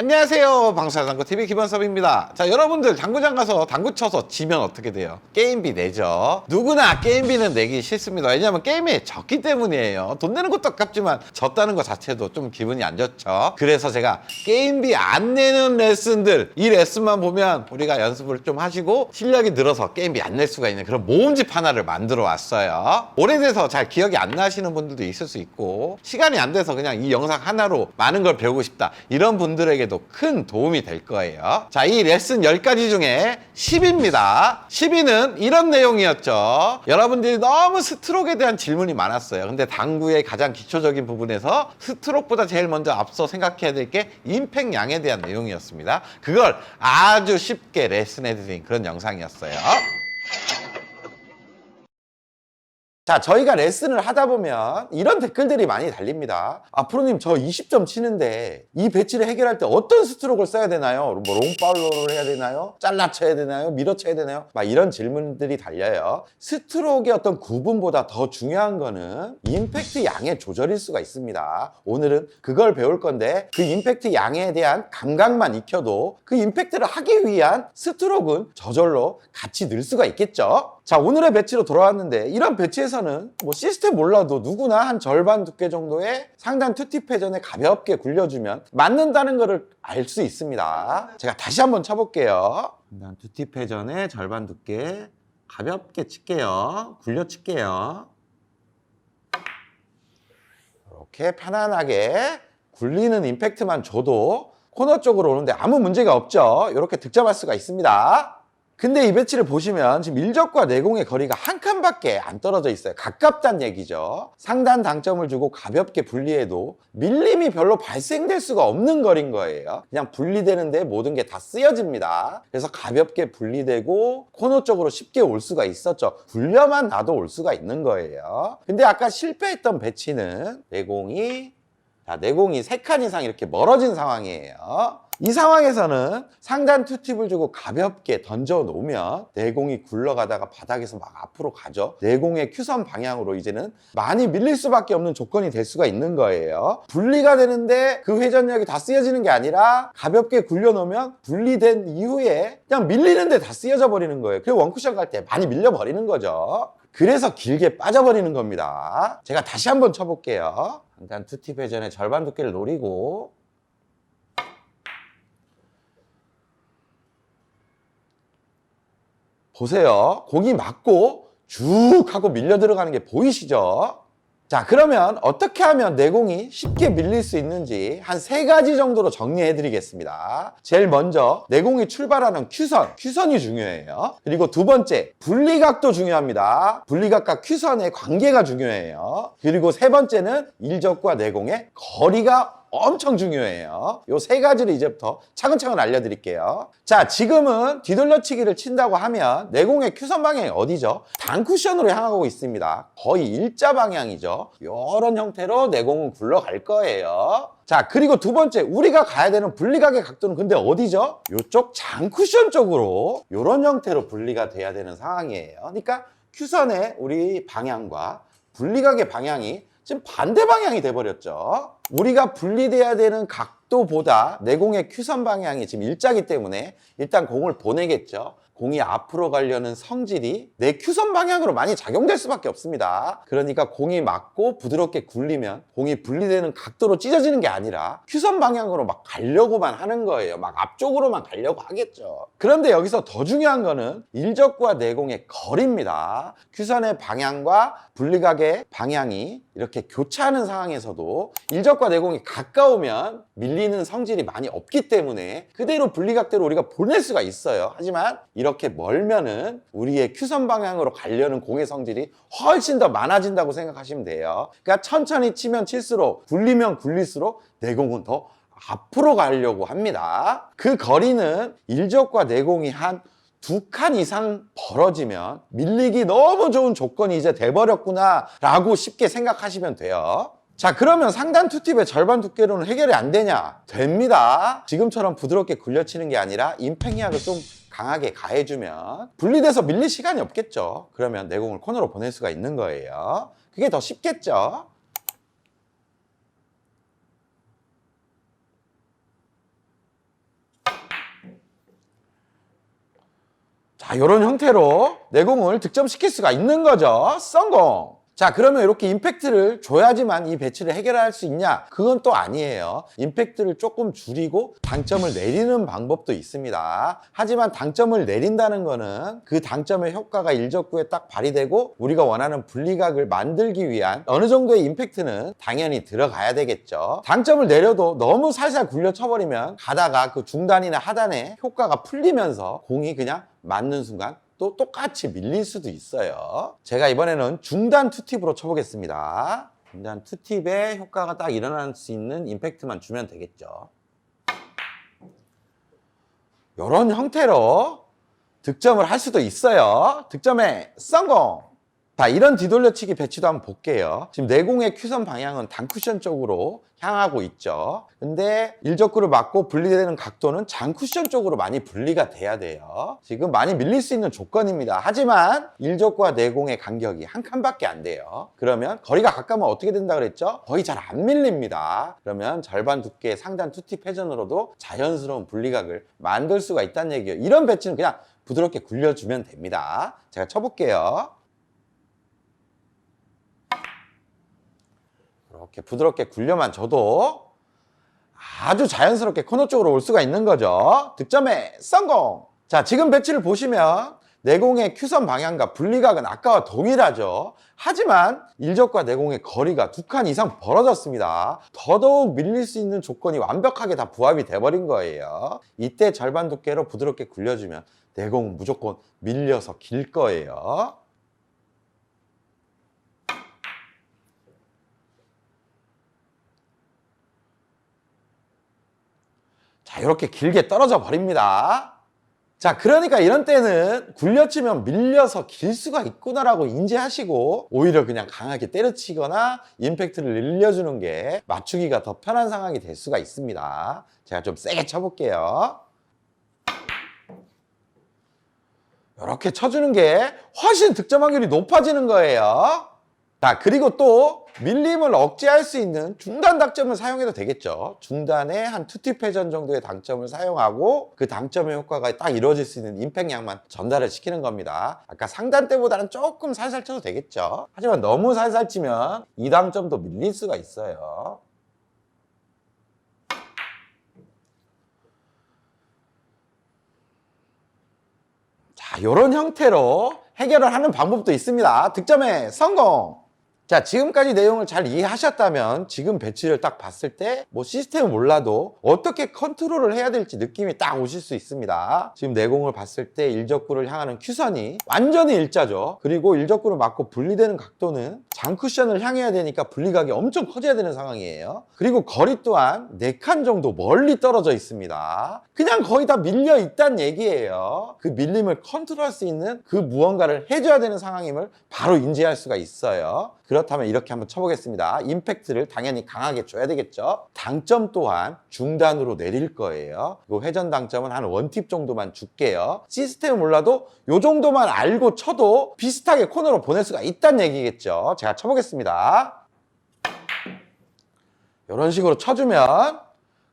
안녕하세요, 방사장구TV 김원섭입니다. 자, 여러분들 당구장 가서 당구 쳐서 지면 어떻게 돼요? 게임비 내죠. 누구나 게임비는 내기 싫습니다. 왜냐하면 게임에 졌기 때문이에요. 돈 내는 것도 아깝지만 졌다는 것 자체도 좀 기분이 안 좋죠. 그래서 제가 게임비 안 내는 레슨들, 이 레슨만 보면 우리가 연습을 좀 하시고 실력이 늘어서 게임비 안 낼 수가 있는 그런 모음집 하나를 만들어 왔어요. 오래돼서 잘 기억이 안 나시는 분들도 있을 수 있고, 시간이 안 돼서 그냥 이 영상 하나로 많은 걸 배우고 싶다, 이런 분들에게도 큰 도움이 될 거예요. 자, 이 레슨 10가지 중에 10입니다. 10위는 이런 내용이었죠. 여러분들이 너무 스트로크에 대한 질문이 많았어요. 근데 당구의 가장 기초적인 부분에서 스트로크보다 제일 먼저 앞서 생각해야 될 게 임팩 양에 대한 내용이었습니다. 그걸 아주 쉽게 레슨해드린 그런 영상이었어요. 자, 저희가 레슨을 하다 보면 이런 댓글들이 많이 달립니다. 아, 프로님, 저 20점 치는데 이 배치를 해결할 때 어떤 스트로크를 써야 되나요? 뭐 롱파울로를 해야 되나요? 잘라쳐야 되나요? 밀어쳐야 되나요? 막 이런 질문들이 달려요. 스트로크의 어떤 구분보다 더 중요한 거는 임팩트 양의 조절일 수가 있습니다. 오늘은 그걸 배울 건데, 그 임팩트 양에 대한 감각만 익혀도 그 임팩트를 하기 위한 스트로크는 저절로 같이 늘 수가 있겠죠. 자, 오늘의 배치로 돌아왔는데, 이런 배치에서는 뭐 시스템 몰라도 누구나 한 절반 두께 정도의 상단 투팁 회전에 가볍게 굴려주면 맞는다는 것을 알 수 있습니다. 제가 다시 한번 쳐볼게요. 상단 투팁 회전에 절반 두께 가볍게 칠게요. 굴려 칠게요. 이렇게 편안하게 굴리는 임팩트만 줘도 코너 쪽으로 오는데 아무 문제가 없죠. 이렇게 득점할 수가 있습니다. 근데 이 배치를 보시면 지금 일적과 내공의 거리가 한 칸밖에 안 떨어져 있어요. 가깝다는 얘기죠. 상단 당점을 주고 가볍게 분리해도 밀림이 별로 발생될 수가 없는 거리인 거예요. 그냥 분리되는데 모든 게 다 쓰여집니다. 그래서 가볍게 분리되고 코너 쪽으로 쉽게 올 수가 있었죠. 굴려만 놔도 올 수가 있는 거예요. 근데 아까 실패했던 배치는 내공이 3칸 이상 이렇게 멀어진 상황이에요. 이 상황에서는 상단 투팁을 주고 가볍게 던져 놓으면 내공이 굴러가다가 바닥에서 막 앞으로 가죠. 내공의 큐선 방향으로 이제는 많이 밀릴 수밖에 없는 조건이 될 수가 있는 거예요. 분리가 되는데 그 회전력이 다 쓰여지는 게 아니라 가볍게 굴려 놓으면 분리된 이후에 그냥 밀리는데 다 쓰여져 버리는 거예요. 그리고 원쿠션 갈 때 많이 밀려 버리는 거죠. 그래서 길게 빠져버리는 겁니다. 제가 다시 한번 쳐볼게요. 상단 투팁 회전의 절반 두께를 노리고, 보세요. 공이 맞고 쭉 하고 밀려 들어가는 게 보이시죠? 자, 그러면 어떻게 하면 내공이 쉽게 밀릴 수 있는지 한 3가지 정도로 정리해 드리겠습니다. 제일 먼저 내공이 출발하는 큐선이 중요해요. 그리고 두 번째, 분리각도 중요합니다. 분리각과 큐선의 관계가 중요해요. 그리고 세 번째는 일적과 내공의 거리가 엄청 중요해요. 요 3가지를 이제부터 차근차근 알려드릴게요. 자, 지금은 뒤돌려치기를 친다고 하면 내공의 큐선 방향이 어디죠? 단쿠션으로 향하고 있습니다. 거의 일자 방향이죠. 이런 형태로 내공은 굴러갈 거예요. 자, 그리고 두 번째, 우리가 가야 되는 분리각의 각도는 근데 어디죠? 이쪽 장쿠션 쪽으로 이런 형태로 분리가 돼야 되는 상황이에요. 그러니까 큐선의 우리 방향과 분리각의 방향이 지금 반대 방향이 돼버렸죠. 우리가 분리돼야 되는 각도보다 내공의 큐선 방향이 지금 일자기 때문에 일단 공을 보내겠죠. 공이 앞으로 가려는 성질이 내 큐선 방향으로 많이 작용될 수밖에 없습니다. 그러니까 공이 맞고 부드럽게 굴리면 공이 분리되는 각도로 찢어지는 게 아니라 큐선 방향으로 막 가려고만 하는 거예요. 막 앞쪽으로만 가려고 하겠죠. 그런데 여기서 더 중요한 거는 일적과 내공의 거리입니다. 큐선의 방향과 분리각의 방향이 이렇게 교차하는 상황에서도 일적과 내공이 가까우면 밀리는 성질이 많이 없기 때문에 그대로 분리각대로 우리가 보낼 수가 있어요. 하지만 이렇게 멀면은 우리의 큐선 방향으로 가려는 공의 성질이 훨씬 더 많아진다고 생각하시면 돼요. 그러니까 천천히 치면 칠수록, 굴리면 굴릴수록 내공은 더 앞으로 가려고 합니다. 그 거리는 일적과 내공이 한 2칸 이상 벌어지면 밀리기 너무 좋은 조건이 이제 돼버렸구나 라고 쉽게 생각하시면 돼요. 자, 그러면 상단 투팁의 절반 두께로는 해결이 안 되냐? 됩니다. 지금처럼 부드럽게 굴려치는 게 아니라 임팩약을 좀 강하게 가해주면 분리돼서 밀릴 시간이 없겠죠. 그러면 내공을 코너로 보낼 수가 있는 거예요. 그게 더 쉽겠죠. 자, 이런 형태로 내공을 득점시킬 수가 있는 거죠. 성공! 자, 그러면 이렇게 임팩트를 줘야지만 이 배치를 해결할 수 있냐? 그건 또 아니에요. 임팩트를 조금 줄이고 당점을 내리는 방법도 있습니다. 하지만 당점을 내린다는 거는 그 당점의 효과가 일적구에 딱 발휘되고 우리가 원하는 분리각을 만들기 위한 어느 정도의 임팩트는 당연히 들어가야 되겠죠. 당점을 내려도 너무 살살 굴려 쳐버리면 가다가 그 중단이나 하단에 효과가 풀리면서 공이 그냥 맞는 순간 또 똑같이 밀릴 수도 있어요. 제가 이번에는 중단 투팁으로 쳐보겠습니다. 중단 투팁에 효과가 딱 일어날 수 있는 임팩트만 주면 되겠죠. 이런 형태로 득점을 할 수도 있어요. 득점에 성공! 자, 이런 뒤돌려치기 배치도 한번 볼게요. 지금 내공의 큐선 방향은 단쿠션 쪽으로 향하고 있죠. 근데 일적구를 맞고 분리되는 각도는 장쿠션 쪽으로 많이 분리가 돼야 돼요. 지금 많이 밀릴 수 있는 조건입니다. 하지만 일적구와 내공의 간격이 한 칸밖에 안 돼요. 그러면 거리가 가까우면 어떻게 된다 그랬죠? 거의 잘 안 밀립니다. 그러면 절반 두께의 상단 투팁 회전으로도 자연스러운 분리각을 만들 수가 있다는 얘기예요. 이런 배치는 그냥 부드럽게 굴려주면 됩니다. 제가 쳐볼게요. 이렇게 부드럽게 굴려만 줘도 아주 자연스럽게 코너 쪽으로 올 수가 있는 거죠. 득점에 성공! 자, 지금 배치를 보시면 내공의 큐선 방향과 분리각은 아까와 동일하죠. 하지만 일적과 내공의 거리가 2칸 이상 벌어졌습니다. 더더욱 밀릴 수 있는 조건이 완벽하게 다 부합이 돼버린 거예요. 이때 절반 두께로 부드럽게 굴려주면 내공은 무조건 밀려서 길 거예요. 자, 이렇게 길게 떨어져 버립니다. 자, 그러니까 이런 때는 굴려치면 밀려서 길 수가 있구나라고 인지하시고 오히려 그냥 강하게 때려치거나 임팩트를 늘려주는 게 맞추기가 더 편한 상황이 될 수가 있습니다. 제가 좀 세게 쳐볼게요. 이렇게 쳐주는 게 훨씬 득점 확률이 높아지는 거예요. 자, 그리고 또 밀림을 억제할 수 있는 중단 당점을 사용해도 되겠죠. 중단에 한 투팁 회전 정도의 당점을 사용하고 그 당점의 효과가 딱 이루어질 수 있는 임팩트량만 전달을 시키는 겁니다. 아까 상단 때보다는 조금 살살 쳐도 되겠죠. 하지만 너무 살살 치면 이 당점도 밀릴 수가 있어요. 자, 이런 형태로 해결을 하는 방법도 있습니다. 득점에 성공! 자, 지금까지 내용을 잘 이해하셨다면 지금 배치를 딱 봤을 때 뭐 시스템을 몰라도 어떻게 컨트롤을 해야 될지 느낌이 딱 오실 수 있습니다. 지금 내공을 봤을 때 일적구를 향하는 큐선이 완전히 일자죠. 그리고 일적구를 맞고 분리되는 각도는 장쿠션을 향해야 되니까 분리각이 엄청 커져야 되는 상황이에요. 그리고 거리 또한 4칸 정도 멀리 떨어져 있습니다. 그냥 거의 다 밀려 있다는 얘기예요. 그 밀림을 컨트롤할 수 있는 그 무언가를 해줘야 되는 상황임을 바로 인지할 수가 있어요. 그렇다면 이렇게 한번 쳐보겠습니다. 임팩트를 당연히 강하게 줘야 되겠죠. 당점 또한 중단으로 내릴 거예요. 이 회전 당점은 한 원팁 정도만 줄게요. 시스템을 몰라도 이 정도만 알고 쳐도 비슷하게 코너로 보낼 수가 있다는 얘기겠죠. 제가 쳐보겠습니다. 이런 식으로 쳐주면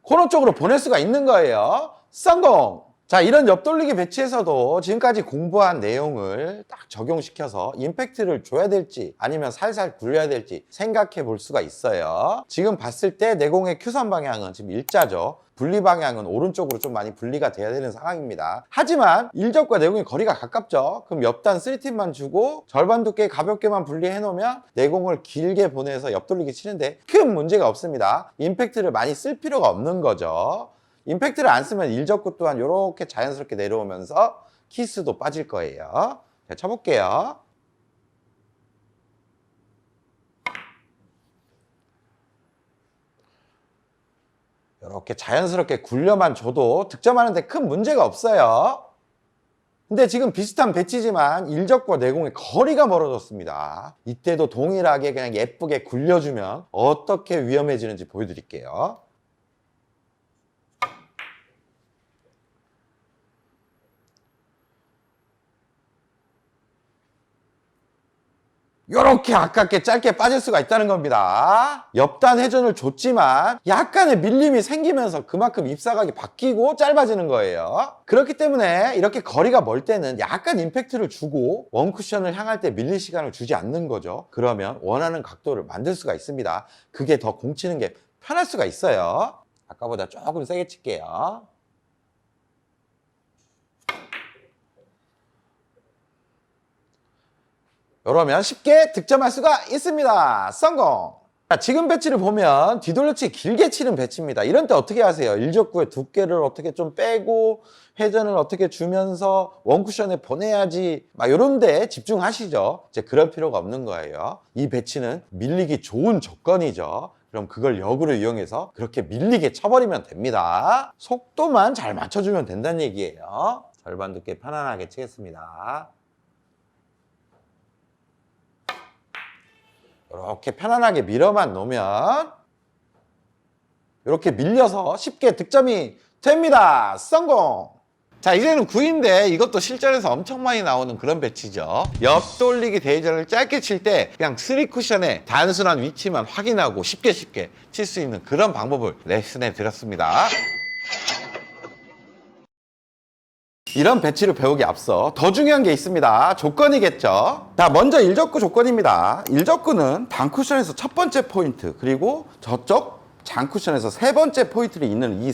코너 쪽으로 보낼 수가 있는 거예요. 성공! 자, 이런 옆돌리기 배치에서도 지금까지 공부한 내용을 딱 적용시켜서 임팩트를 줘야 될지 아니면 살살 굴려야 될지 생각해 볼 수가 있어요. 지금 봤을 때 내공의 큐선 방향은 지금 일자죠. 분리 방향은 오른쪽으로 좀 많이 분리가 돼야 되는 상황입니다. 하지만 일적과 내공의 거리가 가깝죠. 그럼 옆단 3팁만 주고 절반 두께 가볍게만 분리해 놓으면 내공을 길게 보내서 옆돌리기 치는데 큰 문제가 없습니다. 임팩트를 많이 쓸 필요가 없는 거죠. 임팩트를 안 쓰면 일적구 또한 이렇게 자연스럽게 내려오면서 키스도 빠질 거예요. 자, 쳐볼게요. 이렇게 자연스럽게 굴려만 줘도 득점하는데 큰 문제가 없어요. 근데 지금 비슷한 배치지만 일적과 내공의 거리가 멀어졌습니다. 이때도 동일하게 그냥 예쁘게 굴려주면 어떻게 위험해지는지 보여드릴게요. 요렇게 아깝게 짧게 빠질 수가 있다는 겁니다. 옆단 회전을 줬지만 약간의 밀림이 생기면서 그만큼 입사각이 바뀌고 짧아지는 거예요. 그렇기 때문에 이렇게 거리가 멀 때는 약간 임팩트를 주고 원쿠션을 향할 때 밀릴 시간을 주지 않는 거죠. 그러면 원하는 각도를 만들 수가 있습니다. 그게 더 공 치는 게 편할 수가 있어요. 아까보다 조금 세게 칠게요. 이러면 쉽게 득점할 수가 있습니다. 성공! 자, 지금 배치를 보면 뒤돌려치기 길게 치는 배치입니다. 이런 때 어떻게 하세요? 일적구의 두께를 어떻게 좀 빼고 회전을 어떻게 주면서 원쿠션에 보내야지 막 이런 데 집중하시죠. 이제 그럴 필요가 없는 거예요. 이 배치는 밀리기 좋은 조건이죠. 그럼 그걸 역으로 이용해서 그렇게 밀리게 쳐버리면 됩니다. 속도만 잘 맞춰주면 된다는 얘기예요. 절반 두께 편안하게 치겠습니다. 이렇게 편안하게 밀어만 놓으면 이렇게 밀려서 쉽게 득점이 됩니다. 성공! 자, 이제는 9인데 이것도 실전에서 엄청 많이 나오는 그런 배치죠. 옆 돌리기 대회전을 짧게 칠 때 그냥 3쿠션의 단순한 위치만 확인하고 쉽게 칠 수 있는 그런 방법을 레슨해 드렸습니다. 이런 배치를 배우기 앞서 더 중요한 게 있습니다. 조건이겠죠. 자, 먼저 일적구 조건입니다. 일적구는 단쿠션에서 첫 번째 포인트, 그리고 저쪽 장쿠션에서 세 번째 포인트를 잇는 이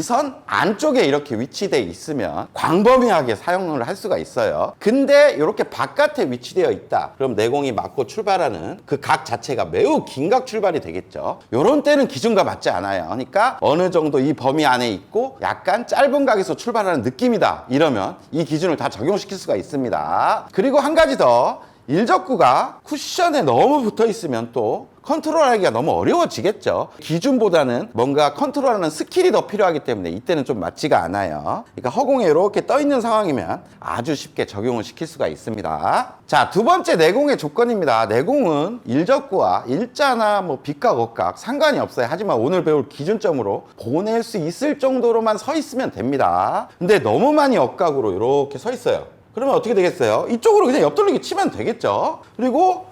선 안쪽에 이렇게 위치되어 있으면 광범위하게 사용을 할 수가 있어요. 근데 이렇게 바깥에 위치되어 있다. 그럼 내공이 맞고 출발하는 그 각 자체가 매우 긴 각 출발이 되겠죠. 이런 때는 기준과 맞지 않아요. 그러니까 어느 정도 이 범위 안에 있고 약간 짧은 각에서 출발하는 느낌이다. 이러면 이 기준을 다 적용시킬 수가 있습니다. 그리고 한 가지 더, 일적구가 쿠션에 너무 붙어 있으면 또 컨트롤하기가 너무 어려워지겠죠. 기준보다는 뭔가 컨트롤하는 스킬이 더 필요하기 때문에 이때는 좀 맞지가 않아요. 그러니까 허공에 이렇게 떠 있는 상황이면 아주 쉽게 적용을 시킬 수가 있습니다. 자, 두 번째 내공의 조건입니다. 내공은 일적구와 일자나 뭐 빗각 억각 상관이 없어요. 하지만 오늘 배울 기준점으로 보낼 수 있을 정도로만 서 있으면 됩니다. 근데 너무 많이 억각으로 이렇게 서 있어요. 그러면 어떻게 되겠어요? 이쪽으로 그냥 옆돌리기 치면 되겠죠. 그리고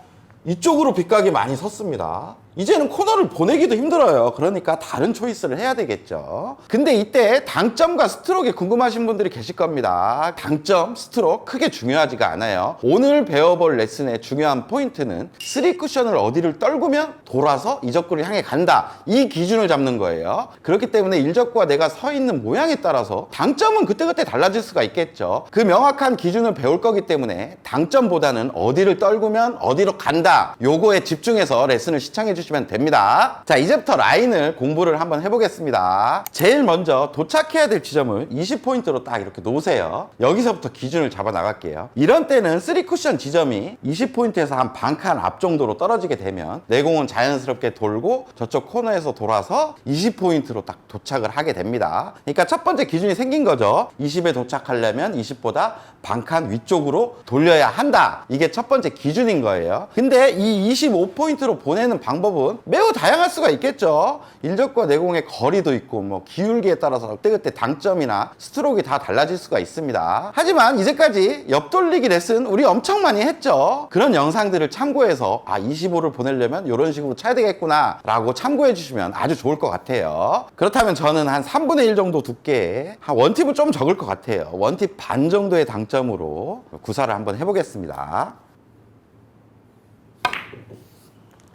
이쪽으로 빗각이 많이 섰습니다. 이제는 코너를 보내기도 힘들어요. 그러니까 다른 초이스를 해야 되겠죠. 근데 이때 당점과 스트로크에 궁금하신 분들이 계실 겁니다. 당점, 스트로크 크게 중요하지가 않아요. 오늘 배워볼 레슨의 중요한 포인트는 3쿠션을 어디를 떨구면 돌아서 이적구를 향해 간다. 이 기준을 잡는 거예요. 그렇기 때문에 일적구와 내가 서 있는 모양에 따라서 당점은 그때그때 달라질 수가 있겠죠. 그 명확한 기준을 배울 거기 때문에 당점보다는 어디를 떨구면 어디로 간다. 요거에 집중해서 레슨을 시청해 주시면 됩니다. 자, 이제부터 라인을 공부를 한번 해보겠습니다. 제일 먼저 도착해야 될 지점을 20포인트로 딱 이렇게 놓으세요. 여기서부터 기준을 잡아 나갈게요. 이런 때는 3쿠션 지점이 20포인트에서 한 반 칸 앞 정도로 떨어지게 되면 내공은 자연스럽게 돌고 저쪽 코너에서 돌아서 20포인트로 딱 도착을 하게 됩니다. 그러니까 첫 번째 기준이 생긴 거죠. 20에 도착하려면 20보다 반 칸 위쪽으로 돌려야 한다. 이게 첫 번째 기준인 거예요. 근데 이 25포인트로 보내는 방법은 매우 다양할 수가 있겠죠. 일적과 내공의 거리도 있고 뭐 기울기에 따라서 그때그때 당점이나 스트로크가 다 달라질 수가 있습니다. 하지만 이제까지 옆돌리기 레슨 우리 엄청 많이 했죠. 그런 영상들을 참고해서 25를 보내려면 이런 식으로 쳐야 되겠구나 라고 참고해 주시면 아주 좋을 것 같아요. 그렇다면 저는 한 3분의 1 정도 두께, 한 원팁은 좀 적을 것 같아요. 원팁 반 정도의 당점으로 구사를 한번 해보겠습니다.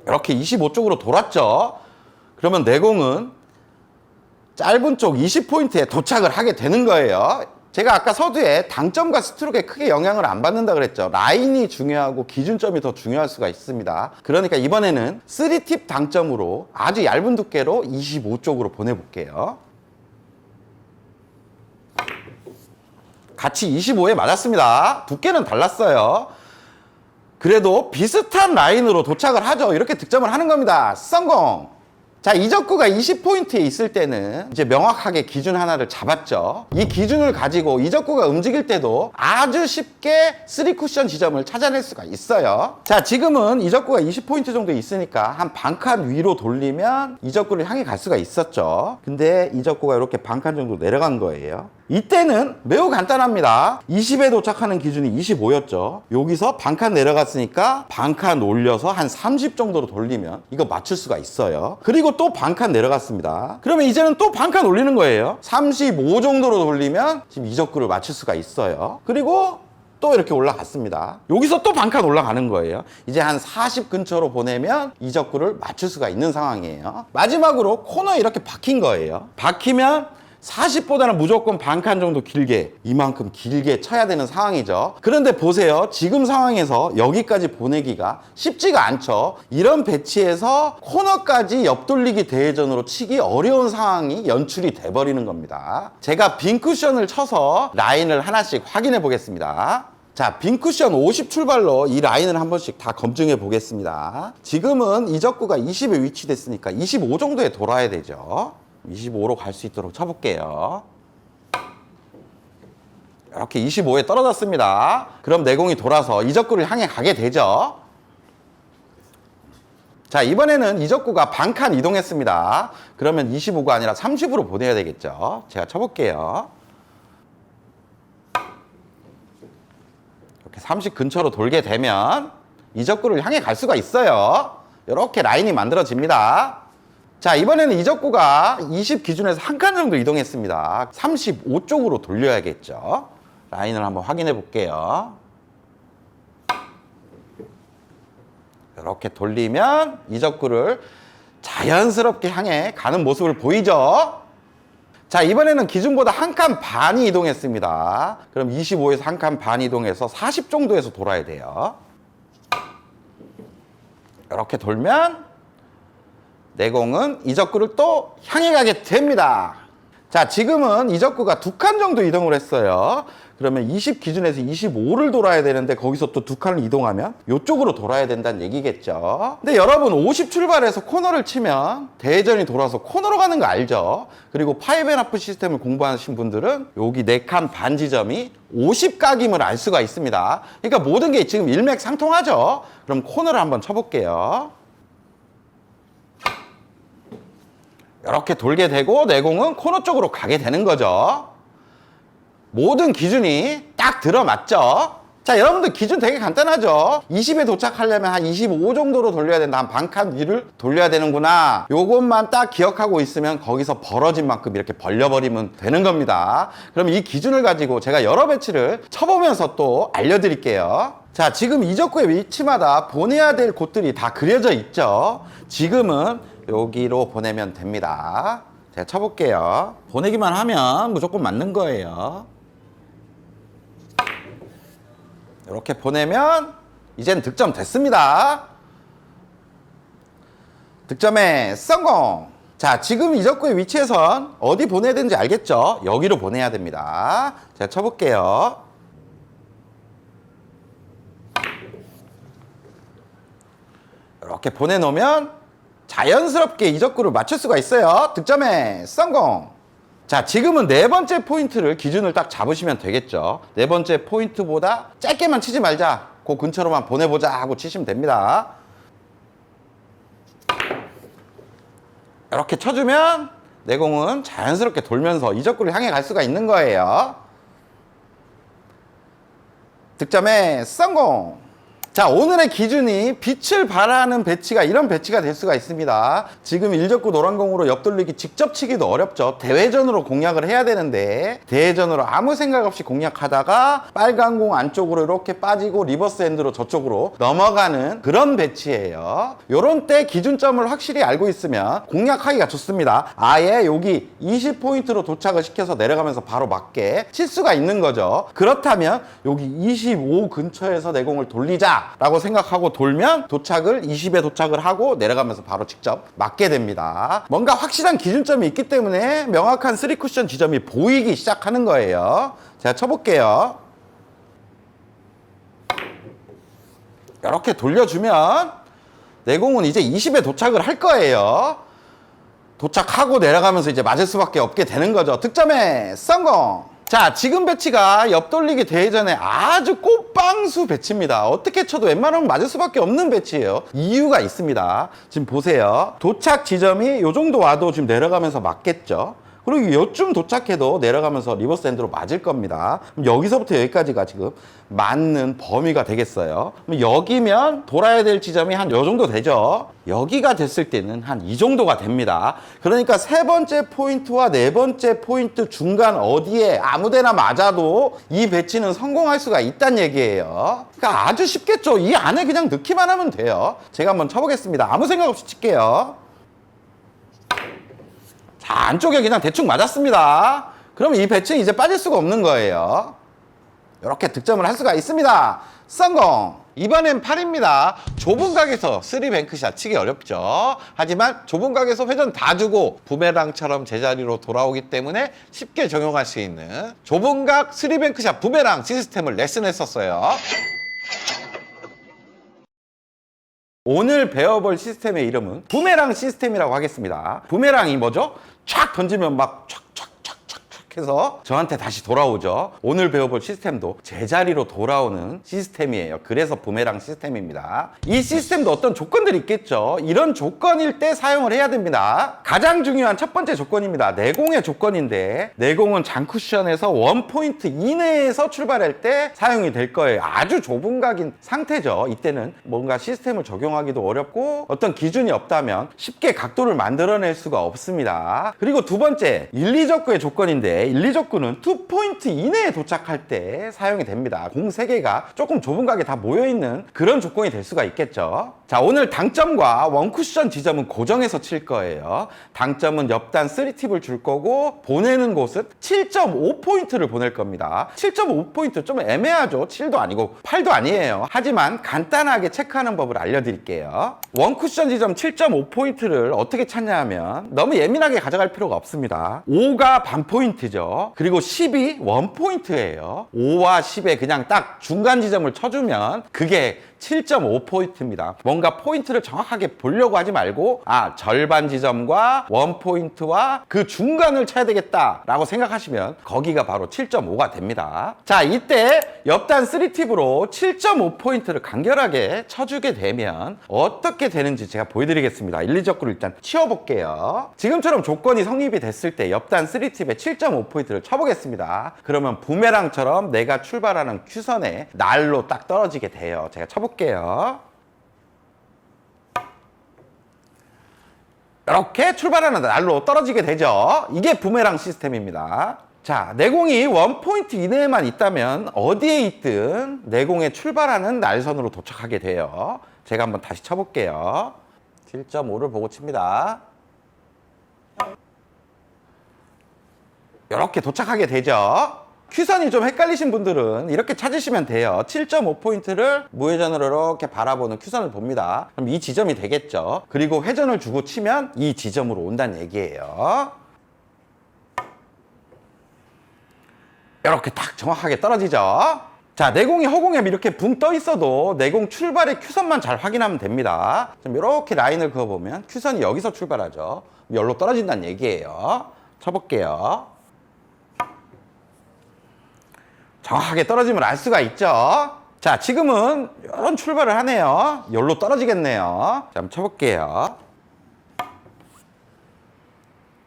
이렇게 25쪽으로 돌았죠. 그러면 내공은 짧은 쪽 20포인트에 도착을 하게 되는 거예요. 제가 아까 서두에 당점과 스트로크에 크게 영향을 안 받는다 그랬죠. 라인이 중요하고 기준점이 더 중요할 수가 있습니다. 그러니까 이번에는 3팁 당점으로 아주 얇은 두께로 25쪽으로 보내볼게요. 같이 25에 맞았습니다. 두께는 달랐어요. 그래도 비슷한 라인으로 도착을 하죠. 이렇게 득점을 하는 겁니다. 성공! 자, 이적구가 20포인트에 있을 때는 이제 명확하게 기준 하나를 잡았죠. 이 기준을 가지고 이적구가 움직일 때도 아주 쉽게 3쿠션 지점을 찾아낼 수가 있어요. 자, 지금은 이적구가 20포인트 정도 있으니까 한 반칸 위로 돌리면 이적구를 향해 갈 수가 있었죠. 근데 이적구가 이렇게 반칸 정도 내려간 거예요. 이때는 매우 간단합니다. 20에 도착하는 기준이 25였죠. 여기서 반칸 내려갔으니까 반칸 올려서 한 30 정도로 돌리면 이거 맞출 수가 있어요. 그리고 또 반칸 내려갔습니다. 그러면 이제는 또 반칸 올리는 거예요. 35 정도로 돌리면 지금 이적구를 맞출 수가 있어요. 그리고 또 이렇게 올라갔습니다. 여기서 또 반칸 올라가는 거예요. 이제 한 40 근처로 보내면 이적구를 맞출 수가 있는 상황이에요. 마지막으로 코너에 이렇게 박힌 거예요. 박히면 40보다는 무조건 반칸 정도 길게, 이만큼 길게 쳐야 되는 상황이죠. 그런데 보세요. 지금 상황에서 여기까지 보내기가 쉽지가 않죠. 이런 배치에서 코너까지 옆돌리기 대회전으로 치기 어려운 상황이 연출이 돼버리는 겁니다. 제가 빈 쿠션을 쳐서 라인을 하나씩 확인해 보겠습니다. 자, 빈 쿠션 50 출발로 이 라인을 한 번씩 다 검증해 보겠습니다. 지금은 이적구가 20에 위치됐으니까 25 정도에 돌아야 되죠. 25로 갈 수 있도록 쳐볼게요. 이렇게 25에 떨어졌습니다. 그럼 내공이 돌아서 이적구를 향해 가게 되죠. 자, 이번에는 이적구가 반칸 이동했습니다. 그러면 25가 아니라 30으로 보내야 되겠죠. 제가 쳐볼게요. 이렇게 30 근처로 돌게 되면 이적구를 향해 갈 수가 있어요. 이렇게 라인이 만들어집니다. 자, 이번에는 이적구가 20 기준에서 한 칸 정도 이동했습니다. 35 쪽으로 돌려야겠죠. 라인을 한번 확인해 볼게요. 이렇게 돌리면 이적구를 자연스럽게 향해 가는 모습을 보이죠. 자, 이번에는 기준보다 한 칸 반이 이동했습니다. 그럼 25에서 한 칸 반 이동해서 40 정도에서 돌아야 돼요. 이렇게 돌면 내공은 이적구를 또 향해 가게 됩니다. 자, 지금은 이적구가 2칸 정도 이동을 했어요. 그러면 20 기준에서 25를 돌아야 되는데 거기서 또 2칸을 이동하면 이쪽으로 돌아야 된다는 얘기겠죠. 근데 여러분 50 출발해서 코너를 치면 대회전이 돌아서 코너로 가는 거 알죠? 그리고 5&하프 시스템을 공부하신 분들은 여기 4칸 반 지점이 50각임을 알 수가 있습니다. 그러니까 모든 게 지금 일맥상통하죠. 그럼 코너를 한번 쳐볼게요. 이렇게 돌게 되고 내공은 코너 쪽으로 가게 되는 거죠. 모든 기준이 딱 들어맞죠. 자, 여러분들 기준 되게 간단하죠. 20에 도착하려면 한 25 정도로 돌려야 된다. 한 반칸 위를 돌려야 되는구나. 요것만 딱 기억하고 있으면 거기서 벌어진 만큼 이렇게 벌려버리면 되는 겁니다. 그럼 이 기준을 가지고 제가 여러 배치를 쳐보면서 또 알려드릴게요. 자, 지금 이적구의 위치마다 보내야 될 곳들이 다 그려져 있죠. 지금은 여기로 보내면 됩니다. 제가 쳐볼게요. 보내기만 하면 무조건 맞는 거예요. 이렇게 보내면 이젠 득점 됐습니다. 득점에 성공! 자, 지금 이적구의 위치에선 어디 보내야 되는지 알겠죠? 여기로 보내야 됩니다. 제가 쳐볼게요. 이렇게 보내놓으면 자연스럽게 이적구를 맞출 수가 있어요. 득점에 성공! 자, 지금은 네 번째 포인트를 기준을 딱 잡으시면 되겠죠. 네 번째 포인트보다 짧게만 치지 말자. 그 근처로만 보내보자 하고 치시면 됩니다. 이렇게 쳐주면 내공은 자연스럽게 돌면서 이적구를 향해 갈 수가 있는 거예요. 득점에 성공! 자, 오늘의 기준이 빛을 발하는 배치가 이런 배치가 될 수가 있습니다. 지금 일적구 노란공으로 옆돌리기 직접 치기도 어렵죠. 대회전으로 공략을 해야 되는데 대회전으로 아무 생각 없이 공략하다가 빨간 공 안쪽으로 이렇게 빠지고 리버스 핸드로 저쪽으로 넘어가는 그런 배치예요. 요런 때 기준점을 확실히 알고 있으면 공략하기가 좋습니다. 아예 여기 20포인트로 도착을 시켜서 내려가면서 바로 맞게 칠 수가 있는 거죠. 그렇다면 여기 25 근처에서 내 공을 돌리자 라고 생각하고 돌면 도착을 20에 도착을 하고 내려가면서 바로 직접 맞게 됩니다. 뭔가 확실한 기준점이 있기 때문에 명확한 3쿠션 지점이 보이기 시작하는 거예요. 제가 쳐볼게요. 이렇게 돌려주면 내 공은 이제 20에 도착을 할 거예요. 도착하고 내려가면서 이제 맞을 수밖에 없게 되는 거죠. 득점에 성공! 자, 지금 배치가 옆돌리기 대회전에 아주 꽃방수 배치입니다. 어떻게 쳐도 웬만하면 맞을 수밖에 없는 배치예요. 이유가 있습니다. 지금 보세요. 도착 지점이 이 정도 와도 지금 내려가면서 맞겠죠. 그리고 요쯤 도착해도 내려가면서 리버스 핸드로 맞을 겁니다. 그럼 여기서부터 여기까지가 지금 맞는 범위가 되겠어요. 그럼 여기면 돌아야 될 지점이 한 요 정도 되죠. 여기가 됐을 때는 한 이 정도가 됩니다. 그러니까 세 번째 포인트와 네 번째 포인트 중간 어디에 아무데나 맞아도 이 배치는 성공할 수가 있다는 얘기예요. 그러니까 아주 쉽겠죠. 이 안에 그냥 넣기만 하면 돼요. 제가 한번 쳐보겠습니다. 아무 생각 없이 칠게요. 자, 안쪽에 그냥 대충 맞았습니다. 그러면 이 배치는 이제 빠질 수가 없는 거예요. 이렇게 득점을 할 수가 있습니다. 성공! 이번엔 8입니다. 좁은 각에서 3뱅크샷 치기 어렵죠. 하지만 좁은 각에서 회전 다 주고 부메랑처럼 제자리로 돌아오기 때문에 쉽게 적용할 수 있는 좁은 각 3뱅크샷 부메랑 시스템을 레슨했었어요. 오늘 배워볼 시스템의 이름은 부메랑 시스템이라고 하겠습니다. 부메랑이 뭐죠? 촥 던지면 막 해서 저한테 다시 돌아오죠. 오늘 배워볼 시스템도 제자리로 돌아오는 시스템이에요. 그래서 부메랑 시스템입니다. 이 시스템도 어떤 조건들이 있겠죠. 이런 조건일 때 사용을 해야 됩니다. 가장 중요한 첫 번째 조건입니다. 내공의 조건인데 내공은 장쿠션에서 원포인트 이내에서 출발할 때 사용이 될 거예요. 아주 좁은 각인 상태죠. 이때는 뭔가 시스템을 적용하기도 어렵고 어떤 기준이 없다면 쉽게 각도를 만들어낼 수가 없습니다. 그리고 두 번째 1, 2적구의 조건인데 1, 2적구는 2포인트 이내에 도착할 때 사용이 됩니다. 공 3개가 조금 좁은 각에 다 모여있는 그런 조건이 될 수가 있겠죠. 자, 오늘 당점과 원쿠션 지점은 고정해서 칠 거예요. 당점은 옆단 3팁을 줄 거고 보내는 곳은 7.5포인트를 보낼 겁니다. 7.5포인트 좀 애매하죠. 7도 아니고 8도 아니에요. 하지만 간단하게 체크하는 법을 알려드릴게요. 원쿠션 지점 7.5포인트를 어떻게 찾냐 하면 너무 예민하게 가져갈 필요가 없습니다. 5가 반 포인트죠. 그리고 10이 원 포인트예요. 5와 10에 그냥 딱 중간 지점을 쳐주면 그게 7.5포인트입니다. 뭔가 포인트를 정확하게 보려고 하지 말고 절반 지점과 원 포인트와 그 중간을 쳐야 되겠다라고 생각하시면 거기가 바로 7.5가 됩니다. 자, 이때 옆단 3팁으로 7.5포인트를 간결하게 쳐주게 되면 어떻게 되는지 제가 보여드리겠습니다. 1, 2적구를 일단 치워볼게요. 지금처럼 조건이 성립이 됐을 때 옆단 3팁에 7.5포인트를 쳐보겠습니다. 그러면 부메랑처럼 내가 출발하는 큐선에 날로 딱 떨어지게 돼요. 제가 쳐볼게요. 이렇게 출발하는 날로 떨어지게 되죠. 이게 부메랑 시스템입니다. 자, 내공이 원포인트 이내에만 있다면 어디에 있든 내공에 출발하는 날선으로 도착하게 돼요. 제가 한번 다시 쳐볼게요. 7.5를 보고 칩니다. 이렇게 도착하게 되죠. 큐선이 좀 헷갈리신 분들은 이렇게 찾으시면 돼요. 7.5포인트를 무회전으로 이렇게 바라보는 큐선을 봅니다. 그럼 이 지점이 되겠죠. 그리고 회전을 주고 치면 이 지점으로 온다는 얘기예요. 이렇게 딱 정확하게 떨어지죠. 자, 내공이 허공에 이렇게 붕 떠 있어도 내공 출발의 큐선만 잘 확인하면 됩니다. 좀 이렇게 라인을 그어보면 큐선이 여기서 출발하죠. 여기로 떨어진다는 얘기예요. 쳐볼게요. 정확하게 떨어짐을 알 수가 있죠. 자, 지금은 이런 출발을 하네요. 여기로 떨어지겠네요. 자, 한번 쳐볼게요.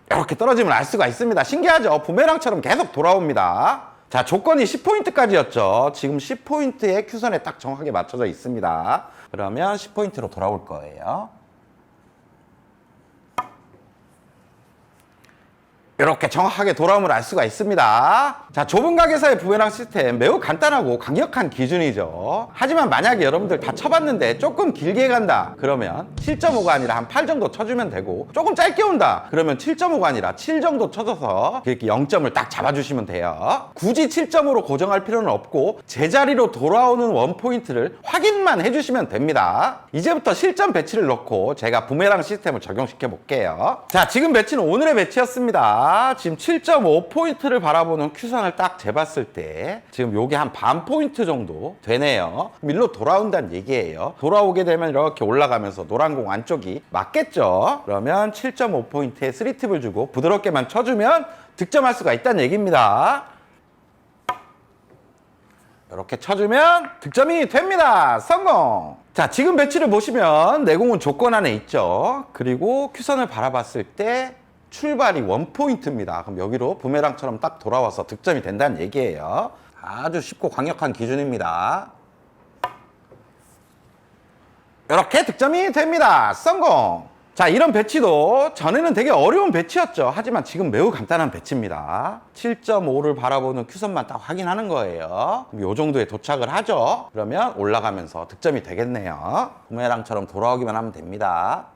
이렇게 떨어짐을 알 수가 있습니다. 신기하죠? 부메랑처럼 계속 돌아옵니다. 자, 조건이 10포인트까지였죠. 지금 10포인트의 큐선에 딱 정확하게 맞춰져 있습니다. 그러면 10포인트로 돌아올 거예요. 이렇게 정확하게 돌아옴을 알 수가 있습니다. 자, 좁은 각에서의 부메랑 시스템 매우 간단하고 강력한 기준이죠. 하지만 만약에 여러분들 다 쳐봤는데 조금 길게 간다 그러면 7.5가 아니라 한 8 정도 쳐주면 되고, 조금 짧게 온다 그러면 7.5가 아니라 7 정도 쳐줘서 이렇게 0점을 딱 잡아주시면 돼요. 굳이 7.5로 고정할 필요는 없고 제자리로 돌아오는 원포인트를 확인만 해주시면 됩니다. 이제부터 실전 배치를 넣고 제가 부메랑 시스템을 적용시켜 볼게요. 자, 지금 배치는 오늘의 배치였습니다. 지금 7.5포인트를 바라보는 큐선을 딱 재봤을 때 지금 요게 한 반 포인트 정도 되네요. 일로 돌아온다는 얘기예요. 돌아오게 되면 이렇게 올라가면서 노란 공 안쪽이 맞겠죠. 그러면 7.5포인트에 3팁을 주고 부드럽게만 쳐주면 득점할 수가 있다는 얘기입니다. 이렇게 쳐주면 득점이 됩니다. 성공! 자, 지금 배치를 보시면 내공은 조건 안에 있죠. 그리고 큐선을 바라봤을 때 출발이 1포인트입니다. 그럼 여기로 부메랑처럼 딱 돌아와서 득점이 된다는 얘기예요. 아주 쉽고 강력한 기준입니다. 이렇게 득점이 됩니다. 성공! 자, 이런 배치도 전에는 되게 어려운 배치였죠. 하지만 지금 매우 간단한 배치입니다. 7.5를 바라보는 큐선만 딱 확인하는 거예요. 이 정도에 도착을 하죠. 그러면 올라가면서 득점이 되겠네요. 부메랑처럼 돌아오기만 하면 됩니다.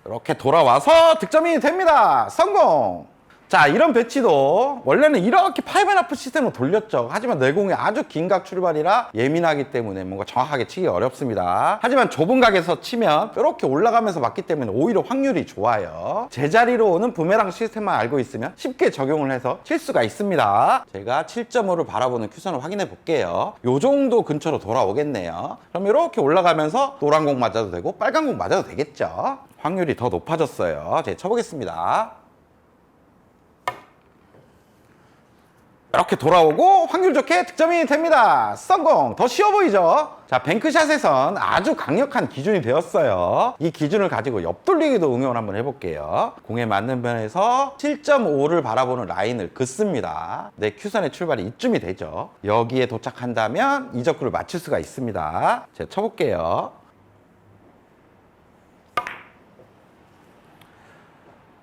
이렇게 돌아와서 득점이 됩니다. 성공! 자, 이런 배치도 원래는 이렇게 5&1 시스템으로 돌렸죠. 하지만 내공이 아주 긴 각 출발이라 예민하기 때문에 뭔가 정확하게 치기 어렵습니다. 하지만 좁은 각에서 치면 이렇게 올라가면서 맞기 때문에 오히려 확률이 좋아요. 제자리로 오는 부메랑 시스템만 알고 있으면 쉽게 적용을 해서 칠 수가 있습니다. 제가 7.5를 바라보는 큐선을 확인해 볼게요. 요 정도 근처로 돌아오겠네요. 그럼 이렇게 올라가면서 노란 공 맞아도 되고 빨간 공 맞아도 되겠죠. 확률이 더 높아졌어요. 제가 쳐보겠습니다. 이렇게 돌아오고 확률 좋게 득점이 됩니다. 성공! 더 쉬워 보이죠? 자, 뱅크샷에선 아주 강력한 기준이 되었어요. 이 기준을 가지고 옆돌리기도 응용을 한번 해볼게요. 공에 맞는 면에서 7.5를 바라보는 라인을 긋습니다. 내 큐선의 출발이 이쯤이 되죠. 여기에 도착한다면 이 적구를 맞출 수가 있습니다. 제가 쳐볼게요.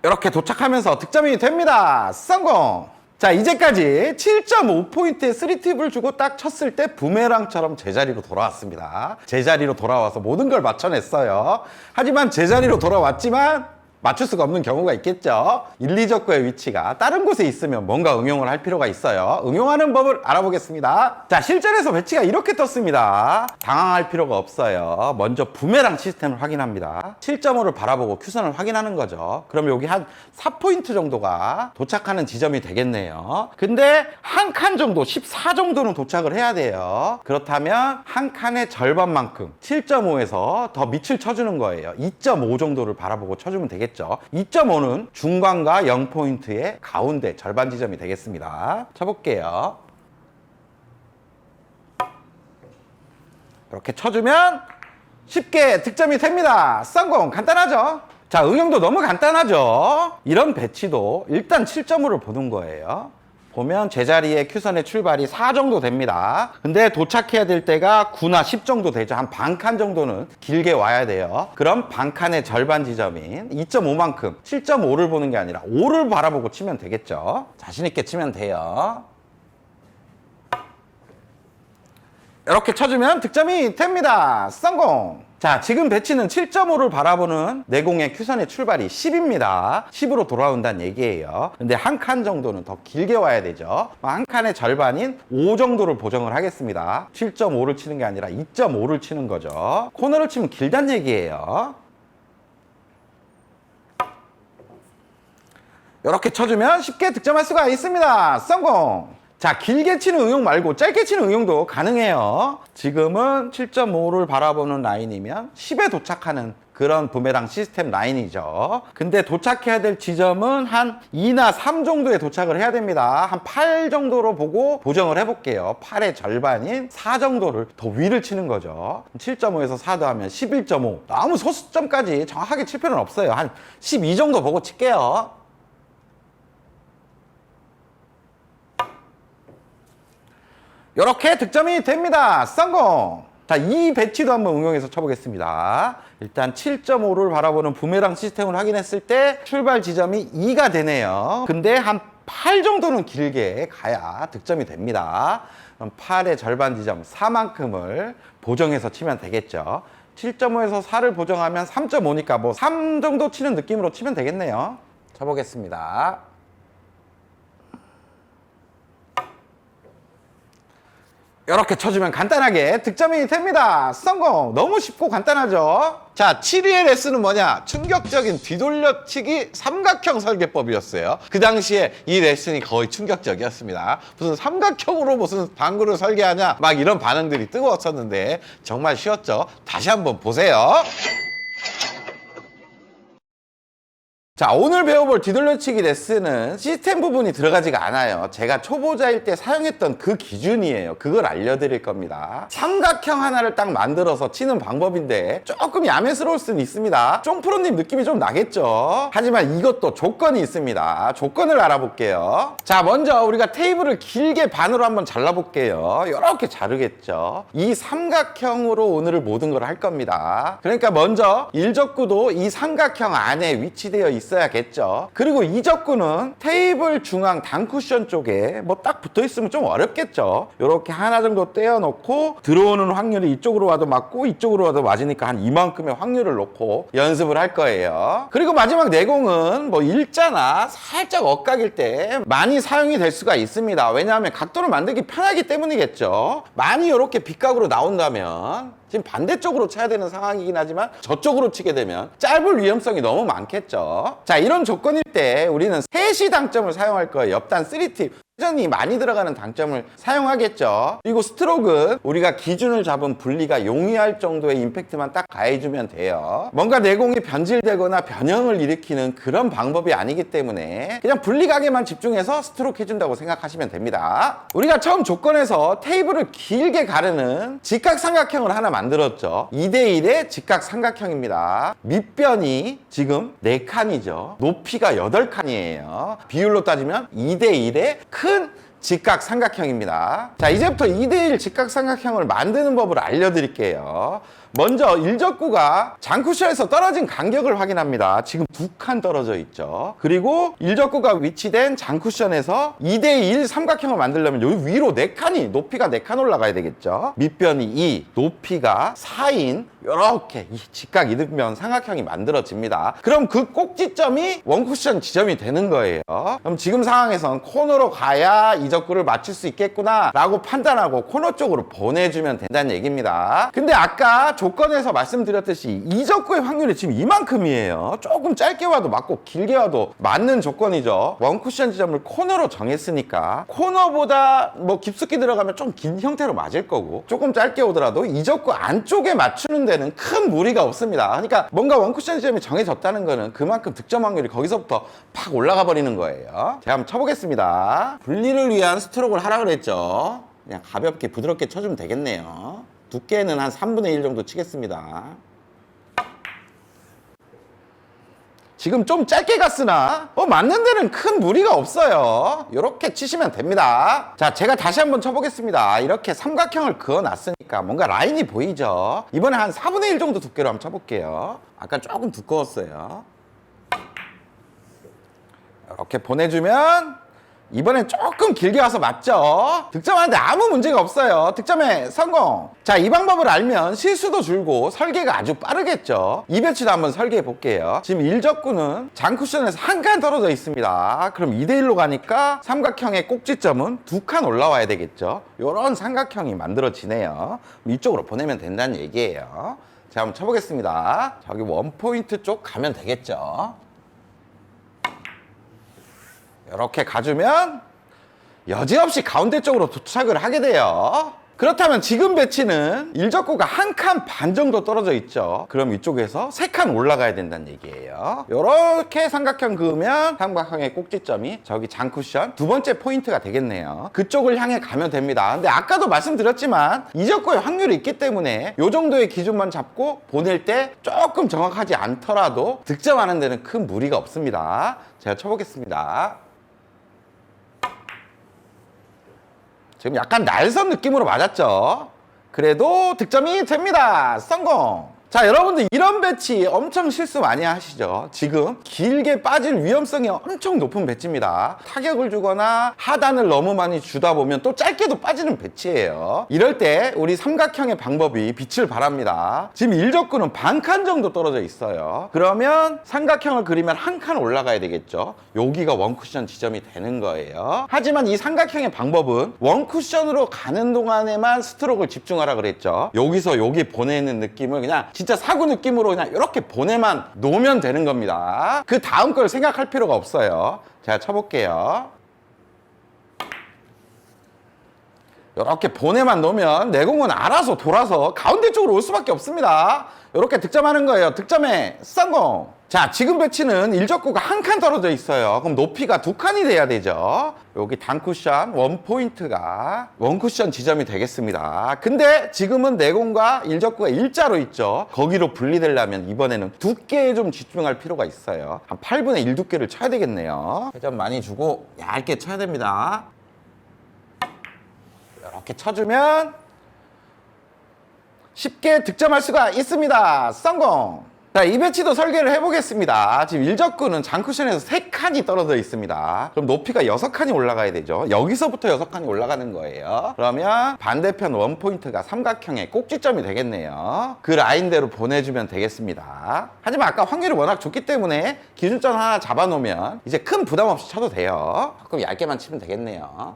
이렇게 도착하면서 득점이 됩니다. 성공! 자, 이제까지 7.5포인트의 3팁을 주고 딱 쳤을 때 부메랑처럼 제자리로 돌아왔습니다. 제자리로 돌아와서 모든 걸 맞춰냈어요. 하지만 제자리로 돌아왔지만 맞출 수가 없는 경우가 있겠죠. 1, 2적구의 위치가 다른 곳에 있으면 뭔가 응용을 할 필요가 있어요. 응용하는 법을 알아보겠습니다. 자, 실전에서 배치가 이렇게 떴습니다. 당황할 필요가 없어요. 먼저 부메랑 시스템을 확인합니다. 7.5를 바라보고 큐선을 확인하는 거죠. 그럼 여기 한 4포인트 정도가 도착하는 지점이 되겠네요. 근데 한 칸 정도, 14 정도는 도착을 해야 돼요. 그렇다면 한 칸의 절반만큼 7.5에서 더 밑을 쳐주는 거예요. 2.5 정도를 바라보고 쳐주면 되겠죠. 2.5는 중간과 0포인트의 가운데 절반 지점이 되겠습니다. 쳐볼게요. 이렇게 쳐주면 쉽게 득점이 됩니다. 성공! 간단하죠? 자, 응용도 너무 간단하죠? 이런 배치도 일단 7.5를 보는 거예요. 보면 제자리에 큐선의 출발이 4 정도 됩니다. 근데 도착해야 될 때가 9나 10 정도 되죠. 한 반 칸 정도는 길게 와야 돼요. 그럼 반 칸의 절반 지점인 2.5만큼 7.5를 보는 게 아니라 5를 바라보고 치면 되겠죠. 자신 있게 치면 돼요. 이렇게 쳐주면 득점이 됩니다. 성공! 자, 지금 배치는 7.5를 바라보는 내공의 큐선의 출발이 10입니다. 10으로 돌아온다는 얘기예요. 근데 한 칸 정도는 더 길게 와야 되죠. 한 칸의 절반인 5 정도를 보정을 하겠습니다. 7.5를 치는 게 아니라 2.5를 치는 거죠. 코너를 치면 길다는 얘기예요. 이렇게 쳐주면 쉽게 득점할 수가 있습니다. 성공! 자, 길게 치는 응용 말고 짧게 치는 응용도 가능해요. 지금은 7.5를 바라보는 라인이면 10에 도착하는 그런 부메랑 시스템 라인이죠. 근데 도착해야 될 지점은 한 2나 3 정도에 도착을 해야 됩니다. 한 8 정도로 보고 보정을 해볼게요. 8의 절반인 4 정도를 더 위를 치는 거죠. 7.5에서 4 더하면 11.5. 너무 소수점까지 정확하게 칠 필요는 없어요. 한 12 정도 보고 칠게요. 이렇게 득점이 됩니다. 성공! 자, 이 배치도 한번 응용해서 쳐보겠습니다. 일단 7.5를 바라보는 부메랑 시스템을 확인했을 때 출발 지점이 2가 되네요. 근데 한 8 정도는 길게 가야 득점이 됩니다. 그럼 8의 절반 지점 4만큼을 보정해서 치면 되겠죠. 7.5에서 4를 보정하면 3.5니까 뭐 3 정도 치는 느낌으로 치면 되겠네요. 쳐보겠습니다. 이렇게 쳐주면 간단하게 득점이 됩니다. 성공! 너무 쉽고 간단하죠? 자, 7위의 레슨은 뭐냐? 충격적인 뒤돌려치기 삼각형 설계법이었어요. 그 당시에 이 레슨이 거의 충격적이었습니다. 무슨 삼각형으로 무슨 방구를 설계하냐? 막 이런 반응들이 뜨거웠었는데 정말 쉬웠죠? 다시 한번 보세요. 자, 오늘 배워볼 뒤돌려치기 레슨은 시스템 부분이 들어가지가 않아요. 제가 초보자일 때 사용했던 그 기준이에요. 그걸 알려드릴 겁니다. 삼각형 하나를 딱 만들어서 치는 방법인데 조금 야매스러울 수는 있습니다. 쫑프로님 느낌이 좀 나겠죠? 하지만 이것도 조건이 있습니다. 조건을 알아볼게요. 자, 먼저 우리가 테이블을 길게 반으로 한번 잘라볼게요. 이렇게 자르겠죠. 이 삼각형으로 오늘 모든 걸 할 겁니다. 그러니까 먼저 일적구도 이 삼각형 안에 위치되어 있어야겠죠. 그리고 이적구는 테이블 중앙 단쿠션 쪽에 뭐 딱 붙어 있으면 좀 어렵겠죠. 이렇게 하나 정도 떼어놓고 들어오는 확률이 이쪽으로 와도 맞고 이쪽으로 와도 맞으니까 한 이만큼의 확률을 놓고 연습을 할 거예요. 그리고 마지막 내공은 뭐 일자나 살짝 엇각일 때 많이 사용이 될 수가 있습니다. 왜냐하면 각도를 만들기 편하기 때문이겠죠. 많이 이렇게 빗각으로 나온다면 지금 반대쪽으로 쳐야 되는 상황이긴 하지만 저쪽으로 치게 되면 짧을 위험성이 너무 많겠죠. 자, 이런 조건일 때 우리는 셋이 당점을 사용할 거예요. 옆단 3팁. 회전이 많이 들어가는 당점을 사용하겠죠. 그리고 스트로크는 우리가 기준을 잡은 분리가 용이할 정도의 임팩트만 딱 가해주면 돼요. 뭔가 내공이 변질되거나 변형을 일으키는 그런 방법이 아니기 때문에 그냥 분리각에만 집중해서 스트로크 해준다고 생각하시면 됩니다. 우리가 처음 조건에서 테이블을 길게 가르는 직각삼각형을 하나 만들었죠. 2대1의 직각삼각형입니다. 밑변이 지금 4칸이죠. 높이가 8칸이에요. 비율로 따지면 2대1의 큰 직각삼각형입니다. 자, 이제부터 2대1 직각삼각형을 만드는 법을 알려드릴게요. 먼저 일적구가 장쿠션에서 떨어진 간격을 확인합니다. 지금 2칸 떨어져 있죠. 그리고 일적구가 위치된 장쿠션에서 2대1 삼각형을 만들려면 여기 위로 4칸이 높이가 4칸 올라가야 되겠죠. 밑변이 2, 높이가 4인 이렇게 이 직각 이등변 삼각형이 만들어집니다. 그럼 그 꼭지점이 원쿠션 지점이 되는 거예요. 그럼 지금 상황에선 코너로 가야 이적구를 맞출 수 있겠구나 라고 판단하고 코너 쪽으로 보내주면 된다는 얘기입니다. 근데 아까 조건에서 말씀드렸듯이 이적구의 확률이 지금 이만큼이에요. 조금 짧게 와도 맞고 길게 와도 맞는 조건이죠. 원쿠션 지점을 코너로 정했으니까 코너보다 뭐 깊숙이 들어가면 좀 긴 형태로 맞을 거고 조금 짧게 오더라도 이적구 안쪽에 맞추는 데는 큰 무리가 없습니다. 그러니까 뭔가 원쿠션 지점이 정해졌다는 거는 그만큼 득점 확률이 거기서부터 팍 올라가 버리는 거예요. 제가 한번 쳐보겠습니다. 분리를 위한 스트로크를 하라 그랬죠. 그냥 가볍게 부드럽게 쳐주면 되겠네요. 두께는 한 3분의 1 정도 치겠습니다. 지금 좀 짧게 갔으나 맞는 데는 큰 무리가 없어요. 이렇게 치시면 됩니다. 자, 제가 다시 한번 쳐보겠습니다. 이렇게 삼각형을 그어놨으니까 뭔가 라인이 보이죠. 이번에 한 4분의 1 정도 두께로 한번 쳐볼게요. 아까 조금 두꺼웠어요. 이렇게 보내주면 이번엔 조금 길게 와서 맞죠? 득점하는데 아무 문제가 없어요. 득점에 성공. 자, 이 방법을 알면 실수도 줄고 설계가 아주 빠르겠죠. 이 배치도 한번 설계해 볼게요. 지금 일적구는 장쿠션에서 한 칸 떨어져 있습니다. 그럼 2대1로 가니까 삼각형의 꼭지점은 2칸 올라와야 되겠죠. 이런 삼각형이 만들어지네요. 이쪽으로 보내면 된다는 얘기예요. 자, 한번 쳐보겠습니다. 저기 원포인트 쪽 가면 되겠죠. 이렇게 가주면 여지없이 가운데 쪽으로 도착을 하게 돼요. 그렇다면 지금 배치는 일적구가 한 칸 반 정도 떨어져 있죠. 그럼 이쪽에서 3칸 올라가야 된다는 얘기예요. 이렇게 삼각형 그으면 삼각형의 꼭지점이 저기 장쿠션 두 번째 포인트가 되겠네요. 그쪽을 향해 가면 됩니다. 근데 아까도 말씀드렸지만 이적구의 확률이 있기 때문에 이 정도의 기준만 잡고 보낼 때 조금 정확하지 않더라도 득점하는 데는 큰 무리가 없습니다. 제가 쳐보겠습니다. 지금 약간 날선 느낌으로 맞았죠. 그래도 득점이 됩니다. 성공. 자, 여러분들 이런 배치 엄청 실수 많이 하시죠. 지금 길게 빠질 위험성이 엄청 높은 배치입니다. 타격을 주거나 하단을 너무 많이 주다 보면 또 짧게도 빠지는 배치예요. 이럴 때 우리 삼각형의 방법이 빛을 발합니다. 지금 일적구는 반 칸 정도 떨어져 있어요. 그러면 삼각형을 그리면 한 칸 올라가야 되겠죠. 여기가 원쿠션 지점이 되는 거예요. 하지만 이 삼각형의 방법은 원쿠션으로 가는 동안에만 스트로크를 집중하라 그랬죠. 여기서 여기 보내는 느낌을 그냥 진짜 사구 느낌으로 그냥 이렇게 보내만 놓으면 되는 겁니다. 그 다음 걸 생각할 필요가 없어요. 제가 쳐볼게요. 이렇게 보내만 놓으면 내공은 알아서 돌아서 가운데 쪽으로 올 수밖에 없습니다. 이렇게 득점하는 거예요. 득점에 성공. 자, 지금 배치는 일적구가 한 칸 떨어져 있어요. 그럼 높이가 2칸이 돼야 되죠. 여기 단쿠션 원포인트가 원쿠션 지점이 되겠습니다. 근데 지금은 내공과 일적구가 일자로 있죠. 거기로 분리되려면 이번에는 두께에 좀 집중할 필요가 있어요. 한 8분의 1 두께를 쳐야 되겠네요. 회전 많이 주고 얇게 쳐야 됩니다. 이렇게 쳐주면 쉽게 득점할 수가 있습니다. 성공! 자, 이 배치도 설계를 해보겠습니다. 지금 일적구는 장쿠션에서 3칸이 떨어져 있습니다. 그럼 높이가 6칸이 올라가야 되죠. 여기서부터 6칸이 올라가는 거예요. 그러면 반대편 원포인트가 삼각형의 꼭지점이 되겠네요. 그 라인대로 보내주면 되겠습니다. 하지만 아까 확률이 워낙 좋기 때문에 기준점 하나 잡아놓으면 이제 큰 부담 없이 쳐도 돼요. 조금 얇게만 치면 되겠네요.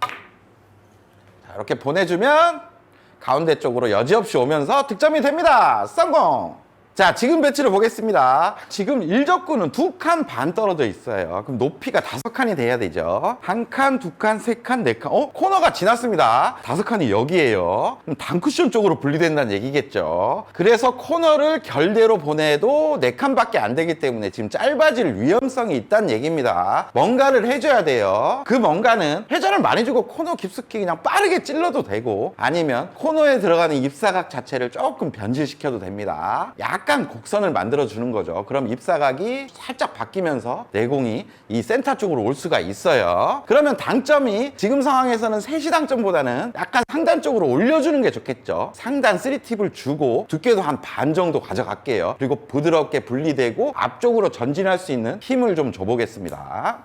자, 이렇게 보내주면 가운데 쪽으로 여지없이 오면서 득점이 됩니다. 성공! 자, 지금 배치를 보겠습니다. 지금 일적구는 2칸 반 떨어져 있어요. 그럼 높이가 5칸이 돼야 되죠. 1칸, 2칸, 3칸, 4칸. 코너가 지났습니다. 5칸이 여기에요. 그럼 단쿠션 쪽으로 분리된다는 얘기겠죠. 그래서 코너를 결대로 보내도 4칸밖에 안 되기 때문에 지금 짧아질 위험성이 있다는 얘기입니다. 뭔가를 해줘야 돼요. 그 뭔가는 회전을 많이 주고 코너 깊숙이 그냥 빠르게 찔러도 되고, 아니면 코너에 들어가는 입사각 자체를 조금 변질시켜도 됩니다. 약간 곡선을 만들어 주는 거죠. 그럼 입사각이 살짝 바뀌면서 내공이 이 센터 쪽으로 올 수가 있어요. 그러면 당점이 지금 상황에서는 세시 당점보다는 약간 상단 쪽으로 올려주는 게 좋겠죠. 상단 3팁을 주고 두께도 한 반 정도 가져갈게요. 그리고 부드럽게 분리되고 앞쪽으로 전진할 수 있는 힘을 좀 줘보겠습니다.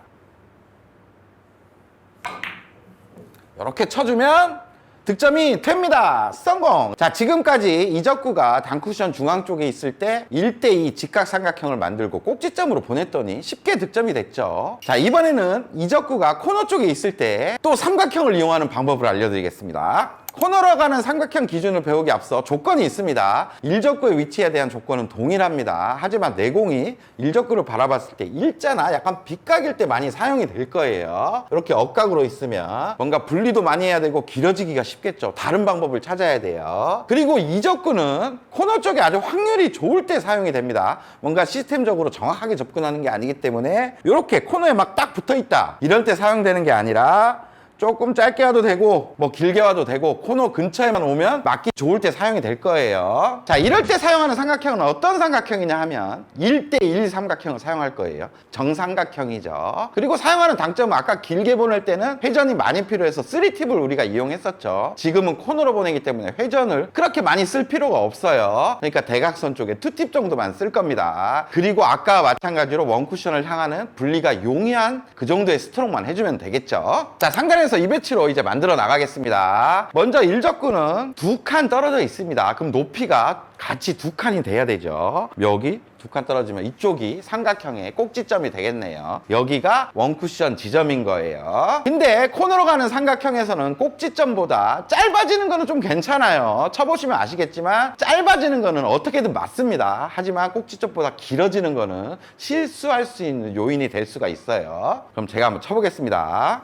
이렇게 쳐주면 득점이 됩니다. 성공! 자, 지금까지 이적구가 단쿠션 중앙 쪽에 있을 때 1대2 직각삼각형을 만들고 꼭지점으로 보냈더니 쉽게 득점이 됐죠. 자, 이번에는 이적구가 코너 쪽에 있을 때 또 삼각형을 이용하는 방법을 알려드리겠습니다. 코너로 가는 삼각형 기준을 배우기 앞서 조건이 있습니다. 일적구의 위치에 대한 조건은 동일합니다. 하지만 내공이 일적구를 바라봤을 때 일자나 약간 빗각일 때 많이 사용이 될 거예요. 이렇게 억각으로 있으면 뭔가 분리도 많이 해야 되고 길어지기가 쉽겠죠. 다른 방법을 찾아야 돼요. 그리고 이적구는 코너 쪽에 아주 확률이 좋을 때 사용이 됩니다. 뭔가 시스템적으로 정확하게 접근하는 게 아니기 때문에 이렇게 코너에 막 딱 붙어 있다, 이럴 때 사용되는 게 아니라 조금 짧게 와도 되고 뭐 길게 와도 되고 코너 근처에만 오면 맞기 좋을 때 사용이 될 거예요. 자, 이럴 때 사용하는 삼각형은 어떤 삼각형이냐 하면 1대1 삼각형을 사용할 거예요. 정삼각형이죠. 그리고 사용하는 당점은 아까 길게 보낼 때는 회전이 많이 필요해서 3팁을 우리가 이용했었죠. 지금은 코너로 보내기 때문에 회전을 그렇게 많이 쓸 필요가 없어요. 그러니까 대각선 쪽에 2팁 정도만 쓸 겁니다. 그리고 아까와 마찬가지로 원쿠션을 향하는 분리가 용이한 그 정도의 스트로크만 해주면 되겠죠. 자, 상단에 이 배치로 이제 만들어 나가겠습니다. 먼저 일적구는 2칸 떨어져 있습니다. 그럼 높이가 같이 2칸이 돼야 되죠. 여기 2칸 떨어지면 이쪽이 삼각형의 꼭지점이 되겠네요. 여기가 원쿠션 지점인 거예요. 근데 코너로 가는 삼각형에서는 꼭지점보다 짧아지는 거는 좀 괜찮아요. 쳐보시면 아시겠지만 짧아지는 거는 어떻게든 맞습니다. 하지만 꼭지점보다 길어지는 거는 실수할 수 있는 요인이 될 수가 있어요. 그럼 제가 한번 쳐보겠습니다.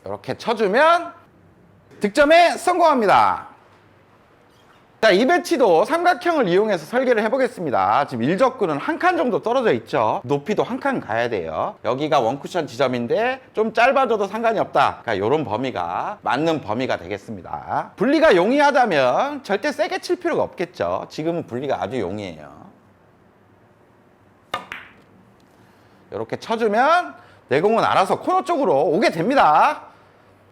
이렇게 쳐주면 득점에 성공합니다. 자, 이 배치도 삼각형을 이용해서 설계를 해보겠습니다. 지금 일적구는 1칸 정도 떨어져 있죠. 높이도 1칸 가야 돼요. 여기가 원쿠션 지점인데 좀 짧아져도 상관이 없다. 그러니까 이런 범위가 맞는 범위가 되겠습니다. 분리가 용이하다면 절대 세게 칠 필요가 없겠죠. 지금은 분리가 아주 용이해요. 이렇게 쳐주면 내공은 알아서 코너 쪽으로 오게 됩니다.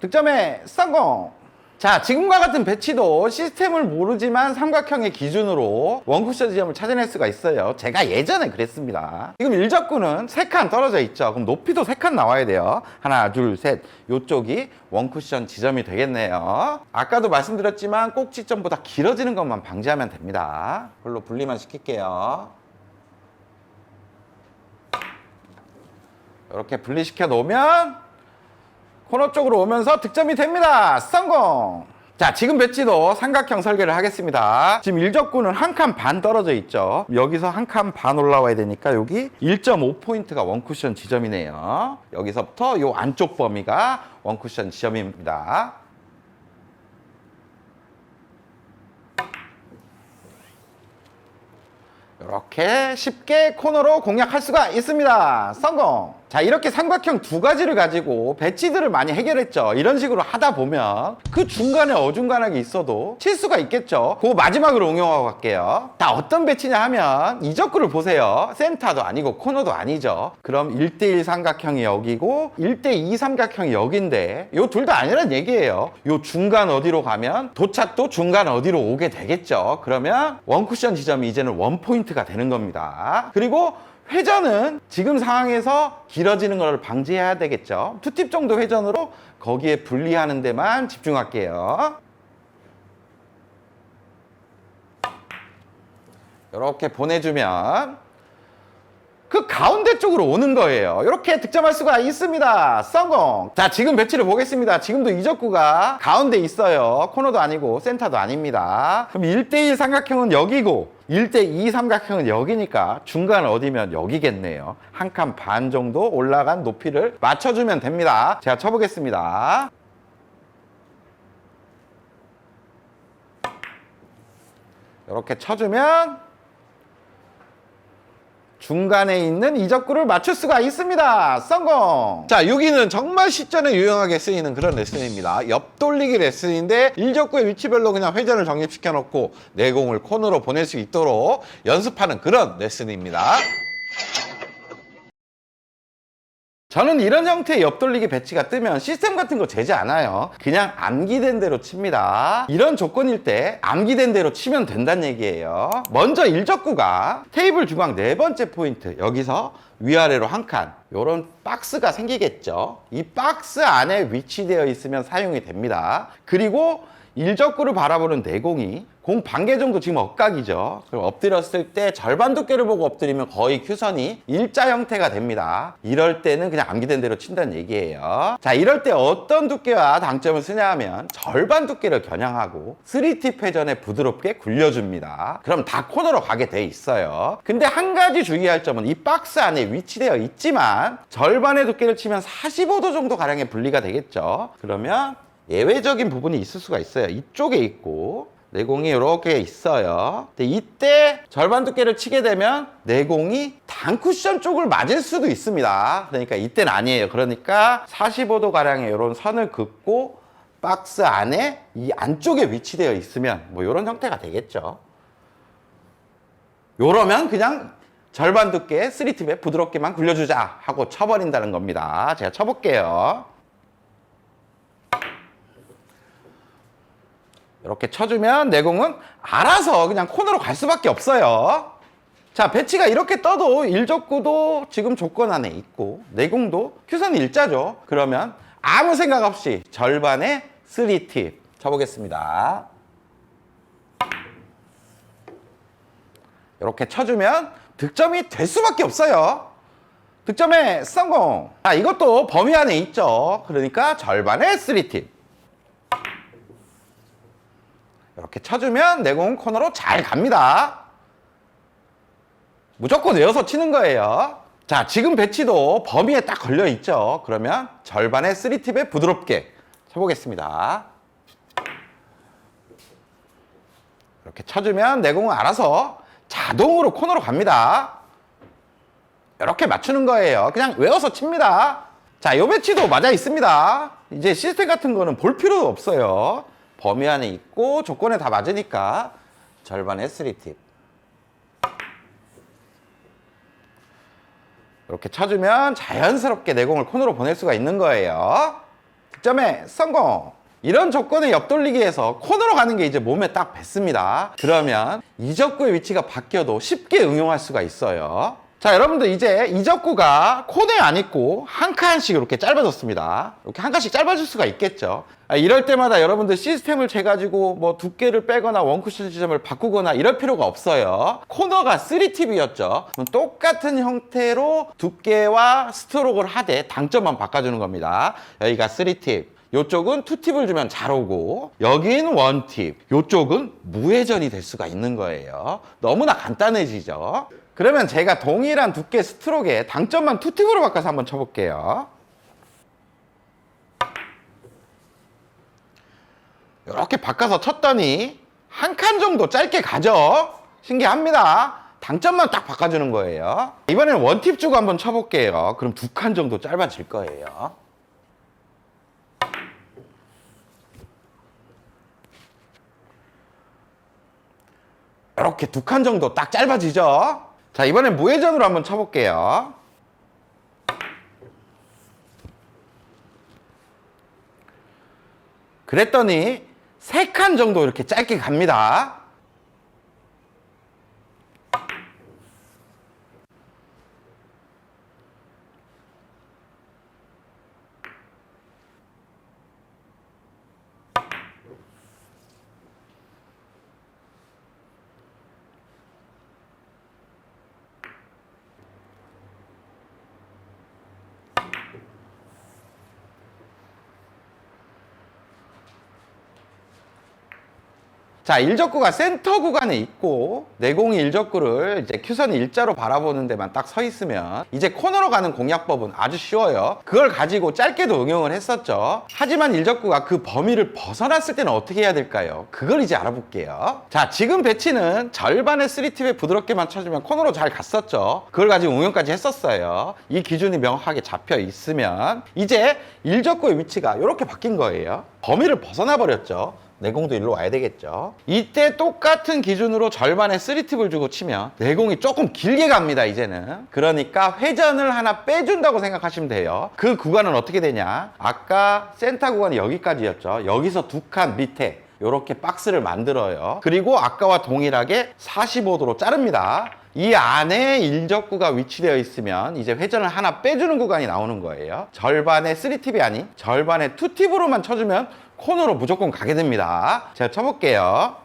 득점에 성공! 자, 지금과 같은 배치도 시스템을 모르지만 삼각형의 기준으로 원쿠션 지점을 찾아낼 수가 있어요. 제가 예전에 그랬습니다. 지금 일적구는 3칸 떨어져 있죠. 그럼 높이도 3칸 나와야 돼요. 하나, 둘, 셋. 이쪽이 원쿠션 지점이 되겠네요. 아까도 말씀드렸지만 꼭지점보다 길어지는 것만 방지하면 됩니다. 그걸로 분리만 시킬게요. 이렇게 분리시켜 놓으면 코너 쪽으로 오면서 득점이 됩니다. 성공! 자, 지금 배치도 삼각형 설계를 하겠습니다. 지금 일적구는 한 칸 반 떨어져 있죠. 여기서 한 칸 반 올라와야 되니까 여기 1.5포인트가 원쿠션 지점이네요. 여기서부터 이 안쪽 범위가 원쿠션 지점입니다. 이렇게 쉽게 코너로 공략할 수가 있습니다. 성공! 자, 이렇게 삼각형 두 가지를 가지고 배치들을 많이 해결했죠. 이런 식으로 하다 보면 그 중간에 어중간하게 있어도 칠 수가 있겠죠. 그거 마지막으로 응용하고 갈게요. 자, 어떤 배치냐 하면 이 적구를 보세요. 센터도 아니고 코너도 아니죠. 그럼 1대1 삼각형이 여기고 1대2 삼각형이 여기인데 요 둘 다 아니란 얘기예요. 요 중간 어디로 가면 도착도 중간 어디로 오게 되겠죠. 그러면 원쿠션 지점이 이제는 원포인트가 되는 겁니다. 그리고 회전은 지금 상황에서 길어지는 걸 방지해야 되겠죠. 2팁 정도 회전으로 거기에 분리하는 데만 집중할게요. 이렇게 보내주면 그 가운데 쪽으로 오는 거예요. 이렇게 득점할 수가 있습니다. 성공! 자, 지금 배치를 보겠습니다. 지금도 이 적구가 가운데 있어요. 코너도 아니고 센터도 아닙니다. 그럼 1대1 삼각형은 여기고 1대2 삼각형은 여기니까 중간 어디면 여기겠네요. 한 칸 반 정도 올라간 높이를 맞춰주면 됩니다. 제가 쳐보겠습니다. 이렇게 쳐주면 중간에 있는 이 적구를 맞출 수가 있습니다. 성공! 자, 여기는 정말 실전에 유용하게 쓰이는 그런 레슨입니다. 옆돌리기 레슨인데 1적구의 위치별로 그냥 회전을 적립시켜 놓고 내공을 코너로 보낼 수 있도록 연습하는 그런 레슨입니다. 저는 이런 형태의 옆돌리기 배치가 뜨면 시스템 같은 거 재지 않아요. 그냥 암기된 대로 칩니다. 이런 조건일 때 암기된 대로 치면 된다는 얘기예요. 먼저 1적구가 테이블 중앙 네 번째 포인트, 여기서 위아래로 한 칸, 요런 박스가 생기겠죠. 이 박스 안에 위치되어 있으면 사용이 됩니다. 그리고 1적구를 바라보는 내공이 공 반개 정도 지금 엇각이죠. 그럼 엎드렸을 때 절반 두께를 보고 엎드리면 거의 큐선이 일자 형태가 됩니다. 이럴 때는 그냥 암기된 대로 친다는 얘기예요. 자, 이럴 때 어떤 두께와 당점을 쓰냐 하면 절반 두께를 겨냥하고 3팁 회전에 부드럽게 굴려줍니다. 그럼 다 코너로 가게 돼 있어요. 근데 한 가지 주의할 점은 이 박스 안에 위치되어 있지만 절반의 두께를 치면 45도 정도 가량의 분리가 되겠죠. 그러면 예외적인 부분이 있을 수가 있어요. 이쪽에 있고 내공이 이렇게 있어요. 근데 이때 절반 두께를 치게 되면 내공이 단쿠션 쪽을 맞을 수도 있습니다. 그러니까 이때는 아니에요. 그러니까 45도 가량의 이런 선을 긋고 박스 안에 이 안쪽에 위치되어 있으면 뭐 이런 형태가 되겠죠. 요러면 그냥 절반 두께 3팁에 부드럽게만 굴려주자 하고 쳐버린다는 겁니다. 제가 쳐볼게요. 이렇게 쳐주면 내공은 알아서 그냥 코너로 갈 수밖에 없어요. 자, 배치가 이렇게 떠도 1적구도 지금 조건 안에 있고 내공도 큐선 일자죠. 그러면 아무 생각 없이 절반의 3팁 쳐보겠습니다. 이렇게 쳐주면 득점이 될 수밖에 없어요. 득점에 성공! 자, 이것도 범위 안에 있죠. 그러니까 절반의 3팁. 이렇게 쳐주면 내공 코너로 잘 갑니다. 무조건 외워서 치는 거예요. 자, 지금 배치도 범위에 딱 걸려 있죠. 그러면 절반의 3팁에 부드럽게 쳐보겠습니다. 이렇게 쳐주면 내공은 알아서 자동으로 코너로 갑니다. 이렇게 맞추는 거예요. 그냥 외워서 칩니다. 자, 요 배치도 맞아 있습니다. 이제 시스템 같은 거는 볼 필요도 없어요. 범위 안에 있고 조건에 다 맞으니까 절반의 3팁. 이렇게 쳐주면 자연스럽게 내공을 코너로 보낼 수가 있는 거예요. 득점에 성공! 이런 조건의 옆돌리기에서 코너로 가는 게 이제 몸에 딱 뱄습니다. 그러면 이적구의 위치가 바뀌어도 쉽게 응용할 수가 있어요. 자, 여러분들 이제 이적구가 코너에 안 있고 한 칸씩 이렇게 짧아졌습니다. 이렇게 한 칸씩 짧아질 수가 있겠죠. 이럴 때마다 여러분들 시스템을 재가지고 뭐 두께를 빼거나 원쿠션 지점을 바꾸거나 이럴 필요가 없어요. 코너가 3팁이었죠. 똑같은 형태로 두께와 스트로크를 하되 당점만 바꿔주는 겁니다. 여기가 3팁, 요쪽은 투팁을 주면 잘 오고 여기는 원팁, 요쪽은 무회전이 될 수가 있는 거예요. 너무나 간단해지죠. 그러면 제가 동일한 두께 스트로크에 당점만 투팁으로 바꿔서 한번 쳐볼게요. 이렇게 바꿔서 쳤더니 한 칸 정도 짧게 가죠. 신기합니다. 당점만 딱 바꿔주는 거예요. 이번에는 원팁 주고 한번 쳐볼게요. 그럼 2칸 정도 짧아질 거예요. 이렇게 2칸 정도 딱 짧아지죠. 자, 이번엔 무회전으로 한번 쳐볼게요. 그랬더니 3칸 정도 이렇게 짧게 갑니다. 자, 일적구가 센터 구간에 있고 내공이 일적구를 이제 큐선이 일자로 바라보는 데만 딱 서 있으면 이제 코너로 가는 공략법은 아주 쉬워요. 그걸 가지고 짧게도 응용을 했었죠. 하지만 일적구가 그 범위를 벗어났을 때는 어떻게 해야 될까요? 그걸 이제 알아볼게요. 자, 지금 배치는 절반의 3팁에 부드럽게만 쳐주면 코너로 잘 갔었죠. 그걸 가지고 응용까지 했었어요. 이 기준이 명확하게 잡혀 있으면 이제 일적구의 위치가 이렇게 바뀐 거예요. 범위를 벗어나 버렸죠. 내공도 일로 와야 되겠죠. 이때 똑같은 기준으로 절반의 3팁을 주고 치면 내공이 조금 길게 갑니다, 이제는. 그러니까 회전을 하나 빼준다고 생각하시면 돼요. 그 구간은 어떻게 되냐? 아까 센터 구간이 여기까지였죠. 여기서 2칸 밑에 이렇게 박스를 만들어요. 그리고 아까와 동일하게 45도로 자릅니다. 이 안에 일적구가 위치되어 있으면 이제 회전을 하나 빼주는 구간이 나오는 거예요. 절반의 3팁이 아닌 절반의 2팁으로만 쳐주면 코너로 무조건 가게 됩니다. 제가 쳐볼게요.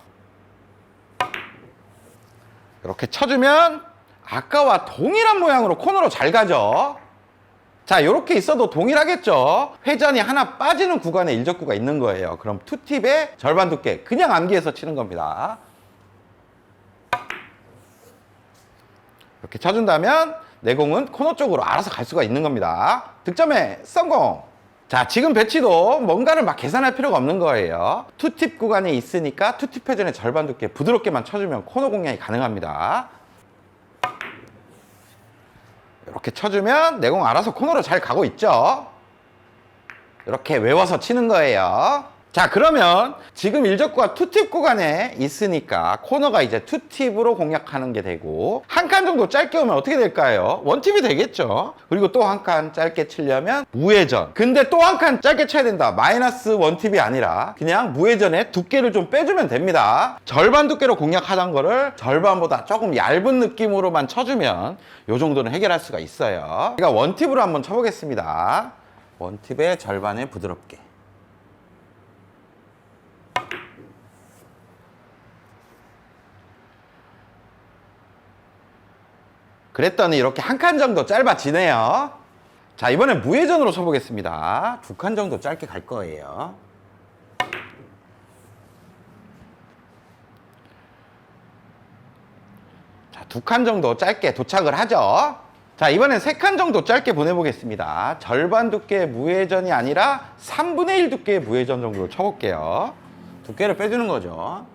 이렇게 쳐주면 아까와 동일한 모양으로 코너로 잘 가죠. 자, 이렇게 있어도 동일하겠죠. 회전이 하나 빠지는 구간에 일적구가 있는 거예요. 그럼 2팁의 절반 두께 그냥 암기해서 치는 겁니다. 이렇게 쳐준다면 내공은 코너 쪽으로 알아서 갈 수가 있는 겁니다. 득점에 성공! 자, 지금 배치도 뭔가를 막 계산할 필요가 없는 거예요. 투팁 구간에 있으니까 투팁 회전의 절반 두께 부드럽게만 쳐주면 코너 공략이 가능합니다. 이렇게 쳐주면 내공 알아서 코너로 잘 가고 있죠. 이렇게 외워서 치는 거예요. 자, 그러면 지금 일적구가 투팁 구간에 있으니까 코너가 이제 투팁으로 공략하는 게 되고 한 칸 정도 짧게 오면 어떻게 될까요? 원팁이 되겠죠. 그리고 또 한 칸 짧게 치려면 무회전. 근데 또 한 칸 짧게 쳐야 된다. 마이너스 원팁이 아니라 그냥 무회전에 두께를 좀 빼주면 됩니다. 절반 두께로 공략하던 거를 절반보다 조금 얇은 느낌으로만 쳐주면 요 정도는 해결할 수가 있어요. 제가 원팁으로 한번 쳐보겠습니다. 원팁의 절반에 부드럽게. 그랬더니 이렇게 한 칸 정도 짧아지네요. 자, 이번엔 무회전으로 쳐보겠습니다. 2칸 정도 짧게 갈 거예요. 자, 2칸 정도 짧게 도착을 하죠. 자, 이번엔 3칸 정도 짧게 보내보겠습니다. 절반 두께의 무회전이 아니라 3분의 1 두께의 무회전 정도로 쳐볼게요. 두께를 빼주는 거죠.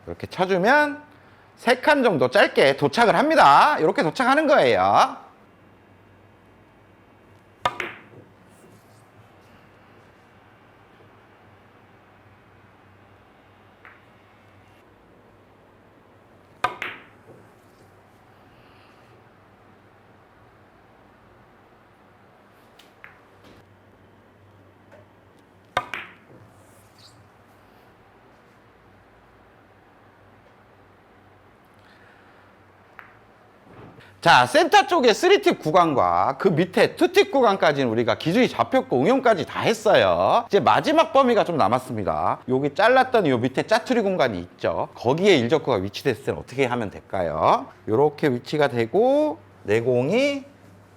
이렇게 쳐주면 3칸 정도 짧게 도착을 합니다. 이렇게 도착하는 거예요. 자, 센터 쪽에 3팁 구간과 그 밑에 2팁 구간까지는 우리가 기준이 잡혔고 응용까지 다 했어요. 이제 마지막 범위가 좀 남았습니다. 여기 잘랐던 요 밑에 짜투리 공간이 있죠. 거기에 일적구가 위치됐을 때는 어떻게 하면 될까요? 이렇게 위치가 되고 내공이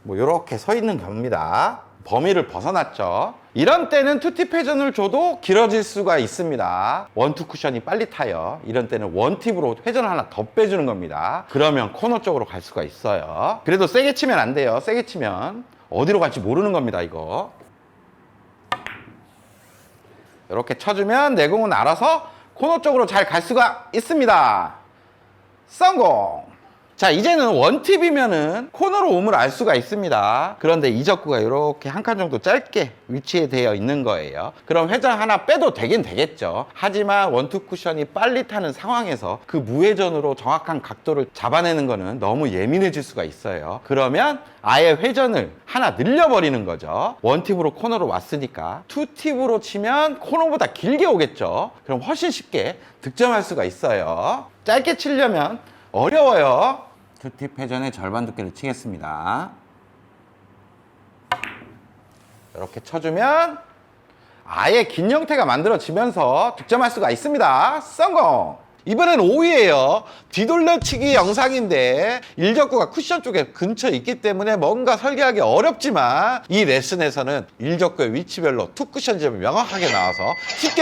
뭐 이렇게 서 있는 겁니다. 범위를 벗어났죠. 이런 때는 투팁 회전을 줘도 길어질 수가 있습니다. 원투 쿠션이 빨리 타요. 이런 때는 원팁으로 회전을 하나 더 빼주는 겁니다. 그러면 코너 쪽으로 갈 수가 있어요. 그래도 세게 치면 안 돼요. 세게 치면 어디로 갈지 모르는 겁니다, 이거. 이렇게 쳐주면 내공은 알아서 코너 쪽으로 잘 갈 수가 있습니다. 성공! 자, 이제는 원팁이면은 코너로 오물 알 수가 있습니다. 그런데 이적구가 이렇게 한 칸 정도 짧게 위치되어 있는 거예요. 그럼 회전 하나 빼도 되긴 되겠죠. 하지만 원투 쿠션이 빨리 타는 상황에서 그 무회전으로 정확한 각도를 잡아내는 거는 너무 예민해질 수가 있어요. 그러면 아예 회전을 하나 늘려버리는 거죠. 원팁으로 코너로 왔으니까 투팁으로 치면 코너보다 길게 오겠죠. 그럼 훨씬 쉽게 득점할 수가 있어요. 짧게 치려면 어려워요. 투팁 회전의 절반 두께를 치겠습니다. 이렇게 쳐주면 아예 긴 형태가 만들어지면서 득점할 수가 있습니다. 성공! 이번엔 5위예요. 뒤돌려치기 영상인데 일적구가 쿠션 쪽에 근처에 있기 때문에 뭔가 설계하기 어렵지만 이 레슨에서는 일적구의 위치별로 투 쿠션 지점이 명확하게 나와서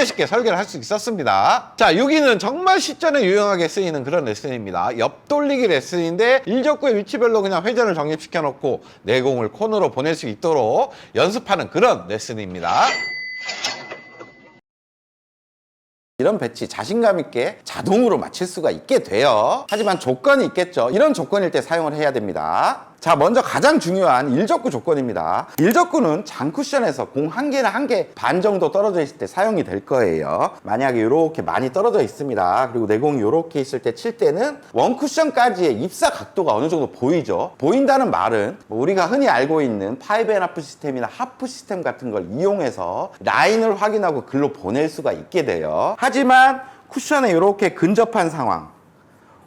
쉽게 설계를 할 수 있었습니다. 자, 6위는 정말 실전에 유용하게 쓰이는 그런 레슨입니다. 옆돌리기 레슨인데 일적구의 위치별로 그냥 회전을 정립시켜 놓고 내공을 코너로 보낼 수 있도록 연습하는 그런 레슨입니다. 이런 배치 자신감 있게 자동으로 맞출 수가 있게 돼요. 하지만 조건이 있겠죠. 이런 조건일 때 사용을 해야 됩니다. 자, 먼저 가장 중요한 일적구 조건입니다. 일적구는 장쿠션에서 공 한 개나 한 개 반 정도 떨어져 있을 때 사용이 될 거예요. 만약에 이렇게 많이 떨어져 있습니다. 그리고 내공이 이렇게 있을 때 칠 때는 원쿠션까지의 입사 각도가 어느 정도 보이죠. 보인다는 말은 우리가 흔히 알고 있는 5&하프 시스템이나 하프 시스템 같은 걸 이용해서 라인을 확인하고 글로 보낼 수가 있게 돼요. 하지만 쿠션에 이렇게 근접한 상황,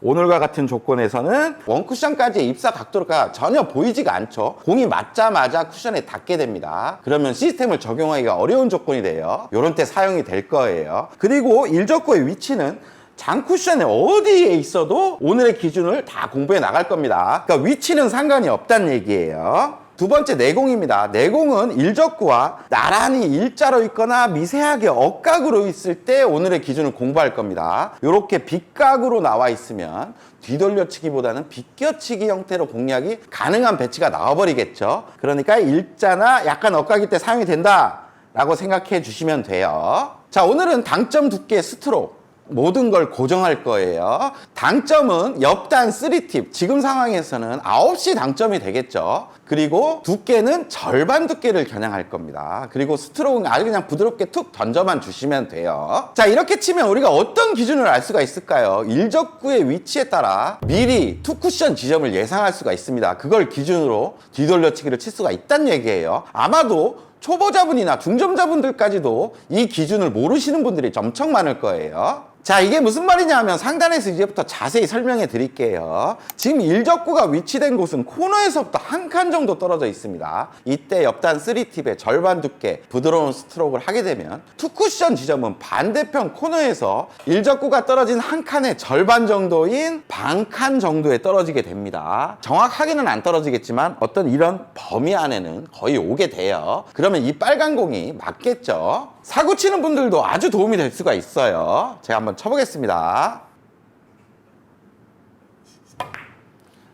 오늘과 같은 조건에서는 원쿠션까지의 입사 각도가 전혀 보이지가 않죠. 공이 맞자마자 쿠션에 닿게 됩니다. 그러면 시스템을 적용하기가 어려운 조건이 돼요. 이런 때 사용이 될 거예요. 그리고 일적구의 위치는 장쿠션에 어디에 있어도 오늘의 기준을 다 공부해 나갈 겁니다. 그러니까 위치는 상관이 없다는 얘기예요. 두 번째, 내공입니다. 내공은 일적구와 나란히 일자로 있거나 미세하게 억각으로 있을 때 오늘의 기준을 공부할 겁니다. 이렇게 빗각으로 나와 있으면 뒤돌려치기보다는 비껴치기 형태로 공략이 가능한 배치가 나와버리겠죠. 그러니까 일자나 약간 억각일 때 사용이 된다라고 생각해 주시면 돼요. 자, 오늘은 당점 두께 스트로크 모든 걸 고정할 거예요. 당점은 옆단 3팁, 지금 상황에서는 9시 당점이 되겠죠. 그리고 두께는 절반 두께를 겨냥할 겁니다. 그리고 스트로크는 아주 그냥 부드럽게 툭 던져만 주시면 돼요. 자, 이렇게 치면 우리가 어떤 기준을 알 수가 있을까요? 일적구의 위치에 따라 미리 투 쿠션 지점을 예상할 수가 있습니다. 그걸 기준으로 뒤돌려치기를 칠 수가 있다는 얘기예요. 아마도 초보자분이나 중점자분들까지도 이 기준을 모르시는 분들이 엄청 많을 거예요. 자, 이게 무슨 말이냐 하면 상단에서 이제부터 자세히 설명해 드릴게요. 지금 일적구가 위치된 곳은 코너에서부터 한 칸 정도 떨어져 있습니다. 이때 옆단 3팁의 절반 두께 부드러운 스트로크를 하게 되면 투쿠션 지점은 반대편 코너에서 일적구가 떨어진 한 칸의 절반 정도인 반 칸 정도에 떨어지게 됩니다. 정확하게는 안 떨어지겠지만 어떤 이런 범위 안에는 거의 오게 돼요. 그러면 이 빨간 공이 맞겠죠? 사구 치는 분들도 아주 도움이 될 수가 있어요. 제가 한번 쳐보겠습니다.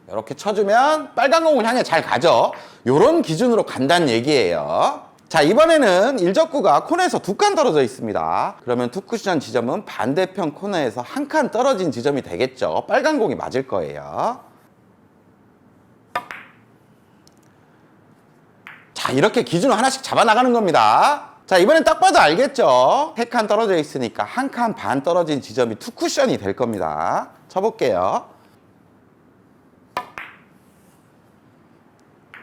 이렇게 쳐주면 빨간 공을 향해 잘 가죠. 이런 기준으로 간다는 얘기예요. 자, 이번에는 일적구가 코너에서 두 칸 떨어져 있습니다. 그러면 투쿠션 지점은 반대편 코너에서 한 칸 떨어진 지점이 되겠죠. 빨간 공이 맞을 거예요. 자, 이렇게 기준을 하나씩 잡아 나가는 겁니다. 자, 이번엔 딱 봐도 알겠죠? 3칸 떨어져 있으니까 한 칸 반 떨어진 지점이 투 쿠션이 될 겁니다. 쳐볼게요.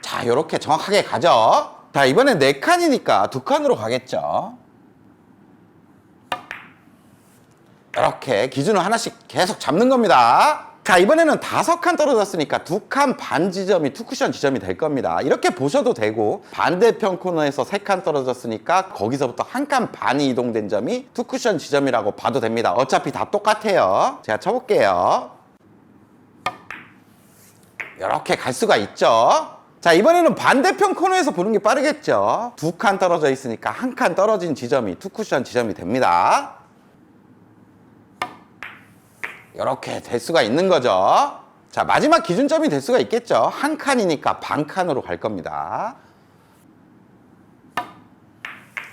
자, 이렇게 정확하게 가죠? 자, 이번엔 4칸이니까 2칸으로 가겠죠? 이렇게 기준을 하나씩 계속 잡는 겁니다. 자, 이번에는 5칸 떨어졌으니까 2칸 반 지점이 투쿠션 지점이 될 겁니다. 이렇게 보셔도 되고, 반대편 코너에서 3칸 떨어졌으니까 거기서부터 한 칸 반이 이동된 점이 투쿠션 지점이라고 봐도 됩니다. 어차피 다 똑같아요. 제가 쳐볼게요. 이렇게 갈 수가 있죠. 자, 이번에는 반대편 코너에서 보는 게 빠르겠죠. 두 칸 떨어져 있으니까 한 칸 떨어진 지점이 투쿠션 지점이 됩니다. 이렇게 될 수가 있는 거죠. 자, 마지막 기준점이 될 수가 있겠죠. 한 칸이니까 반 칸으로 갈 겁니다.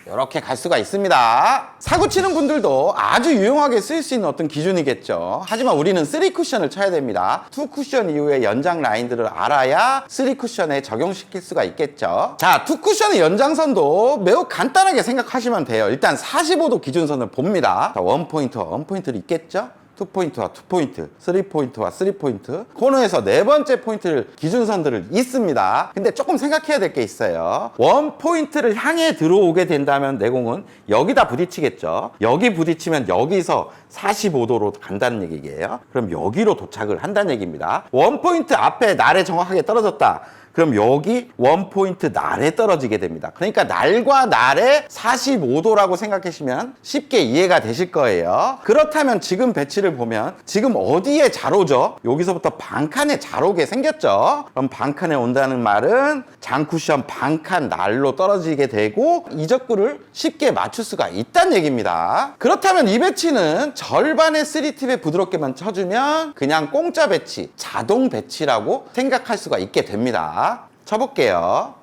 이렇게 갈 수가 있습니다. 사고 치는 분들도 아주 유용하게 쓰일 수 있는 어떤 기준이겠죠. 하지만 우리는 3쿠션을 쳐야 됩니다. 2쿠션 이후의 연장 라인들을 알아야 3쿠션에 적용시킬 수가 있겠죠. 자, 2쿠션의 연장선도 매우 간단하게 생각하시면 돼요. 일단 45도 기준선을 봅니다. 자, 원포인트와 원포인트를 있겠죠. 2포인트와 2포인트, 3포인트와 3포인트, 코너에서 네 번째 포인트를 기준선들을 있습니다. 근데 조금 생각해야 될 게 있어요. 원포인트를 향해 들어오게 된다면 내공은 여기다 부딪히겠죠. 여기 부딪히면 여기서 45도로 간다는 얘기예요. 그럼 여기로 도착을 한다는 얘기입니다. 원포인트 앞에 날에 정확하게 떨어졌다. 그럼 여기 원포인트 날에 떨어지게 됩니다. 그러니까 날과 날의 45도라고 생각하시면 쉽게 이해가 되실 거예요. 그렇다면 지금 배치를 보면 지금 어디에 잘 오죠? 여기서부터 반칸에 잘 오게 생겼죠? 그럼 반칸에 온다는 말은 장쿠션 반칸 날로 떨어지게 되고 이적구를 쉽게 맞출 수가 있다는 얘기입니다. 그렇다면 이 배치는 절반의 3팁에 부드럽게만 쳐주면 그냥 공짜 배치, 자동 배치라고 생각할 수가 있게 됩니다. 쳐볼게요.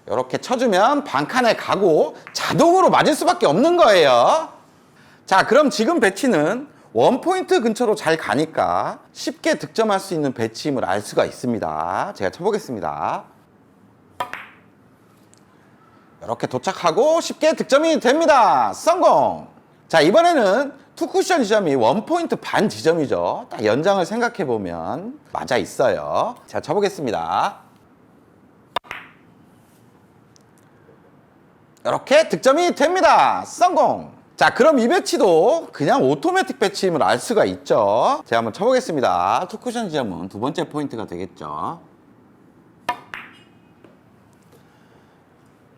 이렇게 쳐주면 반칸에 가고 자동으로 맞을 수밖에 없는 거예요. 자, 그럼 지금 배치는 원포인트 근처로 잘 가니까 쉽게 득점할 수 있는 배치임을 알 수가 있습니다. 제가 쳐보겠습니다. 이렇게 도착하고 쉽게 득점이 됩니다. 성공! 자, 이번에는 투쿠션 지점이 원포인트 반 지점이죠. 딱 연장을 생각해보면 맞아 있어요. 자, 쳐보겠습니다. 이렇게 득점이 됩니다. 성공! 자, 그럼 이 배치도 그냥 오토매틱 배치임을 알 수가 있죠. 제가 한번 쳐보겠습니다. 투쿠션 지점은 두 번째 포인트가 되겠죠.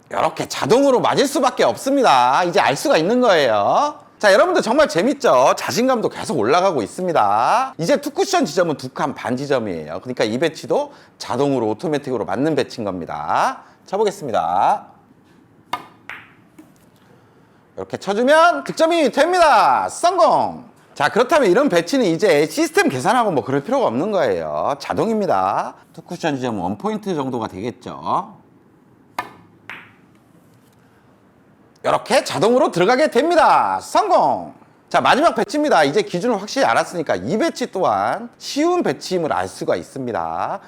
이렇게 자동으로 맞을 수밖에 없습니다. 이제 알 수가 있는 거예요. 자, 여러분들 정말 재밌죠? 자신감도 계속 올라가고 있습니다. 이제 투쿠션 지점은 두 칸 반 지점이에요. 그러니까 이 배치도 자동으로 오토매틱으로 맞는 배치인 겁니다. 쳐보겠습니다. 이렇게 쳐주면 득점이 됩니다. 성공! 자, 그렇다면 이런 배치는 이제 시스템 계산하고 뭐 그럴 필요가 없는 거예요. 자동입니다. 투쿠션 지점은 원포인트 정도가 되겠죠. 이렇게 자동으로 들어가게 됩니다. 성공! 자, 마지막 배치입니다. 이제 기준을 확실히 알았으니까 이 배치 또한 쉬운 배치임을 알 수가 있습니다.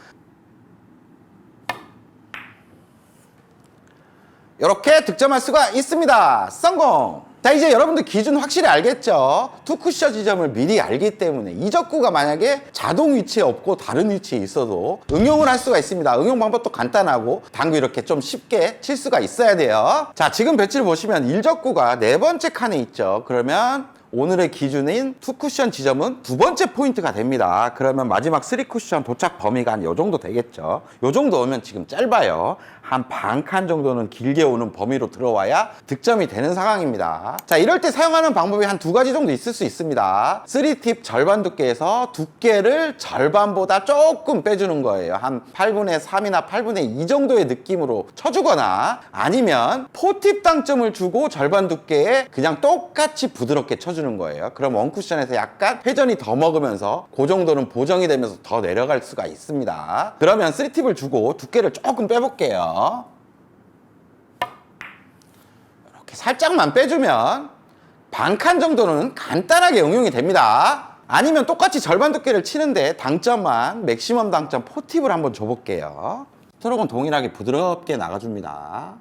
이렇게 득점할 수가 있습니다. 성공! 자, 이제 여러분들 기준 확실히 알겠죠? 투쿠션 지점을 미리 알기 때문에 이적구가 만약에 자동 위치에 없고 다른 위치에 있어도 응용을 할 수가 있습니다. 응용 방법도 간단하고 당구 이렇게 좀 쉽게 칠 수가 있어야 돼요. 자, 지금 배치를 보시면 1적구가 네 번째 칸에 있죠. 그러면 오늘의 기준인 투쿠션 지점은 두 번째 포인트가 됩니다. 그러면 마지막 3쿠션 도착 범위가 한 요 정도 되겠죠. 요 정도 오면 지금 짧아요. 한 반 칸 정도는 길게 오는 범위로 들어와야 득점이 되는 상황입니다. 자, 이럴 때 사용하는 방법이 한 두 가지 정도 있을 수 있습니다. 3팁 절반 두께에서 두께를 절반보다 조금 빼주는 거예요. 한 8분의 3이나 8분의 2 정도의 느낌으로 쳐주거나 아니면 4팁 당점을 주고 절반 두께에 그냥 똑같이 부드럽게 쳐주는 거예요. 그럼 원쿠션에서 약간 회전이 더 먹으면서 그 정도는 보정이 되면서 더 내려갈 수가 있습니다. 그러면 3팁을 주고 두께를 조금 빼볼게요. 이렇게 살짝만 빼주면 반칸 정도는 간단하게 응용이 됩니다. 아니면 똑같이 절반 두께를 치는데 당점만 맥시멈 당점 4팁을 한번 줘볼게요. 스트로크는 동일하게 부드럽게 나가줍니다.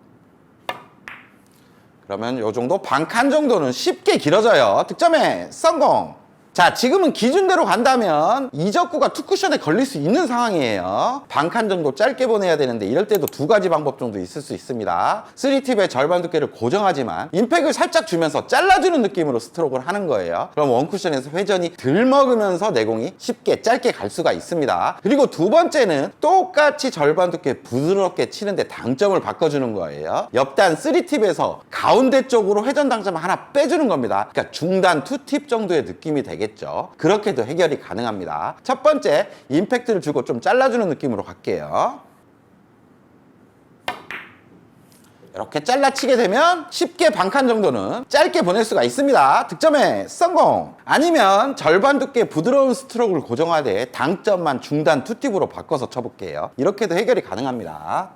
그러면 이 정도 반칸 정도는 쉽게 길어져요. 득점에 성공! 자, 지금은 기준대로 간다면 이적구가 투쿠션에 걸릴 수 있는 상황이에요. 반칸 정도 짧게 보내야 되는데 이럴 때도 두 가지 방법 정도 있을 수 있습니다. 3팁의 절반 두께를 고정하지만 임팩을 살짝 주면서 잘라주는 느낌으로 스트로크를 하는 거예요. 그럼 원쿠션에서 회전이 덜 먹으면서 내공이 쉽게 짧게 갈 수가 있습니다. 그리고 두 번째는 똑같이 절반 두께 부드럽게 치는데 당점을 바꿔주는 거예요. 옆단 3팁에서 가운데 쪽으로 회전 당점 하나 빼주는 겁니다. 그러니까 중단 2팁 정도의 느낌이 되겠죠. 되겠죠. 그렇게도 해결이 가능합니다. 첫 번째, 임팩트를 주고 좀 잘라주는 느낌으로 갈게요. 이렇게 잘라치게 되면 쉽게 반칸 정도는 짧게 보낼 수가 있습니다. 득점에 성공! 아니면 절반 두께 부드러운 스트로크를 고정하되 당점만 중단 투팁으로 바꿔서 쳐볼게요. 이렇게도 해결이 가능합니다.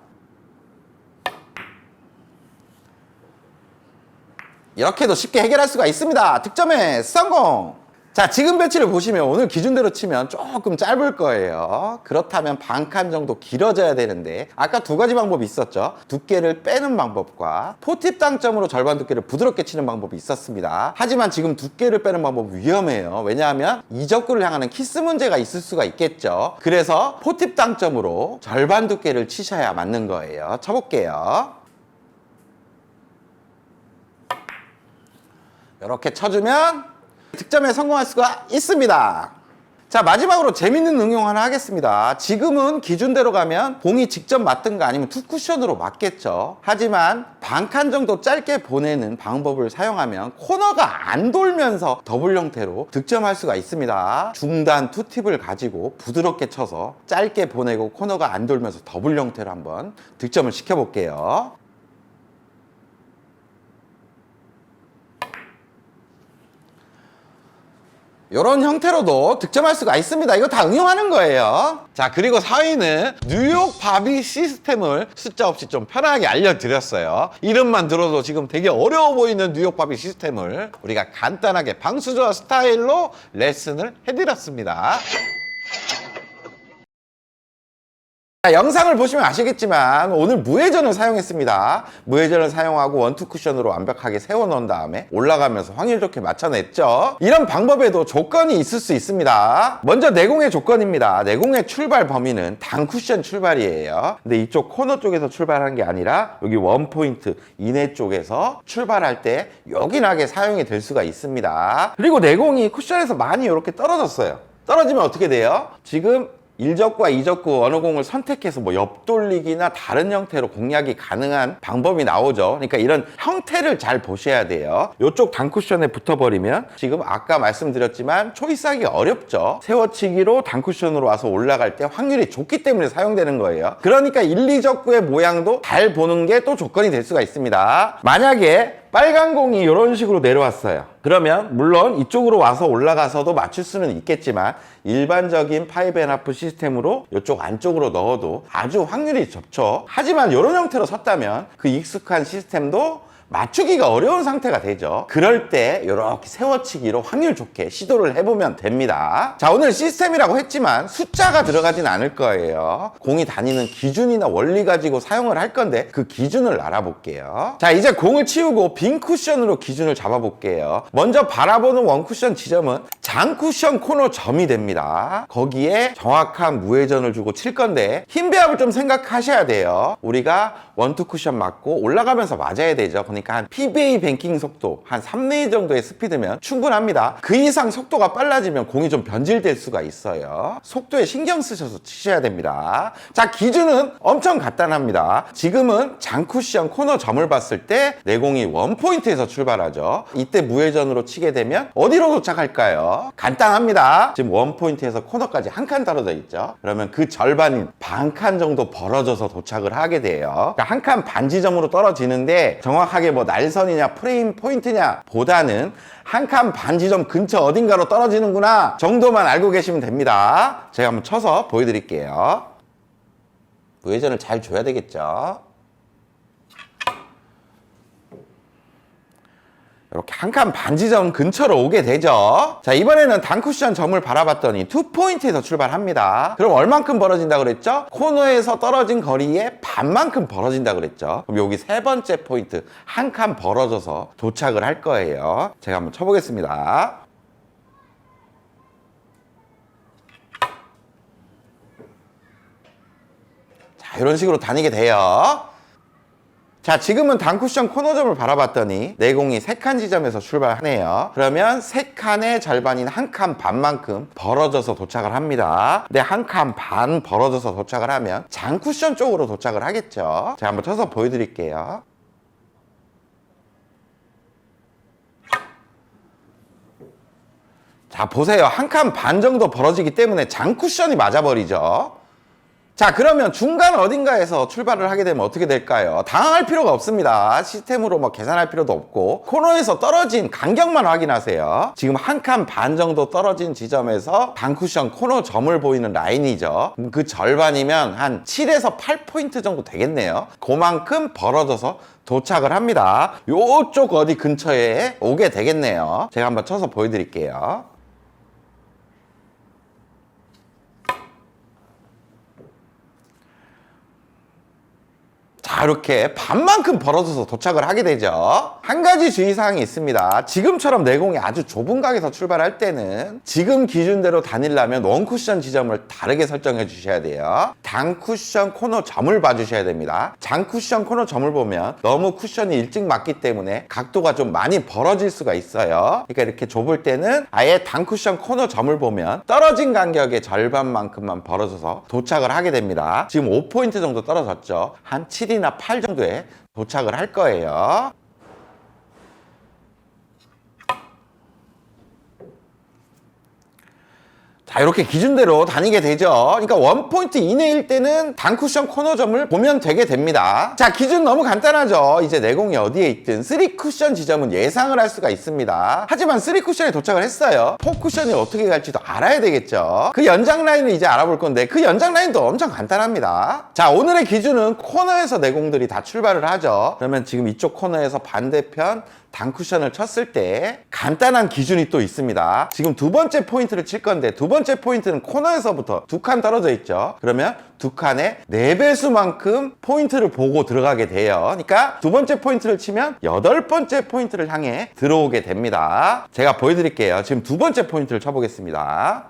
이렇게도 쉽게 해결할 수가 있습니다. 득점에 성공! 자, 지금 배치를 보시면 오늘 기준대로 치면 조금 짧을 거예요. 그렇다면 반칸 정도 길어져야 되는데 아까 두 가지 방법이 있었죠. 두께를 빼는 방법과 포팁 당점으로 절반 두께를 부드럽게 치는 방법이 있었습니다. 하지만 지금 두께를 빼는 방법은 위험해요. 왜냐하면 이적구를 향하는 키스 문제가 있을 수가 있겠죠. 그래서 포팁 당점으로 절반 두께를 치셔야 맞는 거예요. 쳐볼게요. 이렇게 쳐주면 득점에 성공할 수가 있습니다. 자, 마지막으로 재밌는 응용 하나 하겠습니다. 지금은 기준대로 가면 공이 직접 맞든가 아니면 투 쿠션으로 맞겠죠. 하지만 반칸 정도 짧게 보내는 방법을 사용하면 코너가 안 돌면서 더블 형태로 득점할 수가 있습니다. 중단 투팁을 가지고 부드럽게 쳐서 짧게 보내고 코너가 안 돌면서 더블 형태로 한번 득점을 시켜볼게요. 이런 형태로도 득점할 수가 있습니다. 이거 다 응용하는 거예요. 자, 그리고 4위는 뉴욕 바비 시스템을 숫자 없이 좀 편하게 알려드렸어요. 이름만 들어도 지금 되게 어려워 보이는 뉴욕 바비 시스템을 우리가 간단하게 방수저 스타일로 레슨을 해드렸습니다. 자, 영상을 보시면 아시겠지만 오늘 무회전을 사용했습니다. 무회전을 사용하고 원투 쿠션으로 완벽하게 세워놓은 다음에 올라가면서 확률 좋게 맞춰냈죠. 이런 방법에도 조건이 있을 수 있습니다. 먼저 내공의 조건입니다. 내공의 출발 범위는 단 쿠션 출발이에요. 근데 이쪽 코너 쪽에서 출발하는 게 아니라 여기 원포인트 이내 쪽에서 출발할 때 요긴하게 사용이 될 수가 있습니다. 그리고 내공이 쿠션에서 많이 이렇게 떨어졌어요. 떨어지면 어떻게 돼요? 지금 1적구와 2적구 어느 공을 선택해서 뭐 옆돌리기나 다른 형태로 공략이 가능한 방법이 나오죠. 그러니까 이런 형태를 잘 보셔야 돼요. 이쪽 단쿠션에 붙어버리면 지금 아까 말씀드렸지만 초이스하기 어렵죠. 세워치기로 단쿠션으로 와서 올라갈 때 확률이 좋기 때문에 사용되는 거예요. 그러니까 1, 2적구의 모양도 잘 보는 게 또 조건이 될 수가 있습니다. 만약에 빨간 공이 이런 식으로 내려왔어요. 그러면 물론 이쪽으로 와서 올라가서도 맞출 수는 있겠지만 일반적인 파이브 앤 하프 시스템으로 이쪽 안쪽으로 넣어도 아주 확률이 좋죠. 하지만 이런 형태로 섰다면 그 익숙한 시스템도 맞추기가 어려운 상태가 되죠. 그럴 때 이렇게 세워치기로 확률 좋게 시도를 해보면 됩니다. 자, 오늘 시스템이라고 했지만 숫자가 들어가진 않을 거예요. 공이 다니는 기준이나 원리 가지고 사용을 할 건데 그 기준을 알아볼게요. 자, 이제 공을 치우고 빈 쿠션으로 기준을 잡아볼게요. 먼저 바라보는 원 쿠션 지점은 장 쿠션 코너 점이 됩니다. 거기에 정확한 무회전을 주고 칠 건데 힘 배합을 좀 생각하셔야 돼요. 우리가 원투 쿠션 맞고 올라가면서 맞아야 되죠. 그러니까 한 PBA 뱅킹 속도 한 3레인 정도의 스피드면 충분합니다. 그 이상 속도가 빨라지면 공이 좀 변질될 수가 있어요. 속도에 신경 쓰셔서 치셔야 됩니다. 자, 기준은 엄청 간단합니다. 지금은 장쿠션 코너 점을 봤을 때 내 공이 원포인트에서 출발하죠. 이때 무회전으로 치게 되면 어디로 도착할까요? 간단합니다. 지금 원포인트에서 코너까지 한 칸 떨어져 있죠. 그러면 그 절반인 반칸 정도 벌어져서 도착을 하게 돼요. 그러니까 한 칸 반 지점으로 떨어지는데 정확하게 뭐 날선이냐 프레임 포인트냐 보다는 한 칸 반 지점 근처 어딘가로 떨어지는구나 정도만 알고 계시면 됩니다. 제가 한번 쳐서 보여드릴게요. 무회전을 잘 줘야 되겠죠. 이렇게 한 칸 반 지점 근처로 오게 되죠. 자, 이번에는 단쿠션 점을 바라봤더니 2포인트에서 출발합니다. 그럼 얼만큼 벌어진다 그랬죠? 코너에서 떨어진 거리의 반만큼 벌어진다 그랬죠. 그럼 여기 세 번째 포인트 한 칸 벌어져서 도착을 할 거예요. 제가 한번 쳐보겠습니다. 자, 이런 식으로 다니게 돼요. 자, 지금은 단쿠션 코너점을 바라봤더니 내 공이 3칸 지점에서 출발하네요. 그러면 3칸의 절반인 한 칸 반만큼 벌어져서 도착을 합니다. 근데 한 칸 반 벌어져서 도착을 하면 장쿠션 쪽으로 도착을 하겠죠. 제가 한번 쳐서 보여드릴게요. 자, 보세요. 한 칸 반 정도 벌어지기 때문에 장쿠션이 맞아버리죠. 자, 그러면 중간 어딘가에서 출발을 하게 되면 어떻게 될까요? 당황할 필요가 없습니다. 시스템으로 뭐 계산할 필요도 없고 코너에서 떨어진 간격만 확인하세요. 지금 한 칸 반 정도 떨어진 지점에서 단쿠션 코너 점을 보이는 라인이죠. 그 절반이면 한 7에서 8포인트 정도 되겠네요. 그만큼 벌어져서 도착을 합니다. 요쪽 어디 근처에 오게 되겠네요. 제가 한번 쳐서 보여드릴게요. 자, 이렇게 반만큼 벌어져서 도착을 하게 되죠. 한 가지 주의사항이 있습니다. 지금처럼 내공이 아주 좁은 각에서 출발할 때는 지금 기준대로 다니려면 원쿠션 지점을 다르게 설정해 주셔야 돼요. 단쿠션 코너 점을 봐주셔야 됩니다. 장쿠션 코너 점을 보면 너무 쿠션이 일찍 맞기 때문에 각도가 좀 많이 벌어질 수가 있어요. 그러니까 이렇게 좁을 때는 아예 단쿠션 코너 점을 보면 떨어진 간격의 절반만큼만 벌어져서 도착을 하게 됩니다. 지금 5포인트 정도 떨어졌죠. 한 7이나 8 정도에 도착을 할 거예요. 자, 이렇게 기준대로 다니게 되죠. 그러니까 원포인트 이내일 때는 단쿠션 코너점을 보면 되게 됩니다. 자, 기준 너무 간단하죠. 이제 내공이 어디에 있든 3쿠션 지점은 예상을 할 수가 있습니다. 하지만 3쿠션에 도착을 했어요. 4쿠션이 어떻게 갈지도 알아야 되겠죠. 그 연장 라인을 이제 알아볼 건데 그 연장 라인도 엄청 간단합니다. 자, 오늘의 기준은 코너에서 내공들이 다 출발을 하죠. 그러면 지금 이쪽 코너에서 반대편 단쿠션을 쳤을 때 간단한 기준이 또 있습니다. 지금 두 번째 포인트를 칠 건데 두 번째 포인트는 코너에서부터 두 칸 떨어져 있죠. 그러면 두 칸의 4배수만큼 포인트를 보고 들어가게 돼요. 그러니까 두 번째 포인트를 치면 8번째 포인트를 향해 들어오게 됩니다. 제가 보여드릴게요. 지금 두 번째 포인트를 쳐보겠습니다.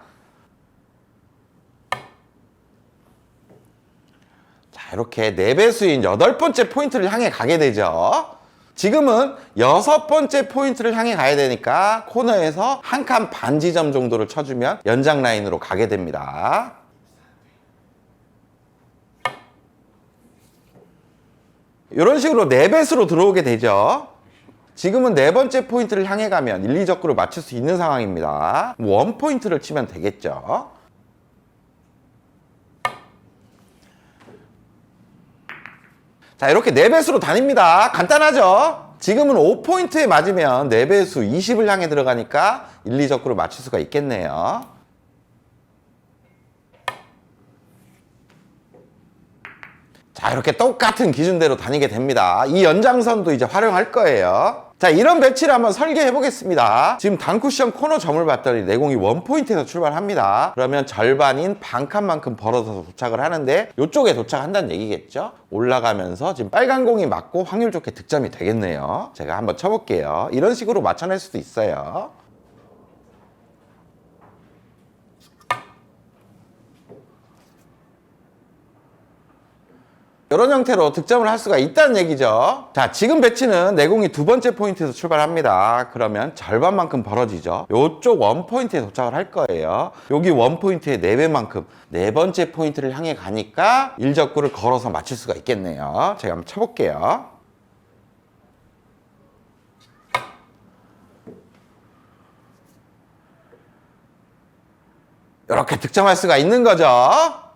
자, 이렇게 4배수인 8번째 포인트를 향해 가게 되죠. 지금은 6번째 포인트를 향해 가야 되니까 코너에서 한 칸 반 지점 정도를 쳐주면 연장 라인으로 가게 됩니다. 이런 식으로 4배수로 들어오게 되죠. 지금은 4번째 포인트를 향해 가면 1, 2적구를 맞출 수 있는 상황입니다. 원 포인트를 치면 되겠죠. 자, 이렇게 4배수로 다닙니다. 간단하죠? 지금은 5포인트에 맞으면 4배수 20을 향해 들어가니까 1, 2적구를 맞출 수가 있겠네요. 자, 이렇게 똑같은 기준대로 다니게 됩니다. 이 연장선도 이제 활용할 거예요. 자, 이런 배치를 한번 설계해 보겠습니다. 지금 단쿠션 코너 점을 봤더니 내공이 원포인트에서 출발합니다. 그러면 절반인 반칸만큼 벌어져서 도착을 하는데 이쪽에 도착한다는 얘기겠죠. 올라가면서 지금 빨간 공이 맞고 확률 좋게 득점이 되겠네요. 제가 한번 쳐볼게요. 이런 식으로 맞춰낼 수도 있어요. 이런 형태로 득점을 할 수가 있다는 얘기죠. 자, 지금 배치는 내공이 두 번째 포인트에서 출발합니다. 그러면 절반만큼 벌어지죠. 이쪽 원 포인트에 도착을 할 거예요. 여기 원 포인트의 4배만큼 4번째 포인트를 향해 가니까 1적구를 걸어서 맞출 수가 있겠네요. 제가 한번 쳐볼게요. 이렇게 득점할 수가 있는 거죠.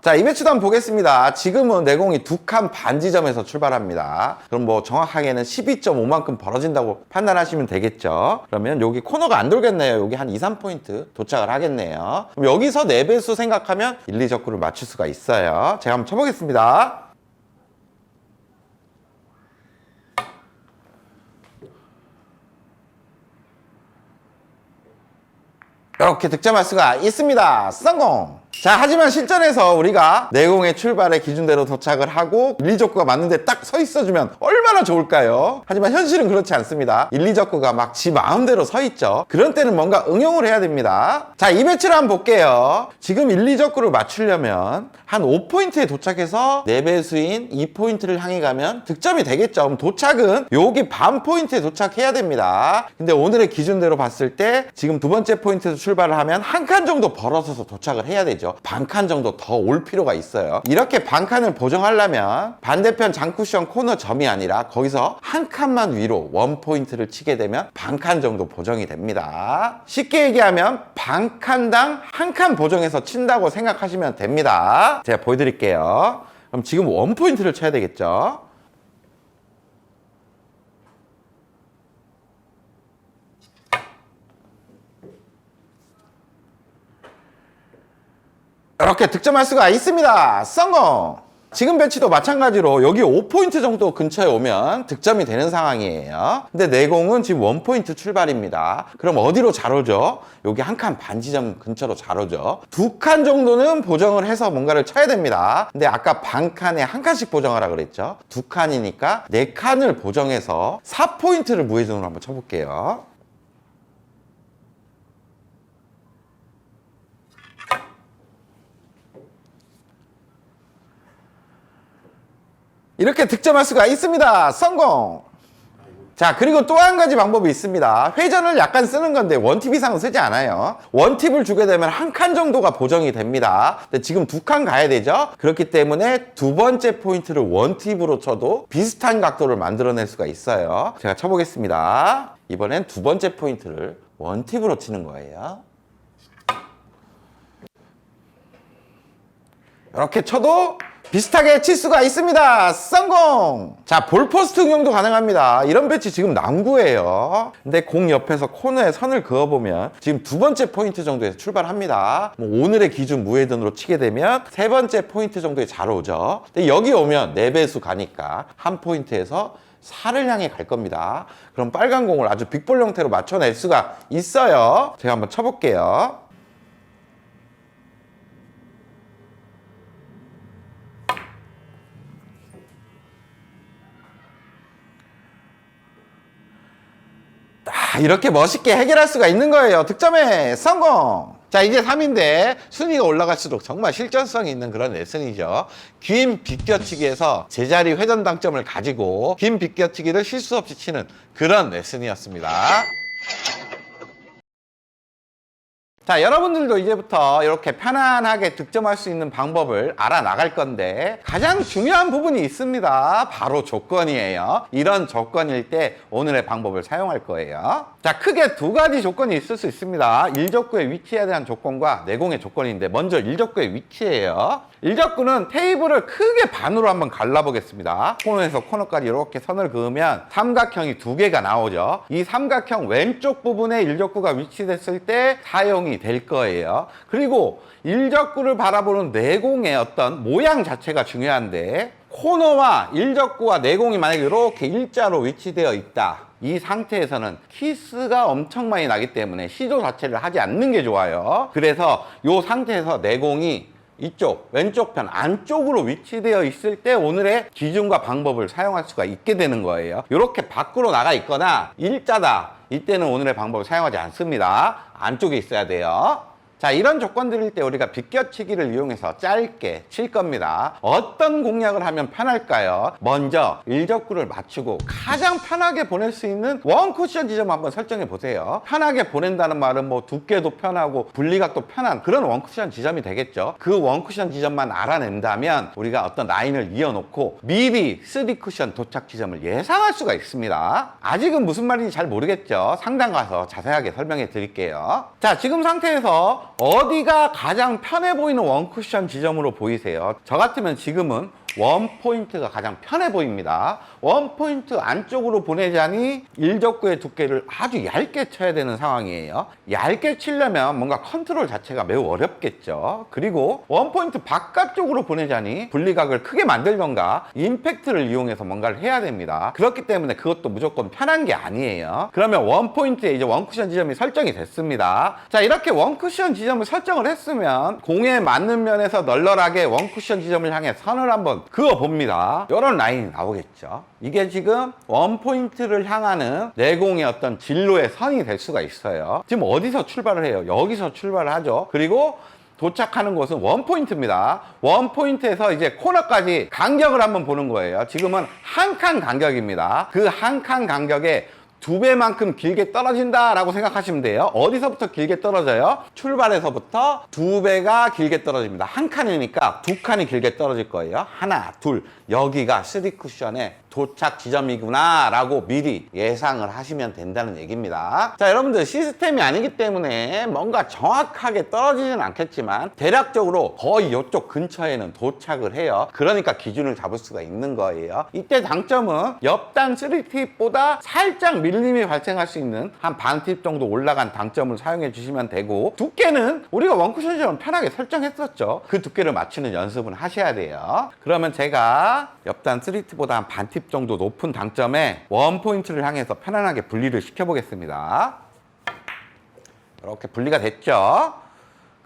자, 이 배치도 한번 보겠습니다. 지금은 내공이 두 칸 반 지점에서 출발합니다. 그럼 뭐 정확하게는 12.5만큼 벌어진다고 판단하시면 되겠죠. 그러면 여기 코너가 안 돌겠네요. 여기 한 2, 3포인트 도착을 하겠네요. 그럼 여기서 4배수 생각하면 1, 2적구를 맞출 수가 있어요. 제가 한번 쳐보겠습니다. 이렇게 득점할 수가 있습니다. 성공! 자, 하지만 실전에서 우리가 내공의 출발의 기준대로 도착을 하고 1, 2적구가 맞는데 딱 서 있어주면 얼마나 좋을까요? 하지만 현실은 그렇지 않습니다. 1, 2적구가 막 지 마음대로 서 있죠. 그런 때는 뭔가 응용을 해야 됩니다. 자, 이 배치를 한번 볼게요. 지금 1, 2적구를 맞추려면 한 5포인트에 도착해서 4배수인 2포인트를 향해 가면 득점이 되겠죠. 그럼 도착은 여기 반 포인트에 도착해야 됩니다. 근데 오늘의 기준대로 봤을 때 지금 두 번째 포인트에서 출발을 하면 한 칸 정도 벌어서서 도착을 해야 되죠. 오히려 반 칸 정도 더 올 필요가 있어요. 이렇게 반 칸을 보정하려면 반대편 장쿠션 코너 점이 아니라 거기서 한 칸만 위로 원 포인트를 치게 되면 반 칸 정도 보정이 됩니다. 쉽게 얘기하면 반 칸당 한 칸 보정해서 친다고 생각하시면 됩니다. 제가 보여드릴게요. 그럼 지금 원 포인트를 쳐야 되겠죠. 이렇게 득점할 수가 있습니다. 성공! 지금 배치도 마찬가지로 여기 5포인트 정도 근처에 오면 득점이 되는 상황이에요. 근데 내공은 지금 1포인트 출발입니다. 그럼 어디로 잘 오죠? 여기 한 칸 반 지점 근처로 잘 오죠. 2칸 정도는 보정을 해서 뭔가를 쳐야 됩니다. 근데 아까 반 칸에 한 칸씩 보정하라 그랬죠. 2칸이니까 4칸을 보정해서 4포인트를 무회전으로 한번 쳐볼게요. 이렇게 득점할 수가 있습니다. 성공! 자, 그리고 또 한 가지 방법이 있습니다. 회전을 약간 쓰는 건데 원팁 이상은 쓰지 않아요. 원팁을 주게 되면 한 칸 정도가 보정이 됩니다. 근데 지금 2칸 가야 되죠? 그렇기 때문에 두 번째 포인트를 원팁으로 쳐도 비슷한 각도를 만들어낼 수가 있어요. 제가 쳐보겠습니다. 이번엔 두 번째 포인트를 원팁으로 치는 거예요. 이렇게 쳐도 비슷하게 칠 수가 있습니다. 성공! 자, 볼포스트 응용도 가능합니다. 이런 배치 지금 남구예요. 근데 공 옆에서 코너에 선을 그어보면 지금 두 번째 포인트 정도에서 출발합니다. 오늘의 기준 무회전으로 치게 되면 세 번째 포인트 정도에 잘 오죠. 근데 여기 오면 4배수 가니까 한 포인트에서 4를 향해 갈 겁니다. 그럼 빨간 공을 아주 빅볼 형태로 맞춰낼 수가 있어요. 제가 한번 쳐볼게요. 이렇게 멋있게 해결할 수가 있는 거예요. 득점에 성공! 자, 이제 3인데 순위가 올라갈수록 정말 실전성이 있는 그런 레슨이죠. 긴 빗겨치기에서 제자리 회전 당점을 가지고 긴 빗겨치기를 실수 없이 치는 그런 레슨이었습니다. 자, 여러분들도 이제부터 이렇게 편안하게 득점할 수 있는 방법을 알아나갈 건데 가장 중요한 부분이 있습니다. 바로 조건이에요. 이런 조건일 때 오늘의 방법을 사용할 거예요. 자, 크게 두 가지 조건이 있을 수 있습니다. 일적구의 위치에 대한 조건과 내공의 조건인데 먼저 일적구의 위치예요. 일적구는 테이블을 크게 반으로 한번 갈라보겠습니다. 코너에서 코너까지 이렇게 선을 그으면 삼각형이 두 개가 나오죠. 이 삼각형 왼쪽 부분에 일적구가 위치됐을 때 사용이 될 거예요. 그리고 일적구를 바라보는 내공의 어떤 모양 자체가 중요한데 코너와 일적구와 내공이 만약에 이렇게 일자로 위치되어 있다. 이 상태에서는 키스가 엄청 많이 나기 때문에 시도 자체를 하지 않는 게 좋아요. 그래서 이 상태에서 내공이 이쪽 왼쪽 편 안쪽으로 위치되어 있을 때 오늘의 기준과 방법을 사용할 수가 있게 되는 거예요. 이렇게 밖으로 나가 있거나 일자다, 이때는 오늘의 방법을 사용하지 않습니다. 안쪽에 있어야 돼요. 자, 이런 조건들일 때 우리가 빗겨치기를 이용해서 짧게 칠 겁니다. 어떤 공략을 하면 편할까요? 먼저 일적구를 맞추고 가장 편하게 보낼 수 있는 원 쿠션 지점 한번 설정해 보세요. 편하게 보낸다는 말은 뭐 두께도 편하고 분리각도 편한 그런 원 쿠션 지점이 되겠죠. 그 원 쿠션 지점만 알아낸다면 우리가 어떤 라인을 이어놓고 미리 3D 쿠션 도착 지점을 예상할 수가 있습니다. 아직은 무슨 말인지 잘 모르겠죠. 상담 가서 자세하게 설명해 드릴게요. 자, 지금 상태에서 어디가 가장 편해 보이는 원쿠션 지점으로 보이세요? 저 같으면 지금은 원포인트가 가장 편해 보입니다. 원포인트 안쪽으로 보내자니 일적구의 두께를 아주 얇게 쳐야 되는 상황이에요. 얇게 치려면 뭔가 컨트롤 자체가 매우 어렵겠죠. 그리고 원포인트 바깥쪽으로 보내자니 분리각을 크게 만들던가 임팩트를 이용해서 뭔가를 해야 됩니다. 그렇기 때문에 그것도 무조건 편한 게 아니에요. 그러면 원포인트에 이제 원쿠션 지점이 설정이 됐습니다. 자, 이렇게 원쿠션 지점을 설정을 했으면 공에 맞는 면에서 널널하게 원쿠션 지점을 향해 선을 한번 그어봅니다. 이런 라인이 나오겠죠. 이게 지금 원포인트를 향하는 내공의 어떤 진로의 선이 될 수가 있어요. 지금 어디서 출발을 해요? 여기서 출발을 하죠. 그리고 도착하는 곳은 원포인트입니다. 원포인트에서 이제 코너까지 간격을 한번 보는 거예요. 지금은 한 칸 간격입니다. 그 한 칸 간격에 2배만큼 길게 떨어진다라고 생각하시면 돼요. 어디서부터 길게 떨어져요? 출발에서부터 2배가 길게 떨어집니다. 한 칸이니까 2칸이 길게 떨어질 거예요. 하나, 둘. 여기가 3쿠션의 도착 지점이구나 라고 미리 예상을 하시면 된다는 얘기입니다. 자, 여러분들 시스템이 아니기 때문에 뭔가 정확하게 떨어지진 않겠지만 대략적으로 거의 이쪽 근처에는 도착을 해요. 그러니까 기준을 잡을 수가 있는 거예요. 이때 장점은 옆단 3팁보다 살짝 밀림이 발생할 수 있는 한 반 팁 정도 올라간 당점을 사용해 주시면 되고, 두께는 우리가 원쿠션처럼 편하게 설정했었죠. 그 두께를 맞추는 연습은 하셔야 돼요. 그러면 제가 옆단 3팁보다 한 반 팁 정도 높은 당점에 원 포인트를 향해서 편안하게 분리를 시켜 보겠습니다. 이렇게 분리가 됐죠.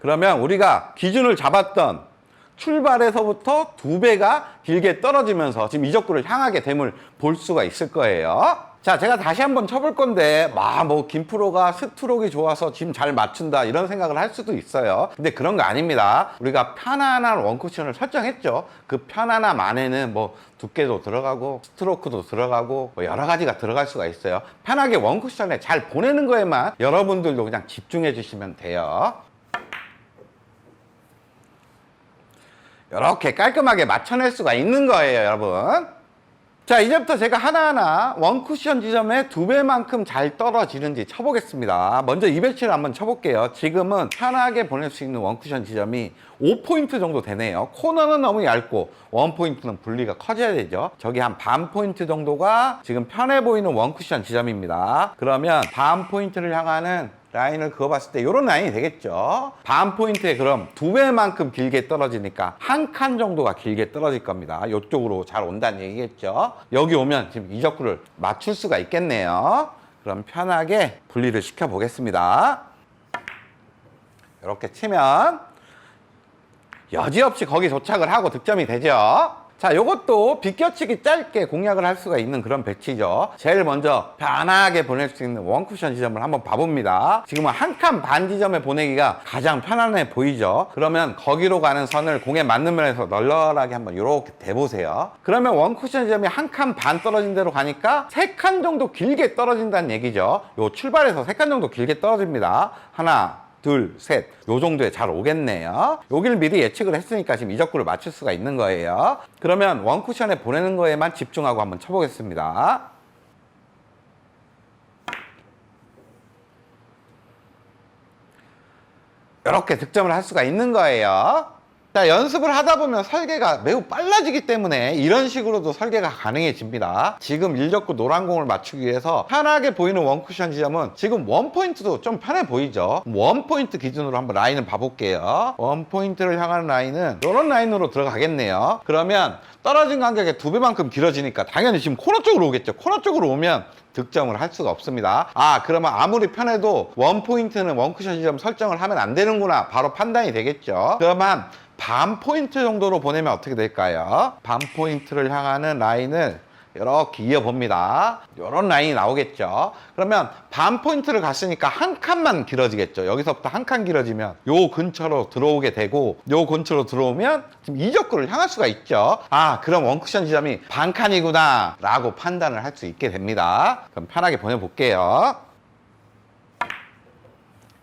그러면 우리가 기준을 잡았던 출발에서부터 2배가 길게 떨어지면서 지금 이적구를 향하게 됨을 볼 수가 있을 거예요. 자, 제가 다시 한번 쳐볼 건데 뭐 김프로가 스트로크가 좋아서 지금 잘 맞춘다 이런 생각을 할 수도 있어요. 근데 그런 거 아닙니다. 우리가 편안한 원쿠션을 설정했죠. 그 편안함 안에는 뭐 두께도 들어가고 스트로크도 들어가고 뭐 여러 가지가 들어갈 수가 있어요. 편하게 원쿠션에 잘 보내는 거에만 여러분들도 그냥 집중해 주시면 돼요. 이렇게 깔끔하게 맞춰낼 수가 있는 거예요, 여러분. 자, 이제부터 제가 하나하나 원쿠션 지점에 2배만큼 잘 떨어지는지 쳐보겠습니다. 먼저 이 배치를 한번 쳐볼게요. 지금은 편하게 보낼 수 있는 원쿠션 지점이 5포인트 정도 되네요. 코너는 너무 얇고 원포인트는 분리가 커져야 되죠. 저기 한 반 포인트 정도가 지금 편해 보이는 원쿠션 지점입니다. 그러면 반 포인트를 향하는 라인을 그어봤을 때 이런 라인이 되겠죠. 반 포인트에 그럼 2배만큼 길게 떨어지니까 한 칸 정도가 길게 떨어질 겁니다. 이쪽으로 잘 온다는 얘기겠죠. 여기 오면 지금 이적구를 맞출 수가 있겠네요. 그럼 편하게 분리를 시켜 보겠습니다. 이렇게 치면 여지없이 거기 도착을 하고 득점이 되죠. 자, 요것도 비껴치기 짧게 공략을 할 수가 있는 그런 배치죠. 제일 먼저 편하게 보낼 수 있는 원쿠션 지점을 한번 봐봅니다. 지금은 한 칸 반 지점에 보내기가 가장 편안해 보이죠. 그러면 거기로 가는 선을 공에 맞는 면에서 널널하게 한번 이렇게 대보세요. 그러면 원쿠션 지점이 한 칸 반 떨어진 대로 가니까 3칸 정도 길게 떨어진다는 얘기죠. 요 출발해서 3칸 정도 길게 떨어집니다. 하나, 둘, 셋. 요 정도에 잘 오겠네요. 여기를 미리 예측을 했으니까 지금 이적구를 맞출 수가 있는 거예요. 그러면 원쿠션에 보내는 거에만 집중하고 한번 쳐보겠습니다. 이렇게 득점을 할 수가 있는 거예요. 자, 연습을 하다 보면 설계가 매우 빨라지기 때문에 이런 식으로도 설계가 가능해집니다. 지금 일적구 노란 공을 맞추기 위해서 편하게 보이는 원쿠션 지점은 지금 원포인트도 좀 편해 보이죠. 원포인트 기준으로 한번 라인을 봐볼게요. 원포인트를 향하는 라인은 이런 라인으로 들어가겠네요. 그러면 떨어진 간격의 2배만큼 길어지니까 당연히 지금 코너 쪽으로 오겠죠. 코너 쪽으로 오면 득점을 할 수가 없습니다. 그러면 아무리 편해도 원포인트는 원쿠션 지점 설정을 하면 안 되는구나 바로 판단이 되겠죠. 그러면 반 포인트 정도로 보내면 어떻게 될까요? 반 포인트를 향하는 라인을 이렇게 이어봅니다. 이런 라인이 나오겠죠. 그러면 반 포인트를 갔으니까 한 칸만 길어지겠죠. 여기서부터 한 칸 길어지면 요 근처로 들어오게 되고, 요 근처로 들어오면 지금 이적구를 향할 수가 있죠. 그럼 원쿠션 지점이 반 칸이구나 라고 판단을 할 수 있게 됩니다. 그럼 편하게 보내볼게요.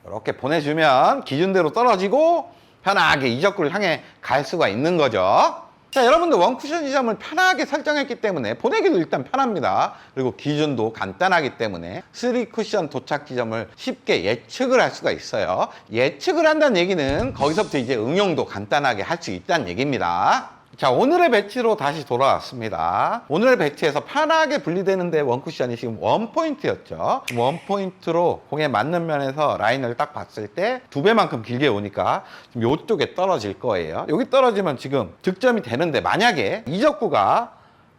이렇게 보내주면 기준대로 떨어지고 편하게 이적구를 향해 갈 수가 있는 거죠. 자, 여러분들 원쿠션 지점을 편하게 설정했기 때문에 보내기도 일단 편합니다. 그리고 기준도 간단하기 때문에 3쿠션 도착 지점을 쉽게 예측을 할 수가 있어요. 예측을 한다는 얘기는 거기서부터 이제 응용도 간단하게 할 수 있다는 얘기입니다. 자, 오늘의 배치로 다시 돌아왔습니다. 오늘의 배치에서 편하게 분리되는데 원쿠션이 지금 원포인트였죠. 원포인트로 공에 맞는 면에서 라인을 딱 봤을 때 2배만큼 길게 오니까 지금 이쪽에 떨어질 거예요. 여기 떨어지면 지금 득점이 되는데 만약에 이적구가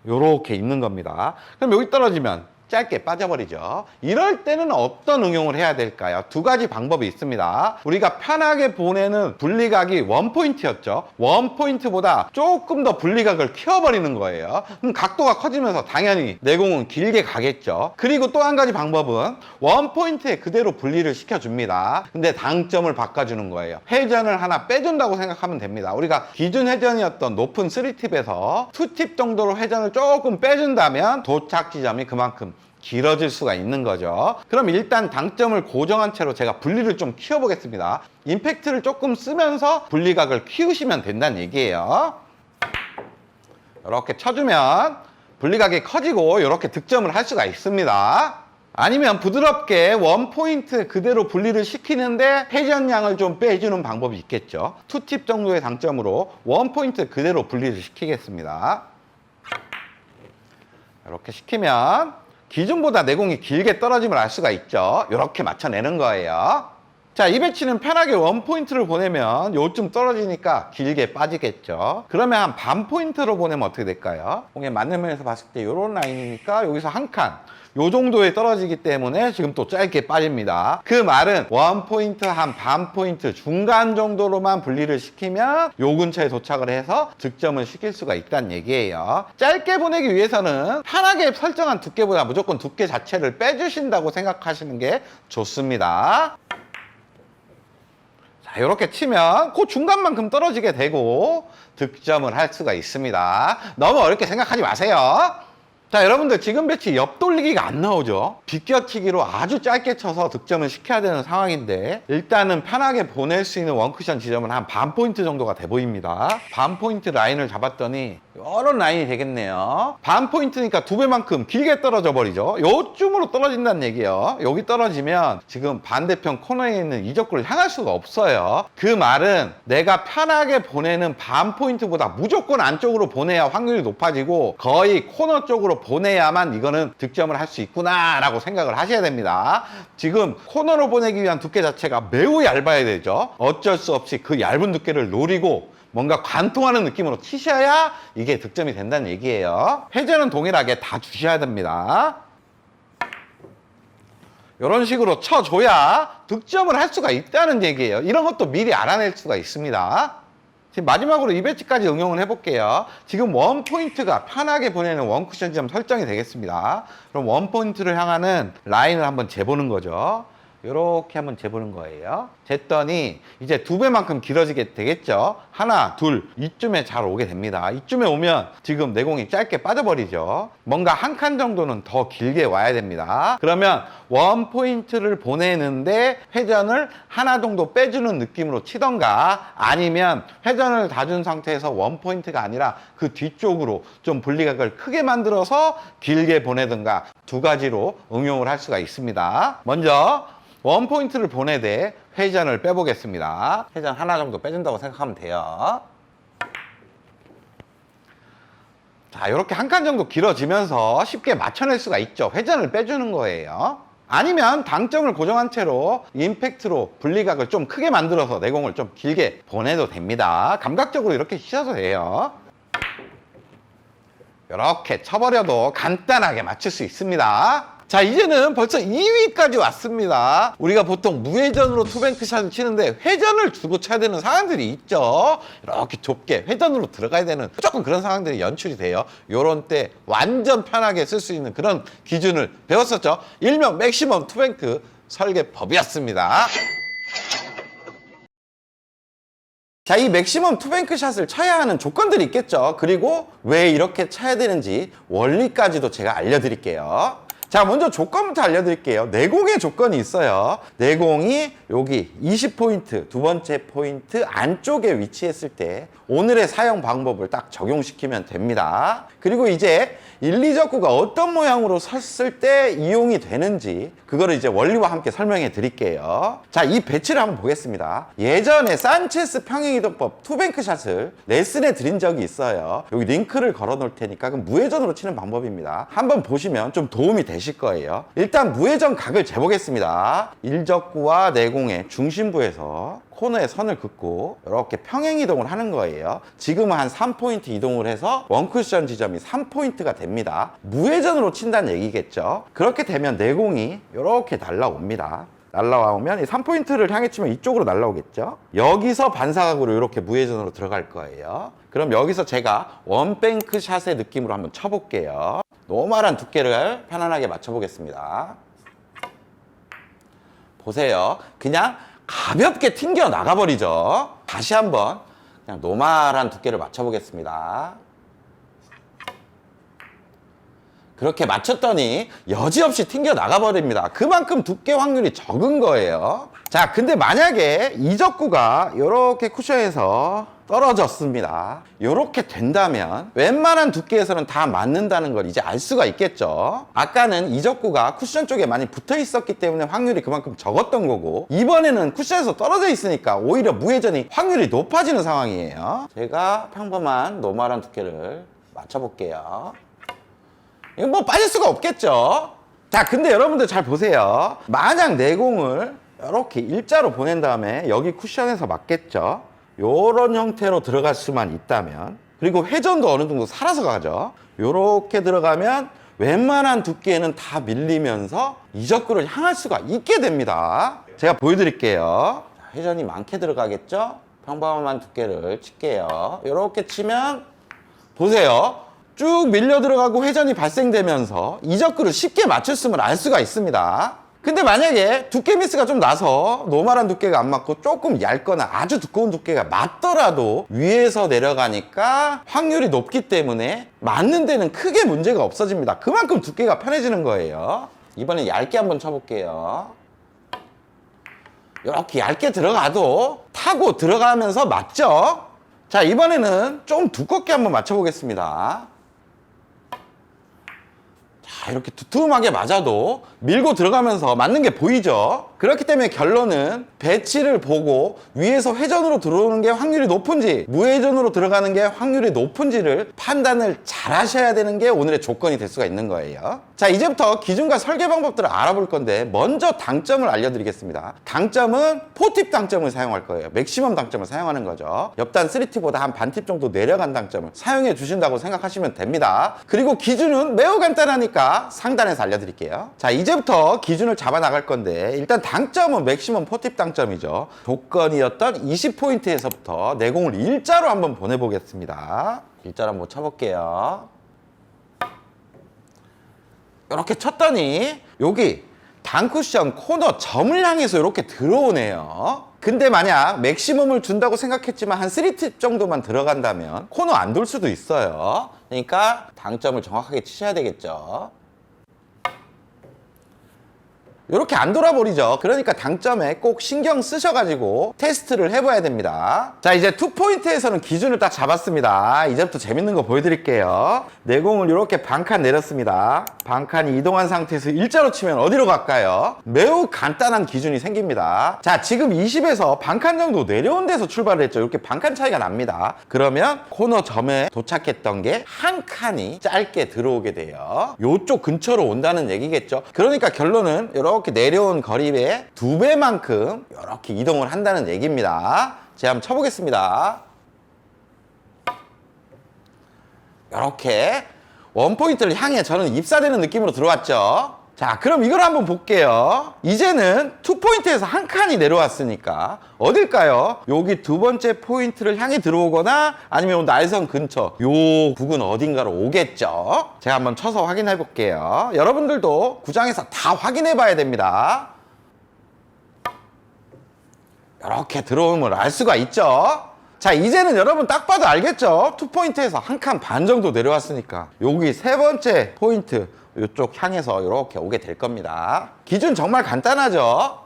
요렇게 있는 겁니다. 그럼 여기 떨어지면 짧게 빠져버리죠. 이럴 때는 어떤 응용을 해야 될까요? 두 가지 방법이 있습니다. 우리가 편하게 보내는 분리각이 원포인트였죠. 원포인트보다 조금 더 분리각을 키워버리는 거예요. 그럼 각도가 커지면서 당연히 내공은 길게 가겠죠. 그리고 또 한 가지 방법은 원포인트에 그대로 분리를 시켜줍니다. 근데 당점을 바꿔주는 거예요. 회전을 하나 빼준다고 생각하면 됩니다. 우리가 기준 회전이었던 높은 3팁에서 2팁 정도로 회전을 조금 빼준다면 도착 지점이 그만큼 길어질 수가 있는 거죠. 그럼 일단 당점을 고정한 채로 제가 분리를 좀 키워보겠습니다. 임팩트를 조금 쓰면서 분리각을 키우시면 된다는 얘기예요. 이렇게 쳐주면 분리각이 커지고 이렇게 득점을 할 수가 있습니다. 아니면 부드럽게 원포인트 그대로 분리를 시키는데 회전량을 좀 빼주는 방법이 있겠죠. 2팁 정도의 당점으로 원포인트 그대로 분리를 시키겠습니다. 이렇게 시키면 기존보다 내공이 길게 떨어짐을 알 수가 있죠. 이렇게 맞춰내는 거예요. 자, 이 배치는 편하게 원포인트를 보내면 요쯤 떨어지니까 길게 빠지겠죠. 그러면 한 반 포인트로 보내면 어떻게 될까요? 공에 맞는 면에서 봤을 때 이런 라인이니까 여기서 한 칸, 요 정도에 떨어지기 때문에 지금 또 짧게 빠집니다. 그 말은 원포인트 한 반 포인트 중간 정도로만 분리를 시키면 요 근처에 도착을 해서 득점을 시킬 수가 있다는 얘기예요. 짧게 보내기 위해서는 편하게 설정한 두께보다 무조건 두께 자체를 빼주신다고 생각하시는 게 좋습니다. 자, 이렇게 치면 그 중간만큼 떨어지게 되고 득점을 할 수가 있습니다. 너무 어렵게 생각하지 마세요. 자, 여러분들 지금 배치 옆 돌리기가 안 나오죠. 비껴치기로 아주 짧게 쳐서 득점을 시켜야 되는 상황인데 일단은 편하게 보낼 수 있는 원쿠션 지점은 한 반 포인트 정도가 돼 보입니다. 반 포인트 라인을 잡았더니 이런 라인이 되겠네요. 반 포인트니까 2배만큼 길게 떨어져 버리죠. 요쯤으로 떨어진다는 얘기예요. 여기 떨어지면 지금 반대편 코너에 있는 이적구를 향할 수가 없어요. 그 말은 내가 편하게 보내는 반 포인트보다 무조건 안쪽으로 보내야 확률이 높아지고 거의 코너 쪽으로 보내야만 이거는 득점을 할 수 있구나 라고 생각을 하셔야 됩니다. 지금 코너로 보내기 위한 두께 자체가 매우 얇아야 되죠. 어쩔 수 없이 그 얇은 두께를 노리고 뭔가 관통하는 느낌으로 치셔야 이게 득점이 된다는 얘기예요. 회전은 동일하게 다 주셔야 됩니다. 이런 식으로 쳐줘야 득점을 할 수가 있다는 얘기예요. 이런 것도 미리 알아낼 수가 있습니다. 지금 마지막으로 이 배치까지 응용을 해볼게요. 지금 원포인트가 편하게 보내는 원쿠션 지점 설정이 되겠습니다. 그럼 원포인트를 향하는 라인을 한번 재보는 거죠. 이렇게 한번 재보는 거예요. 쟀더니 이제 2배만큼 길어지게 되겠죠. 하나, 둘, 이쯤에 잘 오게 됩니다. 이쯤에 오면 지금 내공이 짧게 빠져버리죠. 뭔가 한 칸 정도는 더 길게 와야 됩니다. 그러면 원포인트를 보내는데 회전을 하나 정도 빼주는 느낌으로 치던가 아니면 회전을 다 준 상태에서 원포인트가 아니라 그 뒤쪽으로 좀 분리각을 크게 만들어서 길게 보내든가 두 가지로 응용을 할 수가 있습니다. 먼저 원포인트를 보내되 회전을 빼보겠습니다. 회전 하나 정도 빼준다고 생각하면 돼요. 자, 이렇게 한 칸 정도 길어지면서 쉽게 맞춰낼 수가 있죠. 회전을 빼주는 거예요. 아니면 당점을 고정한 채로 임팩트로 분리각을 좀 크게 만들어서 내공을 좀 길게 보내도 됩니다. 감각적으로 이렇게 치셔도 돼요. 이렇게 쳐버려도 간단하게 맞출 수 있습니다. 자, 이제는 벌써 2위까지 왔습니다. 우리가 보통 무회전으로 투뱅크샷을 치는데 회전을 주고 쳐야 되는 상황들이 있죠. 이렇게 좁게 회전으로 들어가야 되는 조금 그런 상황들이 연출이 돼요. 요런 때 완전 편하게 쓸 수 있는 그런 기준을 배웠었죠. 일명 맥시멈 투뱅크 설계법이었습니다. 자, 이 맥시멈 투뱅크 샷을 쳐야 하는 조건들이 있겠죠. 그리고 왜 이렇게 쳐야 되는지 원리까지도 제가 알려드릴게요. 자, 먼저 조건부터 알려드릴게요. 내공의 조건이 있어요. 내공이 여기 20포인트, 두 번째 포인트 안쪽에 위치했을 때 오늘의 사용 방법을 딱 적용시키면 됩니다. 그리고 이제 1, 2적구가 어떤 모양으로 섰을 때 이용이 되는지 그거를 이제 원리와 함께 설명해 드릴게요. 자, 이 배치를 한번 보겠습니다. 예전에 산체스 평행이동법 투뱅크샷을 레슨해 드린 적이 있어요. 여기 링크를 걸어 놓을 테니까 그럼 무회전으로 치는 방법입니다. 한번 보시면 좀 도움이 되실 거예요. 일단 무회전 각을 재보겠습니다. 1적구와 내공의 중심부에서 코너에 선을 긋고 이렇게 평행 이동을 하는 거예요. 지금은 한 3포인트 이동을 해서 원쿠션 지점이 3포인트가 됩니다. 무회전으로 친다는 얘기겠죠. 그렇게 되면 내공이 이렇게 날라옵니다. 날라오면 이 3포인트를 향해 치면 이쪽으로 날라오겠죠. 여기서 반사각으로 이렇게 무회전으로 들어갈 거예요. 그럼 여기서 제가 원뱅크 샷의 느낌으로 한번 쳐볼게요. 노멀한 두께를 편안하게 맞춰보겠습니다. 보세요. 그냥 가볍게 튕겨 나가버리죠. 다시 한번 그냥 노멀한 두께를 맞춰보겠습니다. 그렇게 맞췄더니 여지없이 튕겨 나가버립니다. 그만큼 두께 확률이 적은 거예요. 자, 근데 만약에 이적구가 이렇게 쿠션에서 떨어졌습니다. 이렇게 된다면 웬만한 두께에서는 다 맞는다는 걸 이제 알 수가 있겠죠. 아까는 이적구가 쿠션 쪽에 많이 붙어 있었기 때문에 확률이 그만큼 적었던 거고, 이번에는 쿠션에서 떨어져 있으니까 오히려 무회전이 확률이 높아지는 상황이에요. 제가 평범한 노멀한 두께를 맞춰볼게요. 이거 뭐 빠질 수가 없겠죠. 자, 근데 여러분들 잘 보세요. 만약 내공을 이렇게 일자로 보낸 다음에 여기 쿠션에서 맞겠죠. 요런 형태로 들어갈 수만 있다면, 그리고 회전도 어느 정도 살아서 가죠. 요렇게 들어가면 웬만한 두께는 다 밀리면서 이적구를 향할 수가 있게 됩니다. 제가 보여드릴게요. 회전이 많게 들어가겠죠. 평범한 두께를 칠게요. 요렇게 치면 보세요. 쭉 밀려 들어가고 회전이 발생되면서 이적구를 쉽게 맞췄음을 알 수가 있습니다. 근데 만약에 두께 미스가 좀 나서 노멀한 두께가 안 맞고 조금 얇거나 아주 두꺼운 두께가 맞더라도 위에서 내려가니까 확률이 높기 때문에 맞는 데는 크게 문제가 없어집니다. 그만큼 두께가 편해지는 거예요. 이번엔 얇게 한번 쳐볼게요. 이렇게 얇게 들어가도 타고 들어가면서 맞죠? 자, 이번에는 좀 두껍게 한번 맞춰보겠습니다. 자, 이렇게 두툼하게 맞아도 밀고 들어가면서 맞는 게 보이죠? 그렇기 때문에 결론은 배치를 보고 위에서 회전으로 들어오는 게 확률이 높은지 무회전으로 들어가는 게 확률이 높은지를 판단을 잘 하셔야 되는 게 오늘의 조건이 될 수가 있는 거예요. 자, 이제부터 기준과 설계 방법들을 알아볼 건데 먼저 당점을 알려드리겠습니다. 당점은 4팁 당점을 사용할 거예요. 맥시멈 당점을 사용하는 거죠. 옆단 3팁보다 한 반 팁 정도 내려간 당점을 사용해 주신다고 생각하시면 됩니다. 그리고 기준은 매우 간단하니까 상단에서 알려드릴게요. 자, 이제부터 기준을 잡아 나갈 건데 일단 당점은 맥시멈 4팁 당점이죠. 조건이었던 20포인트에서부터 내공을 일자로 한번 보내보겠습니다. 일자로 한번 쳐볼게요. 이렇게 쳤더니 여기 단쿠션 코너 점을 향해서 이렇게 들어오네요. 근데 만약 맥시멈을 준다고 생각했지만 한 3팁 정도만 들어간다면 코너 안 돌 수도 있어요. 그러니까 당점을 정확하게 치셔야 되겠죠. 이렇게 안 돌아버리죠. 그러니까 당점에 꼭 신경 쓰셔가지고 테스트를 해봐야 됩니다. 자, 이제 2포인트에서는 기준을 딱 잡았습니다. 이제부터 재밌는 거 보여드릴게요. 내공을 이렇게 반칸 내렸습니다. 반칸이 이동한 상태에서 일자로 치면 어디로 갈까요? 매우 간단한 기준이 생깁니다. 자, 지금 20에서 반칸 정도 내려온 데서 출발을 했죠. 이렇게 반칸 차이가 납니다. 그러면 코너 점에 도착했던 게 한 칸이 짧게 들어오게 돼요. 이쪽 근처로 온다는 얘기겠죠. 그러니까 결론은 이렇게 내려온 거리의 2배만큼 이렇게 이동을 한다는 얘기입니다. 제가 한번 쳐보겠습니다. 이렇게 원포인트를 향해 저는 입사되는 느낌으로 들어왔죠. 자, 그럼 이걸 한번 볼게요. 이제는 2포인트에서 한 칸이 내려왔으니까 어딜까요? 여기 두 번째 포인트를 향해 들어오거나 아니면 날선 근처 요 부근 어딘가로 오겠죠. 제가 한번 쳐서 확인해 볼게요. 여러분들도 구장에서 다 확인해 봐야 됩니다. 이렇게 들어오면 알 수가 있죠. 자, 이제는 여러분 딱 봐도 알겠죠? 2포인트에서 한 칸 반 정도 내려왔으니까 여기 세 번째 포인트 이쪽 향해서 이렇게 오게 될 겁니다. 기준 정말 간단하죠?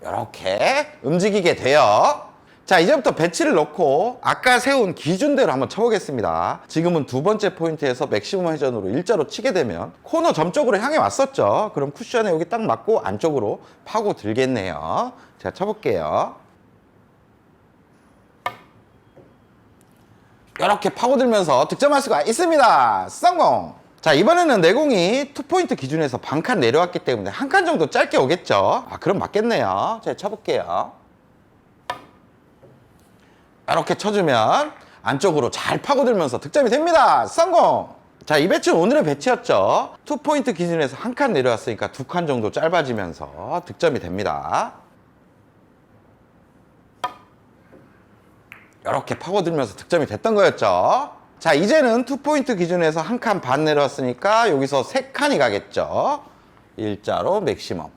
이렇게 움직이게 돼요. 자, 이제부터 배치를 넣고 아까 세운 기준대로 한번 쳐보겠습니다. 지금은 두 번째 포인트에서 맥시멈 회전으로 일자로 치게 되면 코너 점 쪽으로 향해 왔었죠. 그럼 쿠션에 여기 딱 맞고 안쪽으로 파고 들겠네요. 제가 쳐볼게요. 이렇게 파고들면서 득점할 수가 있습니다. 성공! 자, 이번에는 내공이 2포인트 기준에서 반칸 내려왔기 때문에 한 칸 정도 짧게 오겠죠. 아, 그럼 맞겠네요. 제가 쳐볼게요. 이렇게 쳐주면 안쪽으로 잘 파고들면서 득점이 됩니다. 성공! 자, 이 배치는 오늘의 배치였죠. 2포인트 기준에서 한 칸 내려왔으니까 2칸 정도 짧아지면서 득점이 됩니다. 이렇게 파고들면서 득점이 됐던 거였죠. 자, 이제는 2포인트 기준에서 한 칸 반 내려왔으니까 여기서 3칸이 가겠죠. 일자로 맥시멈.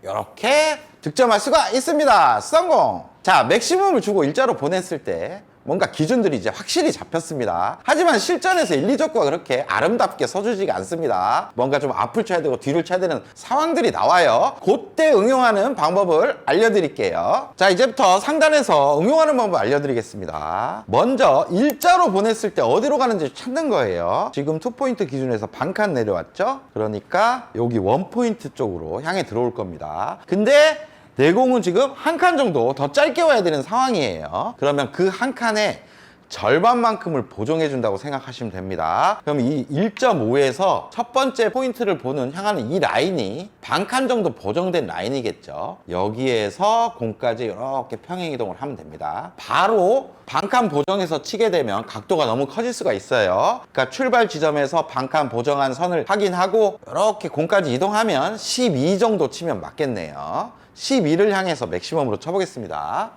이렇게 득점할 수가 있습니다. 성공! 자, 맥시멈을 주고 일자로 보냈을 때 뭔가 기준들이 이제 확실히 잡혔습니다. 하지만 실전에서 1, 2족구가 그렇게 아름답게 서주지가 않습니다. 뭔가 좀 앞을 쳐야 되고 뒤를 쳐야 되는 상황들이 나와요. 그때 응용하는 방법을 알려드릴게요. 자, 이제부터 상단에서 응용하는 방법 알려드리겠습니다. 먼저 일자로 보냈을 때 어디로 가는지 찾는 거예요. 지금 2포인트 기준에서 반칸 내려왔죠? 그러니까 여기 1포인트 쪽으로 향해 들어올 겁니다. 근데 내공은 지금 한 칸 정도 더 짧게 와야 되는 상황이에요. 그러면 그 한 칸에 절반만큼을 보정해 준다고 생각하시면 됩니다. 그럼 이 1.5에서 첫 번째 포인트를 향하는 이 라인이 반칸 정도 보정된 라인이겠죠. 여기에서 공까지 이렇게 평행 이동을 하면 됩니다. 바로 반칸 보정해서 치게 되면 각도가 너무 커질 수가 있어요. 그러니까 출발 지점에서 반칸 보정한 선을 확인하고 이렇게 공까지 이동하면 12 정도 치면 맞겠네요. 12를 향해서 맥시멈으로 쳐보겠습니다.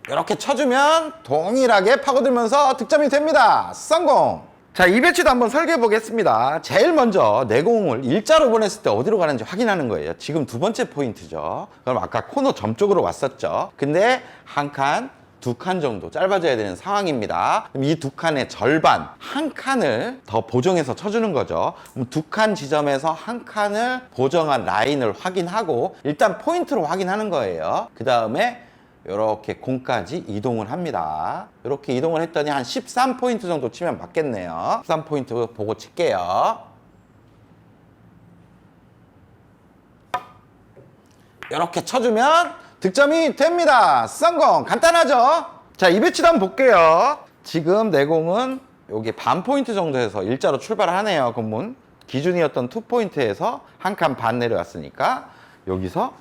이렇게 쳐주면 동일하게 파고들면서 득점이 됩니다. 성공! 자, 이 배치도 한번 설계해 보겠습니다. 제일 먼저 내공을 일자로 보냈을 때 어디로 가는지 확인하는 거예요. 지금 두 번째 포인트죠. 그럼 아까 코너 점 쪽으로 왔었죠. 근데 한 칸, 두 칸 정도 짧아져야 되는 상황입니다. 그럼 이 두 칸의 절반, 한 칸을 더 보정해서 쳐주는 거죠. 그럼 두 칸 지점에서 한 칸을 보정한 라인을 확인하고 일단 포인트로 확인하는 거예요. 그 다음에 이렇게 공까지 이동을 합니다. 이렇게 이동을 했더니 한 13포인트 정도 치면 맞겠네요. 13포인트 보고 칠게요. 이렇게 쳐주면 득점이 됩니다. 성공! 간단하죠? 자, 이 배치도 한번 볼게요. 지금 내공은 여기 반 포인트 정도에서 일자로 출발을 하네요. 그러면 기준이었던 2포인트에서 한 칸 반 내려왔으니까 여기서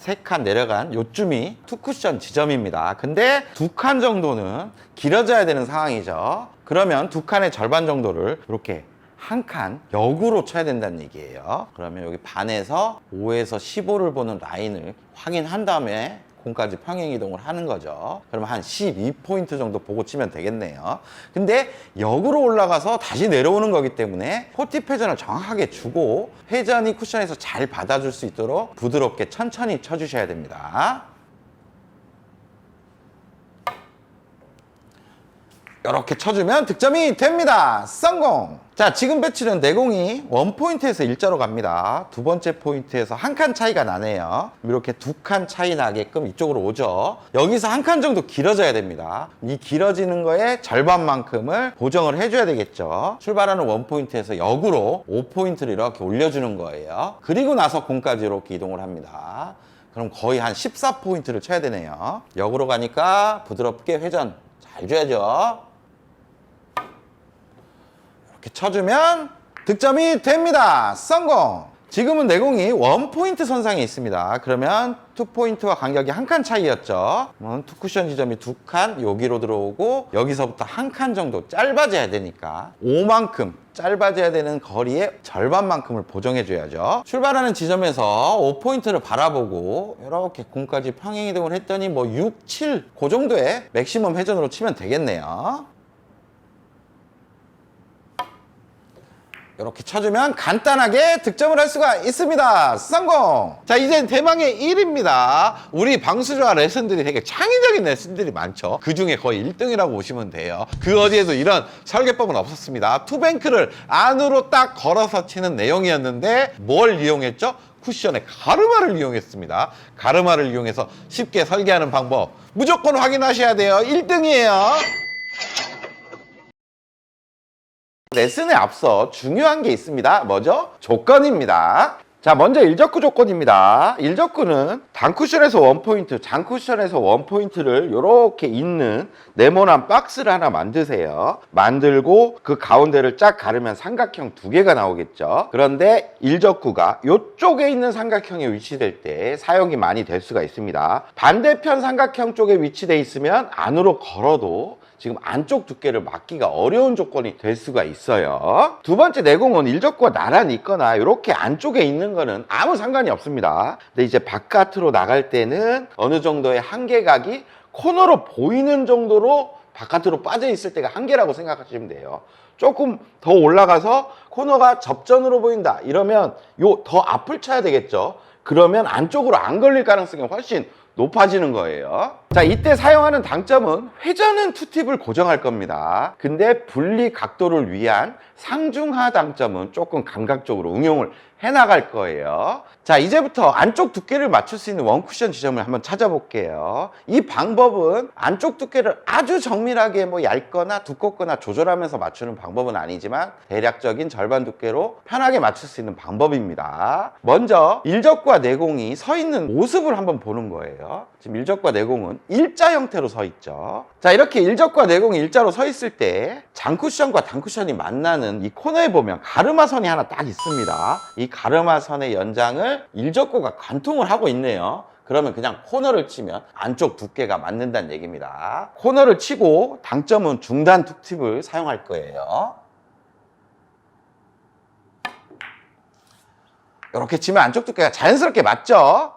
3칸 내려간 요쯤이 투쿠션 지점입니다. 근데 2칸 정도는 길어져야 되는 상황이죠. 그러면 2칸의 절반 정도를 이렇게 한 칸 역으로 쳐야 된다는 얘기예요. 그러면 여기 반에서 5에서 15를 보는 라인을 확인한 다음에 공까지 평행 이동을 하는 거죠. 그러면 한 12포인트 정도 보고 치면 되겠네요. 근데 역으로 올라가서 다시 내려오는 거기 때문에 포팁 회전을 정확하게 주고 회전이 쿠션에서 잘 받아줄 수 있도록 부드럽게 천천히 쳐주셔야 됩니다. 이렇게 쳐주면 득점이 됩니다. 성공! 자, 지금 배치는 내공이 1포인트에서 일자로 갑니다. 두 번째 포인트에서 한 칸 차이가 나네요. 이렇게 두 칸 차이 나게끔 이쪽으로 오죠. 여기서 한 칸 정도 길어져야 됩니다. 이 길어지는 거에 절반만큼을 보정을 해줘야 되겠죠. 출발하는 1포인트에서 역으로 5포인트를 이렇게 올려주는 거예요. 그리고 나서 공까지 이렇게 이동을 합니다. 그럼 거의 한 14포인트를 쳐야 되네요. 역으로 가니까 부드럽게 회전 잘 줘야죠. 이렇게 쳐주면 득점이 됩니다. 성공! 지금은 내공이 1포인트 선상에 있습니다. 그러면 2포인트와 간격이 한 칸 차이였죠. 그러면 투쿠션 지점이 2칸 여기로 들어오고 여기서부터 한 칸 정도 짧아져야 되니까 5만큼 짧아져야 되는 거리의 절반만큼을 보정해 줘야죠. 출발하는 지점에서 5포인트를 바라보고 이렇게 공까지 평행 이동을 했더니 뭐 6, 7 그 정도의 맥시멈 회전으로 치면 되겠네요. 이렇게 쳐주면 간단하게 득점을 할 수가 있습니다. 성공! 자, 이젠 대망의 1입니다. 우리 방수조와 레슨들이 되게 창의적인 레슨들이 많죠. 그 중에 거의 1등이라고 보시면 돼요. 그 어디에도 이런 설계법은 없었습니다. 투뱅크를 안으로 딱 걸어서 치는 내용이었는데 뭘 이용했죠? 쿠션의 가르마를 이용했습니다. 가르마를 이용해서 쉽게 설계하는 방법 무조건 확인하셔야 돼요. 1등이에요. 레슨에 앞서 중요한 게 있습니다. 뭐죠? 조건입니다. 자, 먼저 일적구 조건입니다. 일적구는 단쿠션에서 1포인트, 장쿠션에서 1포인트를 이렇게 있는 네모난 박스를 하나 만드세요. 만들고 그 가운데를 쫙 가르면 삼각형 2개가 나오겠죠. 그런데 일적구가 이쪽에 있는 삼각형에 위치될 때 사용이 많이 될 수가 있습니다. 반대편 삼각형 쪽에 위치돼 있으면 안으로 걸어도 지금 안쪽 두께를 막기가 어려운 조건이 될 수가 있어요. 두 번째 내공은 일적구가 나란히 있거나 이렇게 안쪽에 있는 거는 아무 상관이 없습니다. 근데 이제 바깥으로 나갈 때는 어느 정도의 한계각이 코너로 보이는 정도로 바깥으로 빠져 있을 때가 한계라고 생각하시면 돼요. 조금 더 올라가서 코너가 접전으로 보인다 이러면 요 더 앞을 쳐야 되겠죠. 그러면 안쪽으로 안 걸릴 가능성이 훨씬 높아지는 거예요. 자, 이때 사용하는 당점은 회전은 투팁을 고정할 겁니다. 근데 분리 각도를 위한 상중하 당점은 조금 감각적으로 응용을 해나갈 거예요. 자, 이제부터 안쪽 두께를 맞출 수 있는 원쿠션 지점을 한번 찾아볼게요. 이 방법은 안쪽 두께를 아주 정밀하게 뭐 얇거나 두껍거나 조절하면서 맞추는 방법은 아니지만 대략적인 절반 두께로 편하게 맞출 수 있는 방법입니다. 먼저 일적과 내공이 서 있는 모습을 한번 보는 거예요. 지금 일적과 내공은 일자 형태로 서 있죠. 자, 이렇게 일적과 내공이 일자로 서 있을 때 장쿠션과 단쿠션이 만나는 이 코너에 보면 가르마선이 하나 딱 있습니다. 이 가르마선의 연장을 일적구가 관통을 하고 있네요. 그러면 그냥 코너를 치면 안쪽 두께가 맞는다는 얘기입니다. 코너를 치고 당점은 중단 툭팁을 사용할 거예요. 이렇게 치면 안쪽 두께가 자연스럽게 맞죠?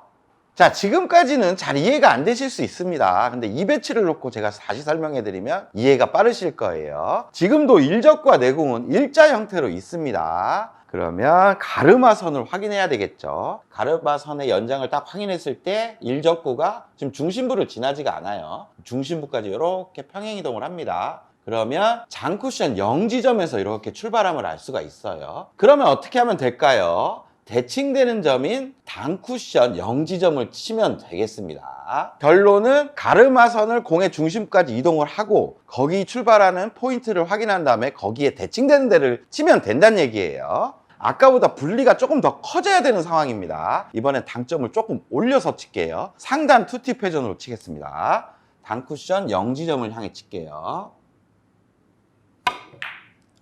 자, 지금까지는 잘 이해가 안 되실 수 있습니다. 근데 이 배치를 놓고 제가 다시 설명해 드리면 이해가 빠르실 거예요. 지금도 일적과 내공은 일자 형태로 있습니다. 그러면 가르마선을 확인해야 되겠죠. 가르마선의 연장을 딱 확인했을 때 일적구가 지금 중심부를 지나지가 않아요. 중심부까지 이렇게 평행이동을 합니다. 그러면 장쿠션 0지점에서 이렇게 출발함을 알 수가 있어요. 그러면 어떻게 하면 될까요? 대칭되는 점인 단쿠션 0지점을 치면 되겠습니다. 결론은 가르마선을 공의 중심까지 이동을 하고 거기 출발하는 포인트를 확인한 다음에 거기에 대칭되는 데를 치면 된다는 얘기예요. 아까보다 분리가 조금 더 커져야 되는 상황입니다. 이번엔 당점을 조금 올려서 칠게요. 상단 투팁 회전으로 치겠습니다. 단쿠션 0지점을 향해 칠게요.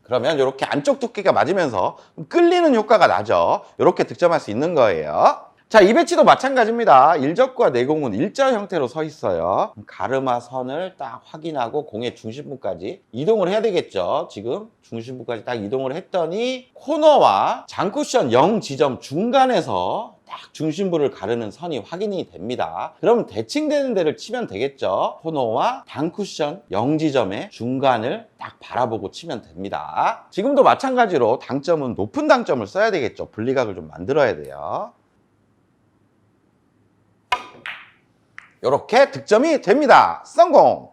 그러면 이렇게 안쪽 두께가 맞으면서 끌리는 효과가 나죠. 이렇게 득점할 수 있는 거예요. 자, 이 배치도 마찬가지입니다. 일적과 내공은 일자 형태로 서 있어요. 가르마선을 딱 확인하고 공의 중심부까지 이동을 해야 되겠죠. 지금 중심부까지 딱 이동을 했더니 코너와 장쿠션 0지점 중간에서 딱 중심부를 가르는 선이 확인이 됩니다. 그럼 대칭되는 데를 치면 되겠죠. 코너와 단쿠션 0지점의 중간을 딱 바라보고 치면 됩니다. 지금도 마찬가지로 당점은 높은 당점을 써야 되겠죠. 분리각을 좀 만들어야 돼요. 이렇게 득점이 됩니다. 성공!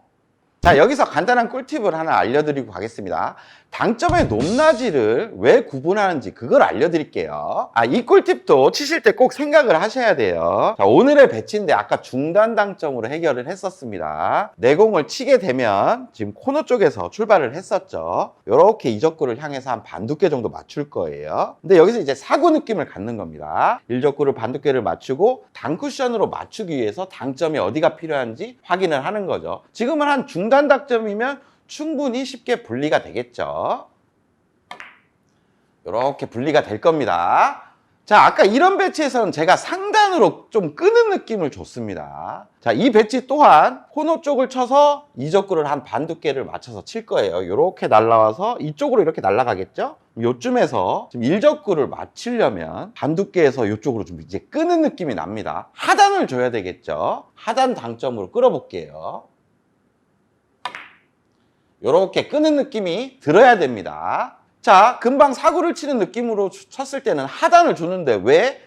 자, 여기서 간단한 꿀팁을 하나 알려드리고 가겠습니다. 당점의 높낮이를 왜 구분하는지 그걸 알려드릴게요. 이 꿀팁도 치실 때 꼭 생각을 하셔야 돼요. 자, 오늘의 배치인데 아까 중단 당점으로 해결을 했었습니다. 내공을 치게 되면 지금 코너 쪽에서 출발을 했었죠. 이렇게 이적구를 향해서 한 반두께 정도 맞출 거예요. 근데 여기서 이제 사구 느낌을 갖는 겁니다. 일적구를 반두께를 맞추고 단쿠션으로 맞추기 위해서 당점이 어디가 필요한지 확인을 하는 거죠. 지금은 한 중단 당점이면 충분히 쉽게 분리가 되겠죠. 이렇게 분리가 될 겁니다. 자, 아까 이런 배치에서는 제가 상단으로 좀 끄는 느낌을 줬습니다. 자, 이 배치 또한 코너 쪽을 쳐서 이적구를 한 반두께를 맞춰서 칠 거예요. 이렇게 날라와서 이쪽으로 이렇게 날아가겠죠? 요쯤에서 지금 일적구를 맞추려면 반두께에서 이쪽으로 좀 이제 끄는 느낌이 납니다. 하단을 줘야 되겠죠? 하단 당점으로 끌어볼게요. 이렇게 끄는 느낌이 들어야 됩니다. 자, 금방 사구를 치는 느낌으로 쳤을 때는 하단을 줬는데 왜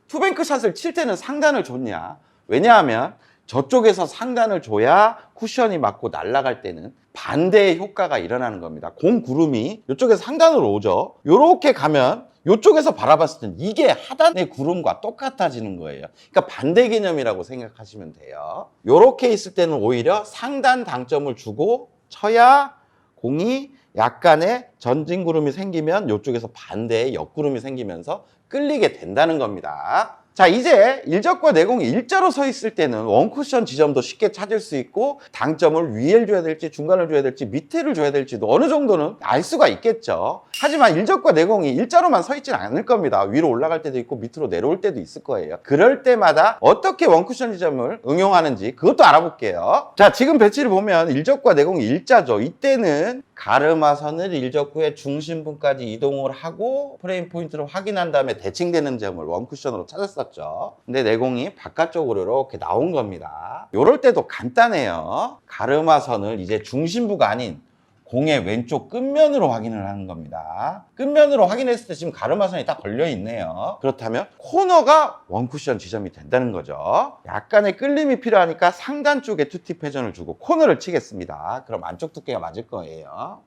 투뱅크 샷을 칠 때는 상단을 줬냐? 왜냐하면 저쪽에서 상단을 줘야 쿠션이 맞고 날아갈 때는 반대의 효과가 일어나는 겁니다. 공 구름이 이쪽에서 상단으로 오죠. 이렇게 가면 이쪽에서 바라봤을 땐 이게 하단의 구름과 똑같아지는 거예요. 그러니까 반대 개념이라고 생각하시면 돼요. 이렇게 있을 때는 오히려 상단 당점을 주고 쳐야 공이 약간의 전진구름이 생기면 이쪽에서 반대의 옆구름이 생기면서 끌리게 된다는 겁니다. 자, 이제 일적과 내공이 일자로 서 있을 때는 원쿠션 지점도 쉽게 찾을 수 있고 당점을 위에를 줘야 될지 중간을 줘야 될지 밑에를 줘야 될지도 어느 정도는 알 수가 있겠죠. 하지만 일적과 내공이 일자로만 서 있지는 않을 겁니다. 위로 올라갈 때도 있고 밑으로 내려올 때도 있을 거예요. 그럴 때마다 어떻게 원쿠션 지점을 응용하는지 그것도 알아볼게요. 자, 지금 배치를 보면 일적과 내공이 일자죠. 이때는 가르마선을 일적구의 중심부까지 이동을 하고 프레임 포인트를 확인한 다음에 대칭되는 점을 원쿠션으로 찾았었죠. 근데 내공이 바깥쪽으로 이렇게 나온 겁니다. 이럴 때도 간단해요. 가르마선을 이제 중심부가 아닌 공의 왼쪽 끝면으로 확인을 하는 겁니다. 끝면으로 확인했을 때 지금 가르마선이 딱 걸려 있네요. 그렇다면 코너가 원쿠션 지점이 된다는 거죠. 약간의 끌림이 필요하니까 상단 쪽에 투팁 회전을 주고 코너를 치겠습니다. 그럼 안쪽 두께가 맞을 거예요.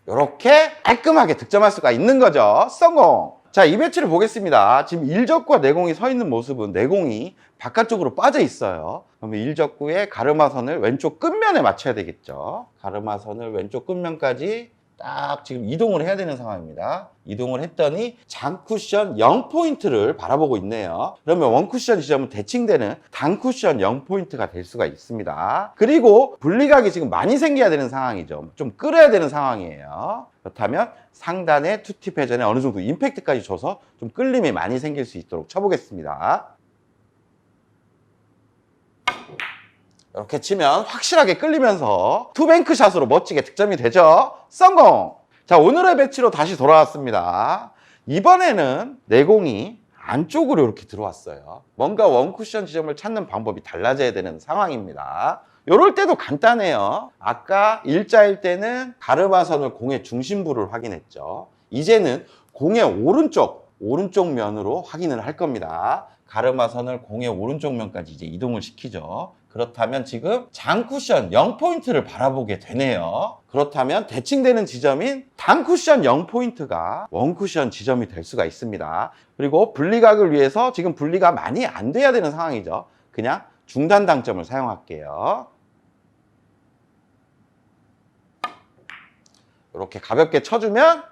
이렇게 깔끔하게 득점할 수가 있는 거죠. 성공! 자, 이 배치를 보겠습니다. 지금 일적구와 내공이 서 있는 모습은 내공이 바깥쪽으로 빠져 있어요. 그러면 일적구의 가르마선을 왼쪽 끝면에 맞춰야 되겠죠. 가르마선을 왼쪽 끝면까지 딱 지금 이동을 해야 되는 상황입니다. 이동을 했더니 장쿠션 0포인트를 바라보고 있네요. 그러면 원쿠션 지점은 대칭되는 단쿠션 0포인트가 될 수가 있습니다. 그리고 분리각이 지금 많이 생겨야 되는 상황이죠. 좀 끌어야 되는 상황이에요. 그렇다면 상단에 투팁 회전에 어느 정도 임팩트까지 줘서 좀 끌림이 많이 생길 수 있도록 쳐보겠습니다. 이렇게 치면 확실하게 끌리면서 투뱅크 샷으로 멋지게 득점이 되죠. 성공! 자, 오늘의 배치로 다시 돌아왔습니다. 이번에는 내공이 안쪽으로 이렇게 들어왔어요. 뭔가 원쿠션 지점을 찾는 방법이 달라져야 되는 상황입니다. 이럴 때도 간단해요. 아까 일자일 때는 가르마선을 공의 중심부를 확인했죠. 이제는 공의 오른쪽 면으로 확인을 할 겁니다. 가르마선을 공의 오른쪽 면까지 이제 이동을 시키죠. 그렇다면 지금 장쿠션 0포인트를 바라보게 되네요. 그렇다면 대칭되는 지점인 단쿠션 0포인트가 원쿠션 지점이 될 수가 있습니다. 그리고 분리각을 위해서 지금 분리가 많이 안 돼야 되는 상황이죠. 그냥 중단 당점을 사용할게요. 이렇게 가볍게 쳐주면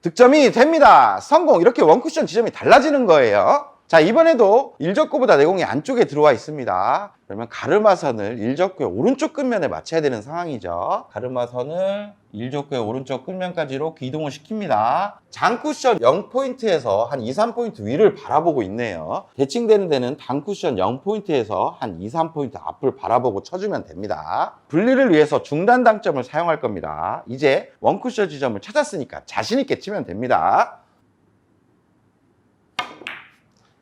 득점이 됩니다. 성공! 이렇게 원쿠션 지점이 달라지는 거예요. 자, 이번에도 일적구보다 내공이 안쪽에 들어와 있습니다. 그러면 가르마선을 일적구의 오른쪽 끝면에 맞춰야 되는 상황이죠. 가르마선을 일적구의 오른쪽 끝면까지 이렇게 이동을 시킵니다. 장쿠션 0포인트에서 한 2, 3포인트 위를 바라보고 있네요. 대칭되는 데는 단쿠션 0포인트에서 한 2, 3포인트 앞을 바라보고 쳐주면 됩니다. 분리를 위해서 중단 당점을 사용할 겁니다. 이제 원쿠션 지점을 찾았으니까 자신있게 치면 됩니다.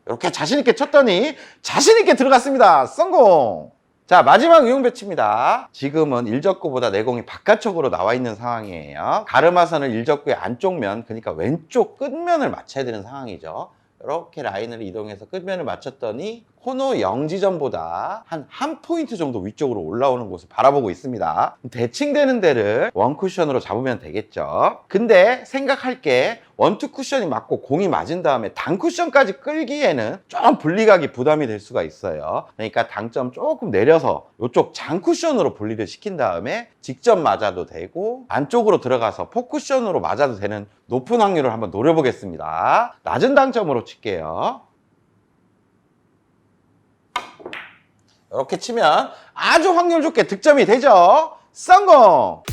이렇게 자신있게 쳤더니 자신있게 들어갔습니다. 성공! 자, 마지막 유형 배치입니다. 지금은 일적구보다 내공이 바깥쪽으로 나와 있는 상황이에요. 가르마선을 일적구의 안쪽 면, 그러니까 왼쪽 끝면을 맞춰야 되는 상황이죠. 이렇게 라인을 이동해서 끝면을 맞췄더니 코너 0지점보다 한 포인트 정도 위쪽으로 올라오는 곳을 바라보고 있습니다. 대칭되는 데를 원쿠션으로 잡으면 되겠죠. 근데 생각할 게 원투 쿠션이 맞고 공이 맞은 다음에 단쿠션까지 끌기에는 좀 분리각이 부담이 될 수가 있어요. 그러니까 당점 조금 내려서 이쪽 장쿠션으로 분리를 시킨 다음에 직접 맞아도 되고 안쪽으로 들어가서 포쿠션으로 맞아도 되는 높은 확률을 한번 노려보겠습니다. 낮은 당점으로 칠게요. 이렇게 치면 아주 확률 좋게 득점이 되죠. 성공!